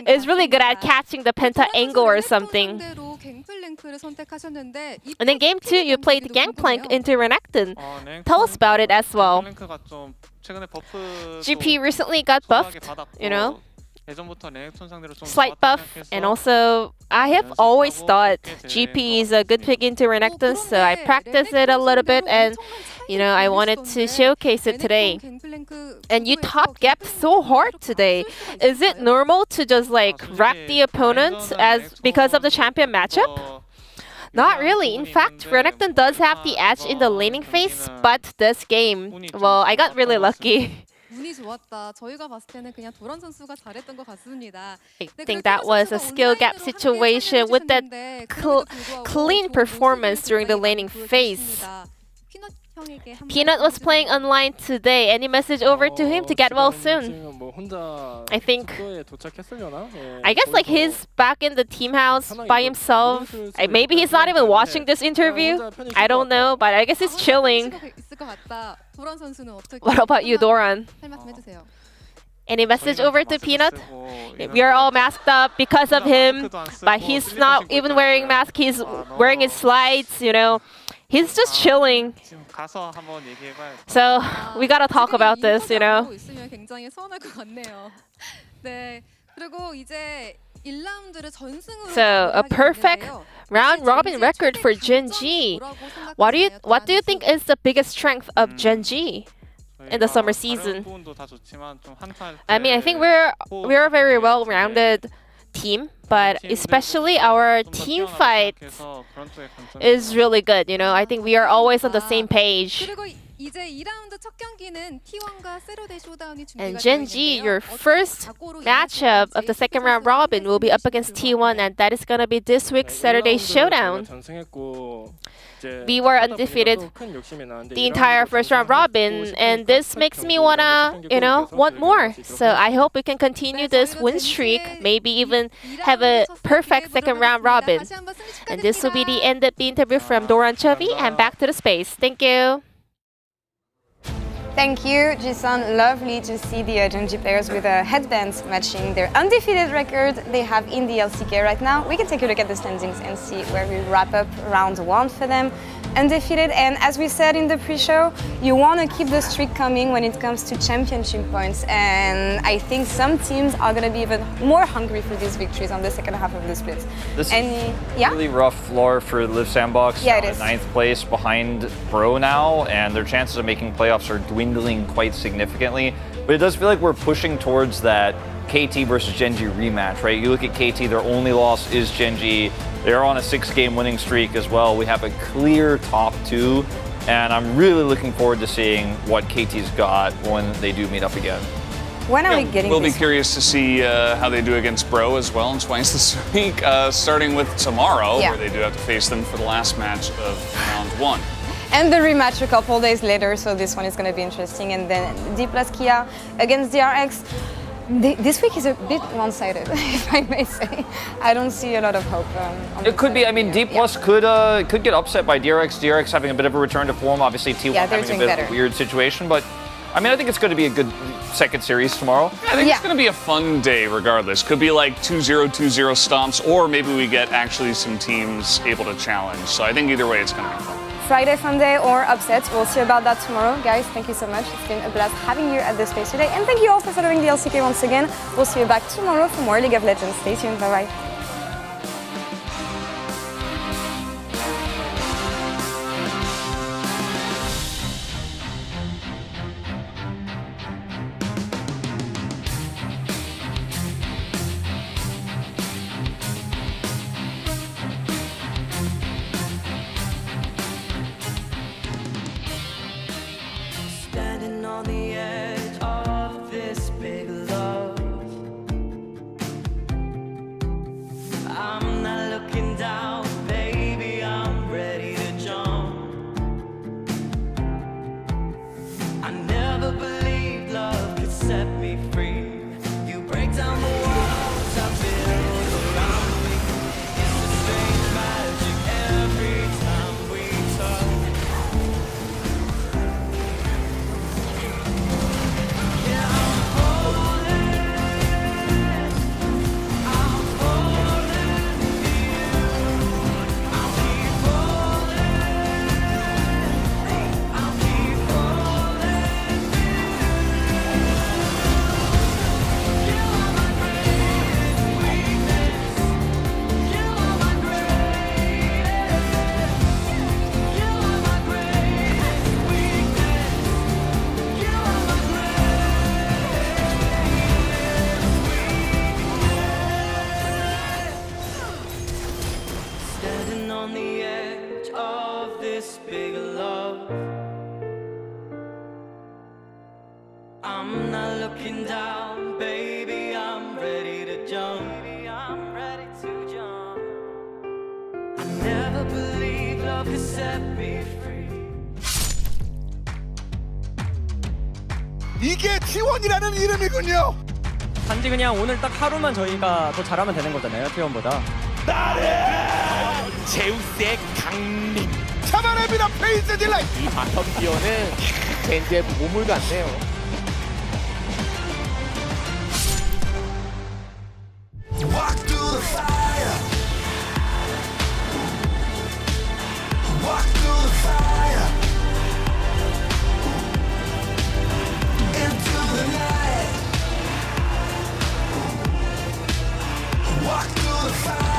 is really good at catching the penta angle or something. And then game 2, you played Gangplank into Renekton. Tell us about it as well. GP recently got buffed, slight buff, and also I have always thought GP is a good pick into Renekton, so I practiced it a little bit and I wanted to showcase it today. And you top gap so hard today. Is it normal to just wreck the opponent because of the champion matchup? Not really. In fact, Renekton does have the edge in the laning phase, but this game, well, I got really lucky. I think that was a skill gap situation with that clean performance during the laning phase. Peanut was playing online today. Any message over to him to get well soon? I think, I guess he's back in the team house by himself. Maybe he's not even watching this interview. I don't know, but I guess he's chilling. What about you, Doran? Any message over to Peanut? We are all masked up because of him, but he's not even wearing mask. He's wearing his slides, He's just chilling. So we gotta talk about this, So a perfect round robin record for Gen.G. What do you think is the biggest strength of Gen.G in the summer season? I mean, I think we're a very well-rounded team, but especially our team fight is really good. I think we are always on the same page. And Gen.G, your first matchup of the second round robin will be up against T1, and that is gonna be this week's Saturday Showdown. We were undefeated the entire first round robin, and this makes me want more. So I hope we can continue this win streak, maybe even have a perfect second round robin. And this will be the end of the interview from Doran Chovy, and back to the space. Thank you. Thank you, Jason. Lovely to see the Genji players with headbands matching their undefeated record they have in the LCK right now. We can take a look at the standings and see where we wrap up round 1 for them. Undefeated, and as we said in the pre-show, you want to keep the streak coming when it comes to championship points, and I think some teams are going to be even more hungry for these victories on the second half of the split. This is really rough floor for Liv Sandbox. Yeah, it is. 9th place behind Bro now, and their chances of making playoffs are dwindling quite significantly. But it does feel like we're pushing towards that KT versus Genji rematch, right? You look at KT, their only loss is Genji. They're on a 6-game winning streak as well. We have a clear top 2, and I'm really looking forward to seeing what KT's got when they do meet up again. When are we getting We'll this? be curious to see how they do against Bro as well in twice this week, starting with tomorrow, where they do have to face them for the last match of round 1. And the rematch a couple days later, so this one is going to be interesting. And then D plus Kia against DRX. This week is a bit one-sided, if I may say. I don't see a lot of hope. It could be. I mean, D plus could get upset by DRX. DRX having a bit of a return to form. Obviously, T1 having a bit of a weird situation. But I mean, I think it's going to be a good second series tomorrow. I think it's going to be a fun day regardless. Could be like 2-0, 2-0 stomps, or maybe we get actually some teams able to challenge. So I think either way, it's going to be fun. Friday fun day or upsets. We'll see about that tomorrow. Guys, thank you so much. It's been a blast having you at the space today. And thank you all for following the LCK once again. We'll see you back tomorrow for more League of Legends. Stay tuned. Bye-bye. Standing on the edge of this big love, I'm not looking down, baby, I'm ready to jump. I never believed love could set me free. You break down the walls I build around me. It's a strange magic every time we touch. Standing on the edge of this big love, I'm not looking down, baby, I'm ready to jump. Baby, I'm ready to jump. I never believed love could set me free. 이게 T1이라는 이름이군요. 단지 그냥 오늘 딱 하루만 저희가 더 잘하면 되는 거잖아요, T1보다. 제우스의 강림 잡아냅니다, 페이스 딜라이. 이 바텀 기어는 젠지의 보물 같네요. Walk through the fire. Walk through the fire. Into the night. Walk through the fire.